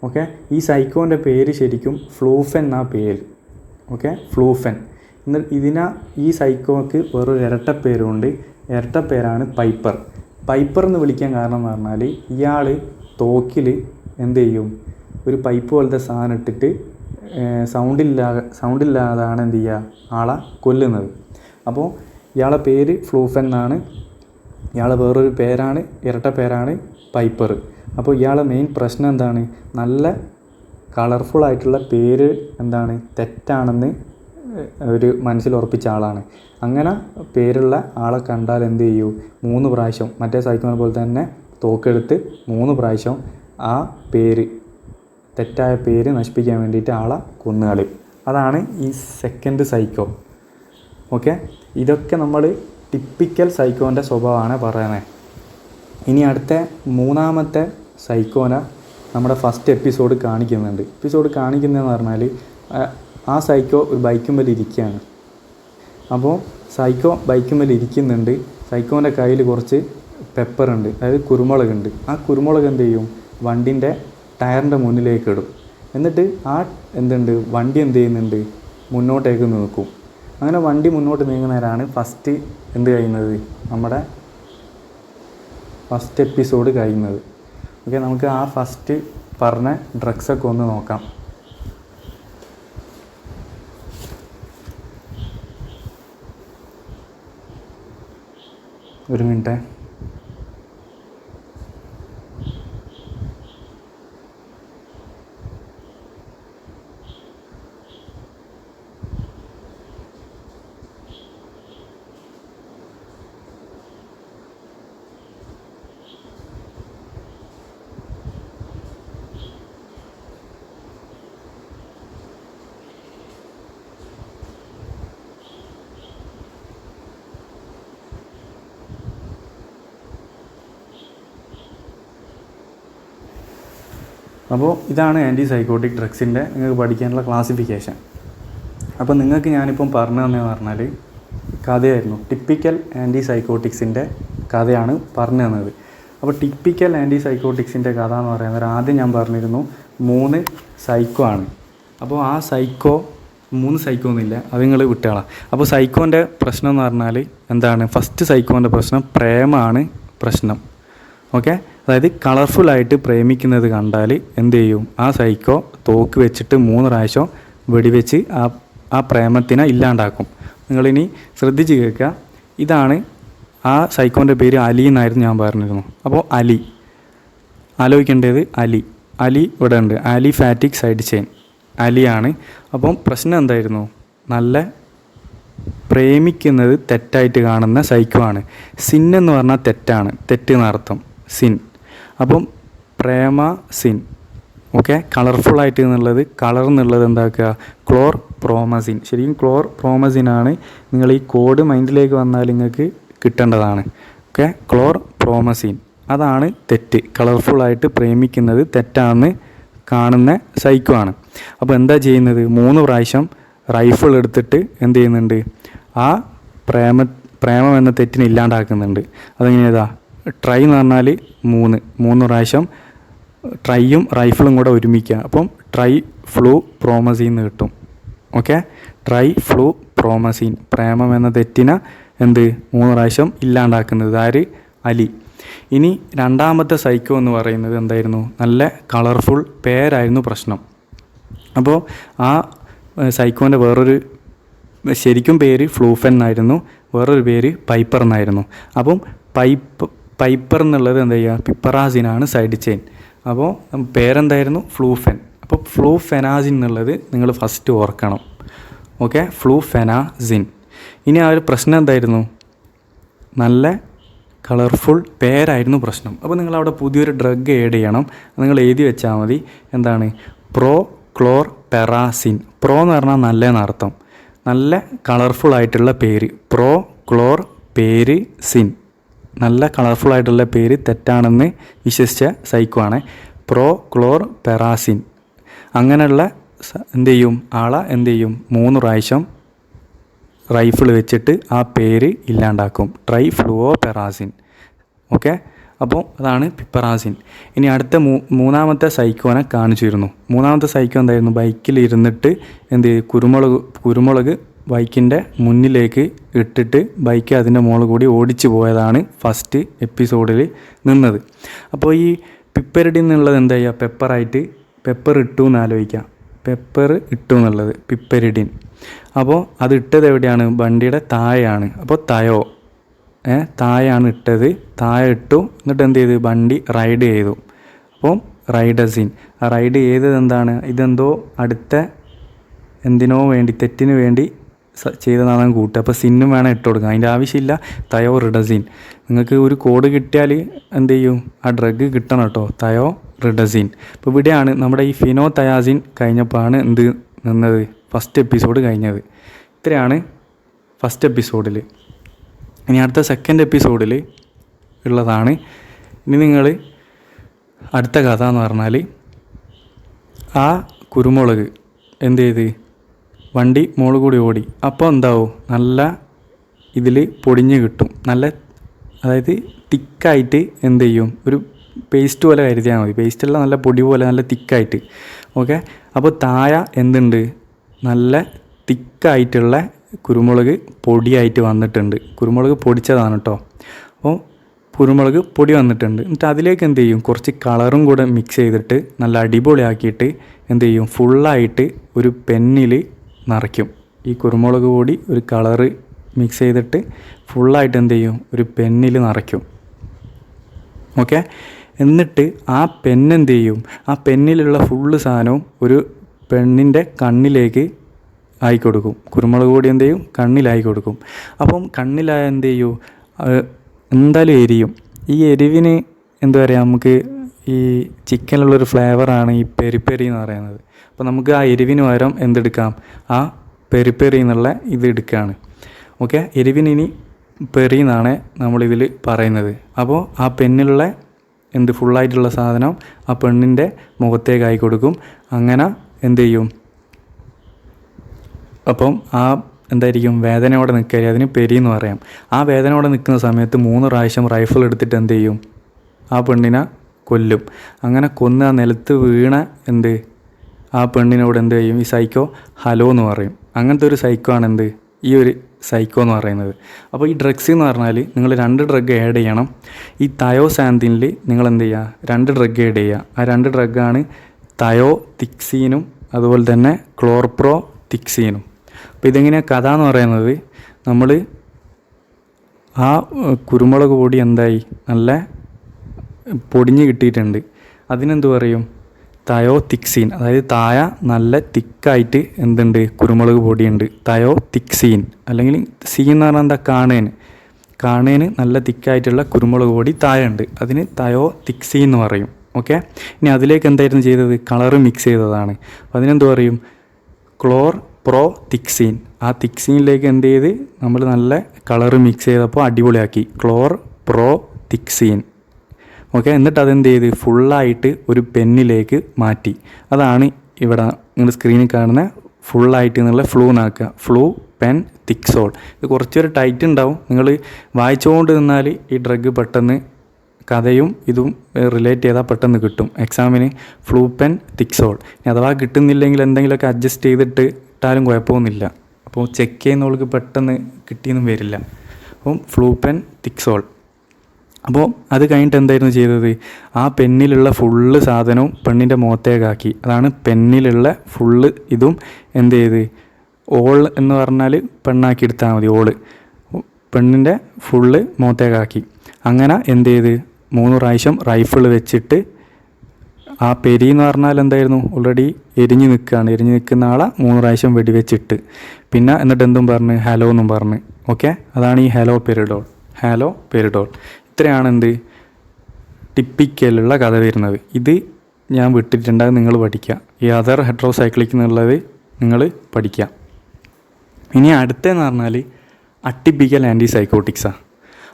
ഓക്കെ, ഈ സൈക്കോൻ്റെ പേര് ശരിക്കും ഫ്ലൂഫൻ എന്നാ പേര്. ഓക്കെ, ഫ്ലൂഫൻ. ഈ സൈക്കോക്ക് വേറൊരു ഇരട്ടപ്പേരുണ്ട്. ഇരട്ടപ്പേരാണ് പൈപ്പർ. പൈപ്പർ എന്ന് വിളിക്കാൻ കാരണം എന്ന് പറഞ്ഞാൽ ഇയാൾ തോക്കിൽ എന്ത് ചെയ്യും, ഒരു പൈപ്പ് പോലത്തെ സാധനം ഇട്ടിട്ട് സൗണ്ടില്ലാതാണ് എന്ത് ചെയ്യുക, ആളെ കൊല്ലുന്നത്. അപ്പോൾ ഇയാളെ പേര് ഫ്ലൂഫൻ എന്നാണ്. ഇയാളെ വേറൊരു പേരാണ്, ഇരട്ട പേരാണ് പൈപ്പർ. അപ്പോൾ ഇയാളെ മെയിൻ പ്രശ്നം എന്താണ്, നല്ല കളർഫുള്ളായിട്ടുള്ള പേര് എന്താണ്, തെറ്റാണെന്ന് ഒരു മനസ്സിൽ ഉറപ്പിച്ച ആളാണ്. അങ്ങനെ പേരുള്ള ആളെ കണ്ടാൽ എന്ത് ചെയ്യൂ, 3 പ്രാവശ്യം മറ്റേ സൈക്കോനെ പോലെ തന്നെ തോക്കെടുത്ത് 3 പ്രാവശ്യം ആ പേര്, തെറ്റായ പേര് നശിപ്പിക്കാൻ വേണ്ടിയിട്ട് ആളെ കൊന്നുകളയും. അതാണ് ഈ സെക്കൻഡ് സൈക്കോ. ഓക്കെ, ഇതൊക്കെ നമ്മൾ ടിപ്പിക്കൽ സൈക്കോൻ്റെ സ്വഭാവമാണ് പറയുന്നത്. ഇനി അടുത്ത മൂന്നാമത്തെ സൈക്കോനെ നമ്മുടെ ഫസ്റ്റ് എപ്പിസോഡ് കാണിക്കുന്നുണ്ട്. കാണിക്കുന്നതെന്ന് പറഞ്ഞാൽ ആ സൈക്കോ ഒരു ബൈക്കുമ്മേൽ ഇരിക്കുകയാണ്. അപ്പോൾ സൈക്കോ ബൈക്കുമ്മേൽ ഇരിക്കുന്നുണ്ട്. സൈക്കോൻ്റെ കയ്യിൽ കുറച്ച് പെപ്പറുണ്ട്, അതായത് കുരുമുളകുണ്ട്. ആ കുരുമുളക് എന്ത് ചെയ്യും, വണ്ടിൻ്റെ ടയറിൻ്റെ മുന്നിലേക്ക് ഇടും. എന്നിട്ട് വണ്ടി എന്ത് ചെയ്യുന്നുണ്ട്, മുന്നോട്ടേക്ക് നീക്കും. അങ്ങനെ വണ്ടി മുന്നോട്ട് നീങ്ങുന്നവരാണ് ഫസ്റ്റ് എന്ത് കഴിയുന്നത്, നമ്മുടെ ഫസ്റ്റ് എപ്പിസോഡ് കഴിയുന്നത്. ഓക്കെ, നമുക്ക് ആ ഫസ്റ്റ് പറഞ്ഞ ഡ്രഗ്സൊക്കെ ഒന്ന് നോക്കാം. ഒരു മിനിറ്റ്. അപ്പോൾ ഇതാണ് ആൻറ്റി സൈക്കോട്ടിക് ഡ്രഗ്സിൻ്റെ നിങ്ങൾക്ക് പഠിക്കാനുള്ള ക്ലാസിഫിക്കേഷൻ. അപ്പോൾ നിങ്ങൾക്ക് ഞാനിപ്പം പറഞ്ഞു തന്നതെന്ന് പറഞ്ഞാൽ കഥയായിരുന്നു. ടിപ്പിക്കൽ ആൻറ്റി സൈക്കോട്ടിക്സിൻ്റെ കഥയാണ് പറഞ്ഞു തന്നത്. അപ്പോൾ ടിപ്പിക്കൽ ആൻറ്റി സൈക്കോട്ടിക്സിൻ്റെ കഥ എന്ന് പറയുന്നത് ആദ്യം ഞാൻ പറഞ്ഞിരുന്നു 3 സൈക്കോ ആണ്. അപ്പോൾ ആ 3 സൈക്കോ ഒന്നുമില്ല, അത് നിങ്ങൾ വിട്ടുകളാം. അപ്പോൾ സൈക്കോൻ്റെ പ്രശ്നം എന്ന് പറഞ്ഞാൽ എന്താണ്, ഫസ്റ്റ് സൈക്കോൻ്റെ പ്രശ്നം പ്രേമമാണ് പ്രശ്നം. ഓക്കെ, അതായത് കളർഫുള്ളായിട്ട് പ്രേമിക്കുന്നത് കണ്ടാൽ എന്ത് ചെയ്യും, ആ സൈക്കോ തോക്ക് വെച്ചിട്ട് 3 പ്രാവശ്യം വെടിവെച്ച് ആ പ്രേമത്തിനെ ഇല്ലാണ്ടാക്കും. നിങ്ങളിനി ശ്രദ്ധിച്ച് കേൾക്കുക. ഇതാണ് ആ സൈക്കോൻ്റെ പേര് അലി എന്നായിരുന്നു ഞാൻ പറഞ്ഞിരുന്നു. അപ്പോൾ ആലോചിക്കേണ്ടത് അലി ഇവിടെ ഉണ്ട്. ആലിഫാറ്റിക് സൈഡ് ചെയിൻ അലിയാണ്. അപ്പം പ്രശ്നം എന്തായിരുന്നു, നല്ല പ്രേമിക്കുന്നത് തെറ്റായിട്ട് കാണുന്ന സൈക്കോ ആണ്. സിൻ എന്ന് പറഞ്ഞാൽ തെറ്റാണ്, തെറ്റ് എന്നർത്ഥം, സിൻ. അപ്പം പ്രേമ സിൻ. ഓക്കെ, കളർഫുള്ളായിട്ട് എന്നുള്ളത്, കളർ എന്നുള്ളത് എന്താക്കുക, ക്ലോർ പ്രോമസിൻ. ശരിക്കും ക്ലോർ പ്രോമസിനാണ്. നിങ്ങൾ ഈ കോഡ് മൈൻഡിലേക്ക് വന്നാൽ നിങ്ങൾക്ക് കിട്ടേണ്ടതാണ്. ഓക്കെ, ക്ലോർ പ്രോമസിൻ അതാണ് തെറ്റ്. കളർഫുള്ളായിട്ട് പ്രേമിക്കുന്നത് തെറ്റാണെന്ന് കാണുന്ന സൈക്കോ ആണ്. അപ്പോൾ എന്താ ചെയ്യുന്നത്, 3 പ്രാവശ്യം റൈഫിൾ എടുത്തിട്ട് എന്ത് ചെയ്യുന്നുണ്ട്, ആ പ്രേമം എന്ന തെറ്റിനെ ഇല്ലാണ്ടാക്കുന്നുണ്ട്. അതെങ്ങനെയാ, ട്രൈ എന്ന് പറഞ്ഞാൽ 3 പ്രാവശ്യം ട്രൈയും റൈഫിളും കൂടെ ഒരുമിക്കുക. അപ്പം ട്രൈഫ്ലൂപ്രോമസീൻ എന്ന് കിട്ടും. ഓക്കെ, ട്രൈഫ്ലൂപ്രോമസീൻ, പ്രേമം എന്ന തെറ്റിനെ 3 പ്രാവശ്യം ഇല്ലാണ്ടാക്കുന്നത് ആര്? അലി. ഇനി രണ്ടാമത്തെ സൈക്കോ എന്ന് പറയുന്നത് എന്തായിരുന്നു? നല്ല കളർഫുൾ പേരായിരുന്നു പ്രശ്നം. അപ്പോൾ ആ സൈക്കോൻ്റെ വേറൊരു ശരിക്കും പേര് ഫ്ലൂഫൻ എന്നായിരുന്നു, വേറൊരു പേര് പൈപ്പർ എന്നായിരുന്നു. അപ്പം പൈപ്പർ എന്നുള്ളത് എന്താ ചെയ്യുക? പിപ്പറാസിനാണ് സൈഡ് ചെയിൻ. അപ്പോൾ പേരെന്തായിരുന്നു? ഫ്ലൂഫൻ. അപ്പോൾ ഫ്ലൂഫെനാസിൻ എന്നുള്ളത് നിങ്ങൾ ഫസ്റ്റ് ഓർക്കണം. ഓക്കെ, ഫ്ലൂഫെനാസിൻ. ഇനി ആ ഒരു പ്രശ്നം എന്തായിരുന്നു? നല്ല കളർഫുൾ പേരായിരുന്നു പ്രശ്നം. അപ്പോൾ നിങ്ങളവിടെ പുതിയൊരു ഡ്രഗ് ആഡ് ചെയ്യണം. നിങ്ങൾ എഴുതി വെച്ചാൽ മതി. എന്താണ്? പ്രോക്ലോർപെറാസിൻ. പ്രോ എന്ന് പറഞ്ഞാൽ നല്ലതെന്നർത്ഥം. നല്ല കളർഫുൾ ആയിട്ടുള്ള പേര്. പ്രോക്ലോർപെരിസിൻ. നല്ല കളർഫുൾ ആയിട്ടുള്ള പേര് തെറ്റാണെന്ന് വിശ്വസിച്ച സൈക്കോ ആണ്. പ്രോക്ലോർപെറാസിൻ. അങ്ങനെയുള്ള ആളെ 3 പ്രാവശ്യം റൈഫിൾ വെച്ചിട്ട് ആ പേര് ഇല്ലാണ്ടാക്കും. ട്രൈഫ്ലൂഓപെറാസിൻ. ഓക്കെ, അപ്പോൾ അതാണ് പിപ്പറാസിൻ. ഇനി അടുത്ത മൂന്നാമത്തെ സൈക്കോനെ കാണിച്ചിരുന്നു. മൂന്നാമത്തെ സൈക്കോ എന്തായിരുന്നു? ബൈക്കിൽ ഇരുന്നിട്ട് കുരുമുളക് ബൈക്കിൻ്റെ മുന്നിലേക്ക് ഇട്ടിട്ട് ബൈക്ക് അതിൻ്റെ മുകളിൽ കൂടി ഓടിച്ചു പോയതാണ് ഫസ്റ്റ് എപ്പിസോഡിൽ നിന്നത്. അപ്പോൾ ഈ പിപ്പരിഡിൻ എന്നുള്ളത് എന്താ ചെയ്യുക? പെപ്പർ ഇട്ടു എന്ന് ആലോചിക്കുക. പെപ്പർ ഇട്ടു എന്നുള്ളത് പിപ്പരിഡിൻ. അപ്പോൾ അത് ഇട്ടത് എവിടെയാണ്? വണ്ടിയുടെ താഴെയാണ്. അപ്പോൾ താഴെയാണ് ഇട്ടത്. താഴെ ഇട്ടു. എന്നിട്ട് എന്ത് ചെയ്ത്? വണ്ടി റൈഡ് ചെയ്തു. അപ്പോൾ റൈഡസിൻ. ആ റൈഡ് ചെയ്തത് എന്താണ്? ഇതെന്തോ അടുത്ത എന്തിനോ വേണ്ടി, തെറ്റിന് വേണ്ടി ചെയ്തതാണ് കൂട്ടുക. അപ്പോൾ സിന്നും വേണം ഇട്ട് കൊടുക്കുക. അതിൻ്റെ ആവശ്യമില്ല. തയോറിഡസിൻ. നിങ്ങൾക്ക് ഒരു കോഡ് കിട്ടിയാൽ എന്ത് ചെയ്യും? ആ ഡ്രഗ് കിട്ടണം കേട്ടോ. തയോറിഡസിൻ. അപ്പോൾ ഇവിടെയാണ് നമ്മുടെ ഈ ഫിനോതയാസിൻ കഴിഞ്ഞപ്പോഴാണ് നിന്നത്? ഫസ്റ്റ് എപ്പിസോഡ് കഴിഞ്ഞത്. ഇത്രയാണ് ഫസ്റ്റ് എപ്പിസോഡിൽ. ഇനി അടുത്ത സെക്കൻഡ് എപ്പിസോഡിൽ ഉള്ളതാണ്. ഇനി നിങ്ങൾ അടുത്ത കഥ എന്ന് പറഞ്ഞാൽ ആ കുരുമുളക് എന്ത് ചെയ്ത് വണ്ടി മുകളിൽ കൂടി ഓടി. അപ്പോൾ എന്താവും? നല്ല ഇതിൽ പൊടിഞ്ഞ് കിട്ടും. അതായത് തിക്കായിട്ട് എന്ത് ചെയ്യും? ഒരു പേസ്റ്റ് പോലെ കരുതിയാൽ മതി. പേസ്റ്റല്ല, നല്ല പൊടി പോലെ നല്ല തിക്കായിട്ട്. ഓക്കെ, അപ്പോൾ താഴെ എന്തുണ്ട്? നല്ല തിക്കായിട്ടുള്ള കുരുമുളക് പൊടിയായിട്ട് വന്നിട്ടുണ്ട്. കുരുമുളക് പൊടിച്ചതാണ് കേട്ടോ. അപ്പോൾ കുരുമുളക് പൊടി വന്നിട്ടുണ്ട്. എന്നിട്ട് അതിലേക്ക് എന്ത് ചെയ്യും? കുറച്ച് കളറും കൂടെ മിക്സ് ചെയ്തിട്ട് നല്ല അടിപൊളിയാക്കിയിട്ട് എന്ത് ചെയ്യും? ഫുള്ളായിട്ട് ഒരു പെന്നിൽ നിറയ്ക്കും. ഈ കുരുമുളക് പൊടി ഒരു കളറ് മിക്സ് ചെയ്തിട്ട് ഫുള്ളായിട്ട് എന്ത് ചെയ്യും? ഒരു പെന്നിൽ നിറയ്ക്കും. ഓക്കെ, എന്നിട്ട് ആ പെന്നെന്ത് ചെയ്യും? ആ പെന്നിലുള്ള ഫുള്ള് സാധനവും ഒരു പെണ്ണിൻ്റെ കണ്ണിലേക്ക് ആയി കൊടുക്കും. കുരുമുളക് പൊടി എന്ത് ചെയ്യും? കണ്ണിലായി കൊടുക്കും. അപ്പം കണ്ണിലായ എന്ത് ചെയ്യും? എന്തായാലും എരിയും. ഈ എരിവിന് എന്താ പറയുക? നമുക്ക് ഈ ചിക്കനിലുള്ളൊരു ഫ്ലേവറാണ് ഈ പെരിപ്പെരി എന്ന് പറയുന്നത്. അപ്പോൾ നമുക്ക് ആ എരിവിന് പകരം എന്തെടുക്കാം? ആ പെരിപ്പെരി എന്നുള്ള ഇത് എടുക്കുകയാണ്. ഓക്കെ, എരിവിന് ഇനി പെരി എന്നാണ് നമ്മളിതിൽ പറയുന്നത്. അപ്പോൾ ആ പെണ്ണിലുള്ള ഫുള്ളായിട്ടുള്ള സാധനം ആ പെണ്ണിൻ്റെ മുഖത്തേക്കായി കൊടുക്കും. അങ്ങനെ എന്ത് ചെയ്യും? അപ്പം ആ എന്തായിരിക്കും? വേദനയോടെ നിൽക്കുക. അതിന് പെരി എന്ന് പറയാം. ആ വേദനയോടെ നിൽക്കുന്ന സമയത്ത് 3 പ്രാവശ്യം റൈഫിൾ എടുത്തിട്ട് എന്ത് ചെയ്യും? ആ പെണ്ണിനെ കൊല്ലും. അങ്ങനെ കൊന്ന് ആ നിലത്ത് വീണ ആ പെണ്ണിനോട് എന്ത് ചെയ്യും? ഈ സൈക്കോ ഹലോ എന്ന് പറയും. അങ്ങനത്തെ ഒരു സൈക്കോ ആണ് ഈ ഒരു സൈക്കോ എന്ന് പറയുന്നത്. അപ്പോൾ ഈ ഡ്രഗ്സ് എന്ന് പറഞ്ഞാൽ നിങ്ങൾ 2 ഡ്രഗ് ആഡ് ചെയ്യണം. ഈ തയോസാന്തിനിൽ നിങ്ങൾ എന്ത് ചെയ്യുക? 2 ഡ്രഗ് ആഡ് ചെയ്യുക. ആ 2 ഡ്രഗാണ് തയോതിക്സീനും അതുപോലെ തന്നെ ക്ലോർപ്രോതിക്സീനും. അപ്പോൾ ഇതെങ്ങനെയാണ് കഥ എന്ന് പറയുന്നത്? നമ്മൾ ആ കുരുമുളക് പൊടി എന്തായി? നല്ല പൊടിഞ്ഞ് കിട്ടിയിട്ടുണ്ട്. അതിനെന്ത് പറയും? തയോതിക്സീൻ. അതായത് താഴെ നല്ല തിക്കായിട്ട് കുരുമുളക് പൊടിയുണ്ട്. തയോതിക്സീൻ. അല്ലെങ്കിൽ സീൻ എന്ന് പറഞ്ഞാൽ എന്താ? കാണേന് നല്ല തിക്കായിട്ടുള്ള കുരുമുളക് പൊടി താഴെ ഉണ്ട്. അതിന് തയോതിക്സീൻ എന്ന് പറയും. ഓക്കെ, ഇനി അതിലേക്ക് എന്തായിരുന്നു ചെയ്തത്? കളറ് മിക്സ് ചെയ്തതാണ്. അപ്പോൾ അതിനെന്ത് പറയും? ക്ലോർപ്രോതിക്സീൻ. ആ തിക്സീനിലേക്ക് എന്ത് ചെയ്ത് നമ്മൾ നല്ല കളറ് മിക്സ് ചെയ്തപ്പോൾ അടിപൊളിയാക്കി. ക്ലോർപ്രോതിക്സീൻ. ഓക്കെ, എന്നിട്ട് അതെന്ത് ചെയ്ത് ഫുള്ളായിട്ട് ഒരു പെന്നിലേക്ക് മാറ്റി. അതാണ് ഇവിടെ നിങ്ങൾ സ്ക്രീനിൽ കാണുന്ന ഫുള്ളായിട്ട് എന്നുള്ള ഫ്ലൂന്നാക്കുക. Flu pen തിക്സോൾ. ഇത് കുറച്ചൊരു ടൈറ്റ് ഉണ്ടാവും. നിങ്ങൾ വായിച്ചുകൊണ്ട് നിന്നാൽ ഈ ഡ്രഗ് പെട്ടെന്ന് കഥയും ഇതും റിലേറ്റ് ചെയ്താൽ പെട്ടെന്ന് കിട്ടും എക്സാമിന്. ഫ്ലൂപ്പൻ തിക്സോൾ. അഥവാ കിട്ടുന്നില്ലെങ്കിൽ എന്തെങ്കിലുമൊക്കെ അഡ്ജസ്റ്റ് ചെയ്തിട്ട് ഇട്ടാലും കുഴപ്പമൊന്നുമില്ല. അപ്പോൾ ചെക്ക് ചെയ്യുന്നവൾക്ക് പെട്ടെന്ന് കിട്ടിയെന്നും വരില്ല. അപ്പം ഫ്ലൂപ്പൻ തിക്സോൾ. അപ്പോൾ അത് കഴിഞ്ഞിട്ട് എന്തായിരുന്നു ചെയ്തത്? ആ പെന്നിലുള്ള ഫുള്ള് സാധനവും പെണ്ണിൻ്റെ മുഖത്തേക്കാക്കി. അതാണ് പെന്നിലുള്ള ഫുള്ള് ഇതും എന്ത് ചെയ്ത്, ഓൾ എന്ന് പറഞ്ഞാൽ പെണ്ണാക്കി എടുത്താൽ മതി. ഓള് പെണ്ണിൻ്റെ ഫുള്ള് മുഖത്തേക്കാക്കി. അങ്ങനെ എന്ത് ചെയ്ത് 3 പ്രാവശ്യം റൈഫിൾ വെച്ചിട്ട്, ആ പെരി എന്ന് പറഞ്ഞാൽ എന്തായിരുന്നു, ഓൾറെഡി എരിഞ്ഞ് നിൽക്കുന്ന ആളെ 3 പ്രാവശ്യം വെടിവെച്ചിട്ട്, പിന്നെ എന്നിട്ട് എന്തും പറഞ്ഞ് ഹലോ എന്നും പറഞ്ഞ്. ഓക്കെ, അതാണ് ഈ ഹലോ പെരിഡോൾ. ഇത്രയാണ് എന്ത് ടിപ്പിക്കലുള്ള കഥ വരുന്നത്. ഇത് ഞാൻ വിട്ടിട്ടുണ്ട്, നിങ്ങൾ പഠിക്കുക. ഈ അതർ ഹെട്രോസൈക്ലിക് എന്നുള്ളത് നിങ്ങൾ പഠിക്കുക. ഇനി അടുത്തതെന്ന് പറഞ്ഞാൽ അട്ടിപ്പിക്കൽ ആൻറ്റിസൈക്കോട്ടിക്സാണ്.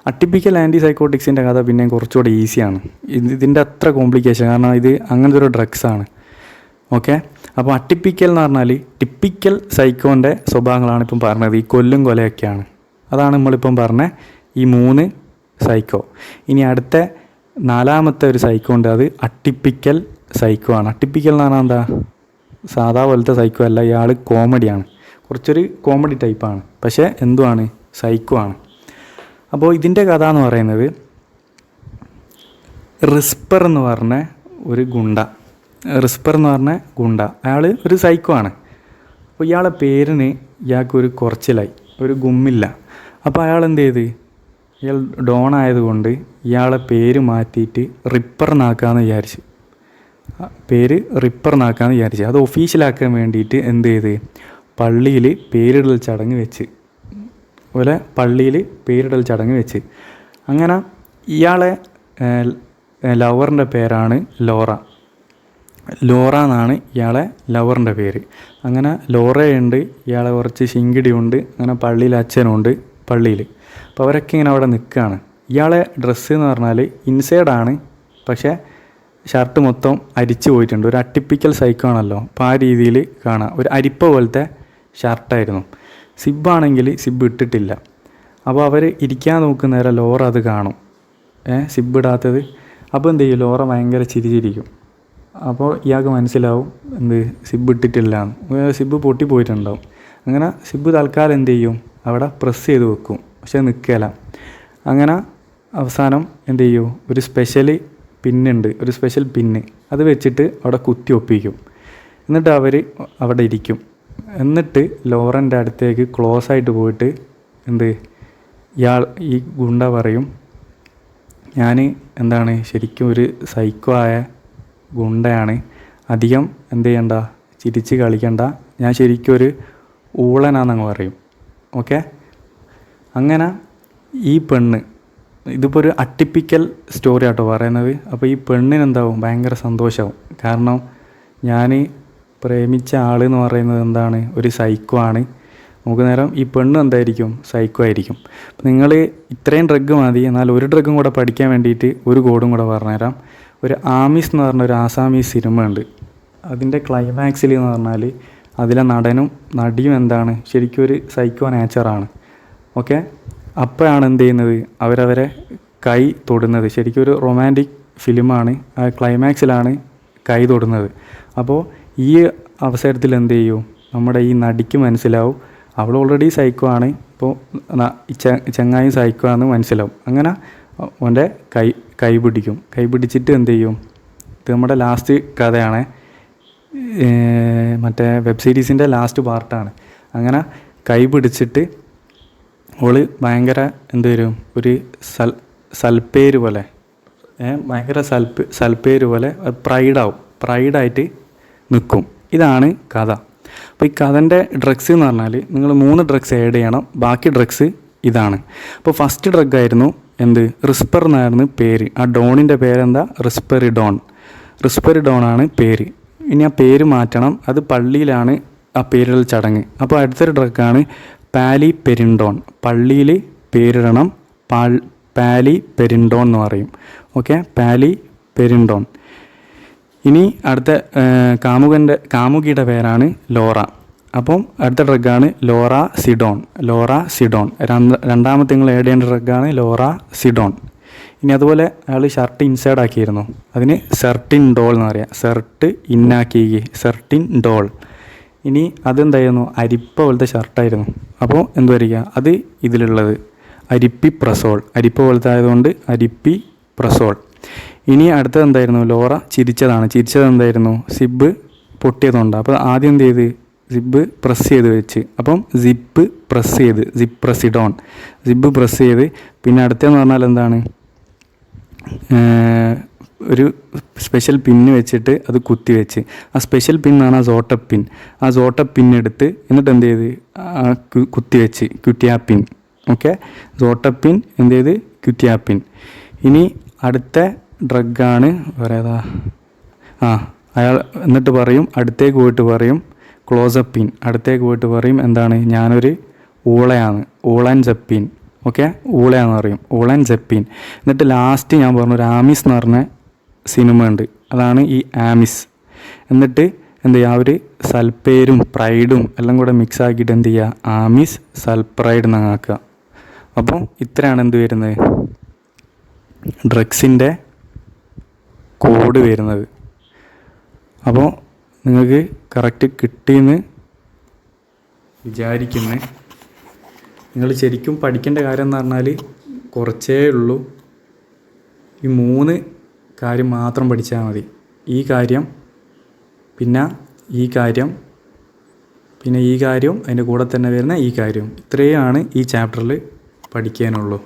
അട്ടിപ്പിക്കൽ ആൻറ്റിസൈക്കോട്ടിക്സിൻ്റെ കഥ പിന്നെ കുറച്ചുകൂടെ ഈസിയാണ്. ഇതിൻ്റെ അത്ര കോംപ്ലിക്കേഷൻ, കാരണം ഇത് അങ്ങനത്തെ ഒരു ഡ്രഗ്സാണ്. ഓക്കെ, അപ്പോൾ അട്ടിപ്പിക്കൽ എന്ന് പറഞ്ഞാൽ ടിപ്പിക്കൽ സൈക്കോൻ്റെ സ്വഭാവങ്ങളാണ് ഇപ്പം പറഞ്ഞത്. ഈ കൊലയൊക്കെയാണ്. അതാണ് നമ്മളിപ്പം പറഞ്ഞ ഈ 3 സൈക്കോ. ഇനി അടുത്ത 4ാമത്തെ ഒരു സൈക്കോ ഉണ്ട്, അത് അട്ടിപ്പിക്കൽ സൈക്കോ ആണ്. അട്ടിപ്പിക്കൽ എന്ന് പറഞ്ഞാൽ എന്താ, സാധാ പോലത്തെ സൈക്കോ അല്ല, ഇയാൾ കോമഡിയാണ്, കുറച്ചൊരു കോമഡി ടൈപ്പാണ്, പക്ഷേ എന്തുവാണ്, സൈക്കോ ആണ്. അപ്പോൾ ഇതിൻ്റെ കഥ എന്ന് പറയുന്നത്, റിസ്പർ എന്ന് പറഞ്ഞ ഒരു ഗുണ്ട, അയാൾ ഒരു സൈക്കോ ആണ്. അപ്പോൾ ഇയാളെ പേരിന് ഇയാൾക്കൊരു കുറച്ചിലായി, ഒരു ഗുമ്മില്ല. അപ്പോൾ അയാൾ എന്ത് ചെയ്ത്, ഇയാൾ ഡോൺ ആയതുകൊണ്ട് ഇയാളെ പേര് മാറ്റിയിട്ട് റിപ്പറിനാക്കാമെന്ന് വിചാരിച്ച്. അത് ഒഫീഷ്യലാക്കാൻ വേണ്ടിയിട്ട് എന്ത് ചെയ്ത്, പള്ളിയിൽ പേരിടൽ ചടങ്ങ് വെച്ച്. അങ്ങനെ ഇയാളെ ലവറിൻ്റെ പേരാണ് ലോറ എന്നാണ് ഇയാളെ ലവറിൻ്റെ പേര്. അങ്ങനെ ലോറയുണ്ട്, ഇയാളെ കുറച്ച് ശിങ്കിടിയുണ്ട്, അങ്ങനെ പള്ളിയിൽ അച്ഛനുണ്ട് പള്ളിയിൽ. അപ്പോൾ അവരൊക്കെ ഇങ്ങനെ അവിടെ നിൽക്കുകയാണ്. ഇയാളെ ഡ്രസ്സ് എന്ന് പറഞ്ഞാൽ ഇൻസൈഡാണ്, പക്ഷേ ഷർട്ട് മൊത്തം അരിച്ചു പോയിട്ടുണ്ട്. ഒരു അട്ടിപ്പിക്കൽ സൈക്കോ ആണല്ലോ, അപ്പോൾ ആ രീതിയിൽ കാണാം. ഒരു അരിപ്പ പോലത്തെ ഷർട്ടായിരുന്നു. സിബ്ബാണെങ്കിൽ സിബ്ബ് ഇട്ടിട്ടില്ല. അപ്പോൾ അവർ ഇരിക്കാൻ നോക്കുന്ന നേരം ലോറ അത് കാണും, സിബ്ബ് ഇടാത്തത്. അപ്പോൾ എന്ത് ചെയ്യും, ലോറ ഭയങ്കര ചിരിച്ചിരിക്കും. അപ്പോൾ ഇയാൾക്ക് മനസ്സിലാവും എന്ത്, സിബ്ബ് ഇട്ടിട്ടില്ല എന്ന്. സിബ്ബ് പൊട്ടിപ്പോയിട്ടുണ്ടാവും. അങ്ങനെ സിബ്ബ് തൽക്കാലം എന്ത് ചെയ്യും, അവിടെ പ്രസ് ചെയ്ത് വെക്കും, പക്ഷേ നിൽക്കില്ല. അങ്ങനെ അവസാനം എന്ത് ചെയ്യും, ഒരു സ്പെഷ്യൽ പിന്ന് അത് വെച്ചിട്ട് അവിടെ കുത്തി ഒപ്പിക്കും. എന്നിട്ട് അവർ അവിടെ ഇരിക്കും. എന്നിട്ട് ലോറൻ്റെ അടുത്തേക്ക് ക്ലോസ് ആയിട്ട് പോയിട്ട് ഈ ഗുണ്ട പറയും, ഞാൻ ശരിക്കും ഒരു സൈക്കോ ആയ ഗുണ്ടയാണ്, അധികം എന്ത് ചെയ്യണ്ട, ചിരിച്ച് കളിക്കണ്ട, ഞാൻ ശരിക്കും ഒരു ഊളനാന്നങ്ങ് പറയും. ഓക്കെ, അങ്ങനെ ഈ പെണ്ണ്, ഇതിപ്പോൾ ഒരു അട്ടിപ്പിക്കൽ സ്റ്റോറി ആട്ടോ പറയുന്നത്. അപ്പോൾ ഈ പെണ്ണിനെന്താവും, ഭയങ്കര സന്തോഷമാവും. കാരണം ഞാൻ പ്രേമിച്ച ആളെന്ന് പറയുന്നത് ഒരു സൈക്കോ ആണ്. നമുക്ക് നേരം ഈ പെണ്ണ് എന്തായിരിക്കും, സൈക്കോ ആയിരിക്കും. അപ്പം നിങ്ങൾ ഇത്രയും ഡ്രഗ് മതി, എന്നാൽ ഒരു ഡ്രഗും കൂടെ പഠിക്കാൻ വേണ്ടിയിട്ട് ഒരു കോഡും കൂടെ പറഞ്ഞുതരാം. ഒരു ആമീസ് എന്ന് പറഞ്ഞ ഒരു ആസാമീസ് സിനിമ ഉണ്ട്. അതിൻ്റെ ക്ലൈമാക്സിൽ എന്ന് പറഞ്ഞാൽ അതിലെ നടിയും ശരിക്കും ഒരു സൈക്കോ നേച്ചറാണ്. ഓക്കെ, അപ്പോഴാണ് എന്ത് ചെയ്യുന്നത്, അവരവരെ കൈ തൊടുന്നത്. ശരിക്കും ഒരു റൊമാൻറ്റിക് ഫിലിമാണ്. ആ ക്ലൈമാക്സിലാണ് കൈ തൊടുന്നത്. അപ്പോൾ ഈ അവസരത്തിൽ എന്ത് ചെയ്യും, നമ്മുടെ ഈ നടിക്ക് മനസ്സിലാവും അവൾ ഓൾറെഡി സൈക്കോ ആണ്, ഇപ്പോൾ ചങ്ങായി സൈക്കോ ആണെന്ന് മനസ്സിലാവും. അങ്ങനെ അവൻ്റെ കൈ പിടിച്ചിട്ട് എന്ത് ചെയ്യും, ഇത് നമ്മുടെ ലാസ്റ്റ് കഥയാണ്, മറ്റേ വെബ് സീരീസിൻ്റെ ലാസ്റ്റ് പാർട്ടാണ്. അങ്ങനെ കൈ പിടിച്ചിട്ട് ഓള് ഭയങ്കര ഒരു സൽപ്പേര് പോലെ, ഭയങ്കര സൽപ്പേര് പോലെ പ്രൈഡായിട്ട് നിൽക്കും. ഇതാണ് കഥ. അപ്പോൾ ഈ കഥൻ്റെ ഡ്രഗ്സ് എന്ന് പറഞ്ഞാൽ നിങ്ങൾ 3 ഡ്രഗ്സ് ആഡ് ചെയ്യണം. ബാക്കി ഡ്രഗ്സ് ഇതാണ്. അപ്പോൾ ഫസ്റ്റ് ഡ്രഗ് ആയിരുന്നു റിസ്പർ എന്നായിരുന്നു പേര്. ആ ഡോണിൻ്റെ പേരെന്താ, റിസ്പെറിഡോൺ ആണ് പേര്. ഇനി ആ പേര് മാറ്റണം, അത് പള്ളിയിലാണ് ആ പേരിടൽ ചടങ്ങ്. അപ്പോൾ അടുത്തൊരു ഡ്രഗാണ് പാലിപെരിഡോൺ. പള്ളിയിൽ പേരിടണം, പാലിപെരിഡോൺ എന്ന് പറയും. ഓക്കെ, പാലിപെരിഡോൺ. ഇനി അടുത്ത കാമുകിയുടെ പേരാണ് ലോറ. അപ്പം അടുത്ത ഡ്രഗാണ് ലോറാസിഡോൺ. രണ്ടാമത്തെ നിങ്ങൾ ആഡ് ചെയ്യേണ്ട ഡ്രഗാണ് ലോറാസിഡോൺ. ഇനി അതുപോലെ അയാൾ ഷർട്ട് ഇൻസൈഡ് ആക്കിയിരുന്നു, അതിന് സെർട്ടിൻ ഡോൾ എന്ന് പറയാം. സെർട്ട് ഇന്നാക്കി, സെർട്ടിൻ ഡോൾ. ഇനി അതെന്തായിരുന്നു, അരിപ്പ പോലത്തെ ഷർട്ടായിരുന്നു. അപ്പോൾ എന്ത് വരിക, അത് ഇതിലുള്ളത് അരിപ്പി പ്രസോൾ. അരിപ്പ പോലത്തെ ആയതുകൊണ്ട് അരിപ്പി പ്രസോൾ. ഇനി അടുത്തത് എന്തായിരുന്നു, ലോറ ചിരിച്ചതാണ്. ചിരിച്ചത് എന്തായിരുന്നു, സിബ് പൊട്ടിയതുകൊണ്ട്. അപ്പോൾ ആദ്യം എന്ത് ചെയ്ത്, സിബ് പ്രസ് ചെയ്ത് വെച്ച്. അപ്പം സിപ്പ് പ്രസ് ചെയ്ത്, സിപ്പ് പ്രസിഡോൺ, സിബ് പ്രസ് ചെയ്ത്. പിന്നെ അടുത്തതെന്ന് പറഞ്ഞാൽ എന്താണ്, ഒരു സ്പെഷ്യൽ പിന്ന് വെച്ചിട്ട് അത് കുത്തി വെച്ച്. ആ സ്പെഷ്യൽ പിന്നാണ് ആ സോട്ടപ്പിൻ. ആ സോട്ടപ്പിന്നെടുത്ത് എന്നിട്ട് എന്ത് ചെയ്ത് കുത്തി വെച്ച്, ക്യുറ്റിയാപ്പിൻ. ഓക്കെ, സോട്ടപ്പിൻ എന്ത് ചെയ്ത്, ക്യുറ്റിയാപ്പിൻ. ഇനി അടുത്ത ഡ്രഗാണ് പറയാതാ, അയാൾ എന്നിട്ട് പറയും, അടുത്തേക്ക് പോയിട്ട് പറയും ക്ലോസപ്പിൻ. അടുത്തേക്ക് പോയിട്ട് പറയും എന്താണ്, ഞാനൊരു ഊളയാണ്, ഊളൻ ജപ്പിൻ. ഓക്കെ, ഊളയാന്ന് പറയും, ഊളൻ ജപ്പിൻ. എന്നിട്ട് ലാസ്റ്റ് ഞാൻ പറഞ്ഞു ഒരു ആമിസ് എന്ന് പറഞ്ഞ സിനിമ ഉണ്ട്, അതാണ് ഈ ആമിസ്. എന്നിട്ട് എന്ത് ചെയ്യുക, അവർ സൽപ്പേരും പ്രൈഡും എല്ലാം കൂടെ മിക്സ് ആക്കിയിട്ട് എന്ത് ചെയ്യുക, ആമിസ് സൽപ്രൈഡ് എന്നാക്കുക. അപ്പോൾ ഇത്രയാണ് എന്ത് വരുന്നത്, ഡ്രഗ്സിൻ്റെ കോഡ് വരുന്നത്. അപ്പോൾ നിങ്ങൾക്ക് കറക്റ്റ് കിട്ടിയെന്ന് വിചാരിക്കുന്നു. നിങ്ങൾ ശരിക്കും പഠിക്കേണ്ട കാര്യം എന്ന് പറഞ്ഞാൽ കുറച്ചേ ഉള്ളൂ. ഈ 3 കാര്യം മാത്രം പഠിച്ചാൽ മതി. ഈ കാര്യം, പിന്നെ ഈ കാര്യം, പിന്നെ ഈ കാര്യം, അതിൻ്റെ കൂടെ തന്നെ വരുന്ന ഈ കാര്യം. ഇത്രയാണ് ഈ ചാപ്റ്ററിൽ പഠിക്കാനുള്ളൂ.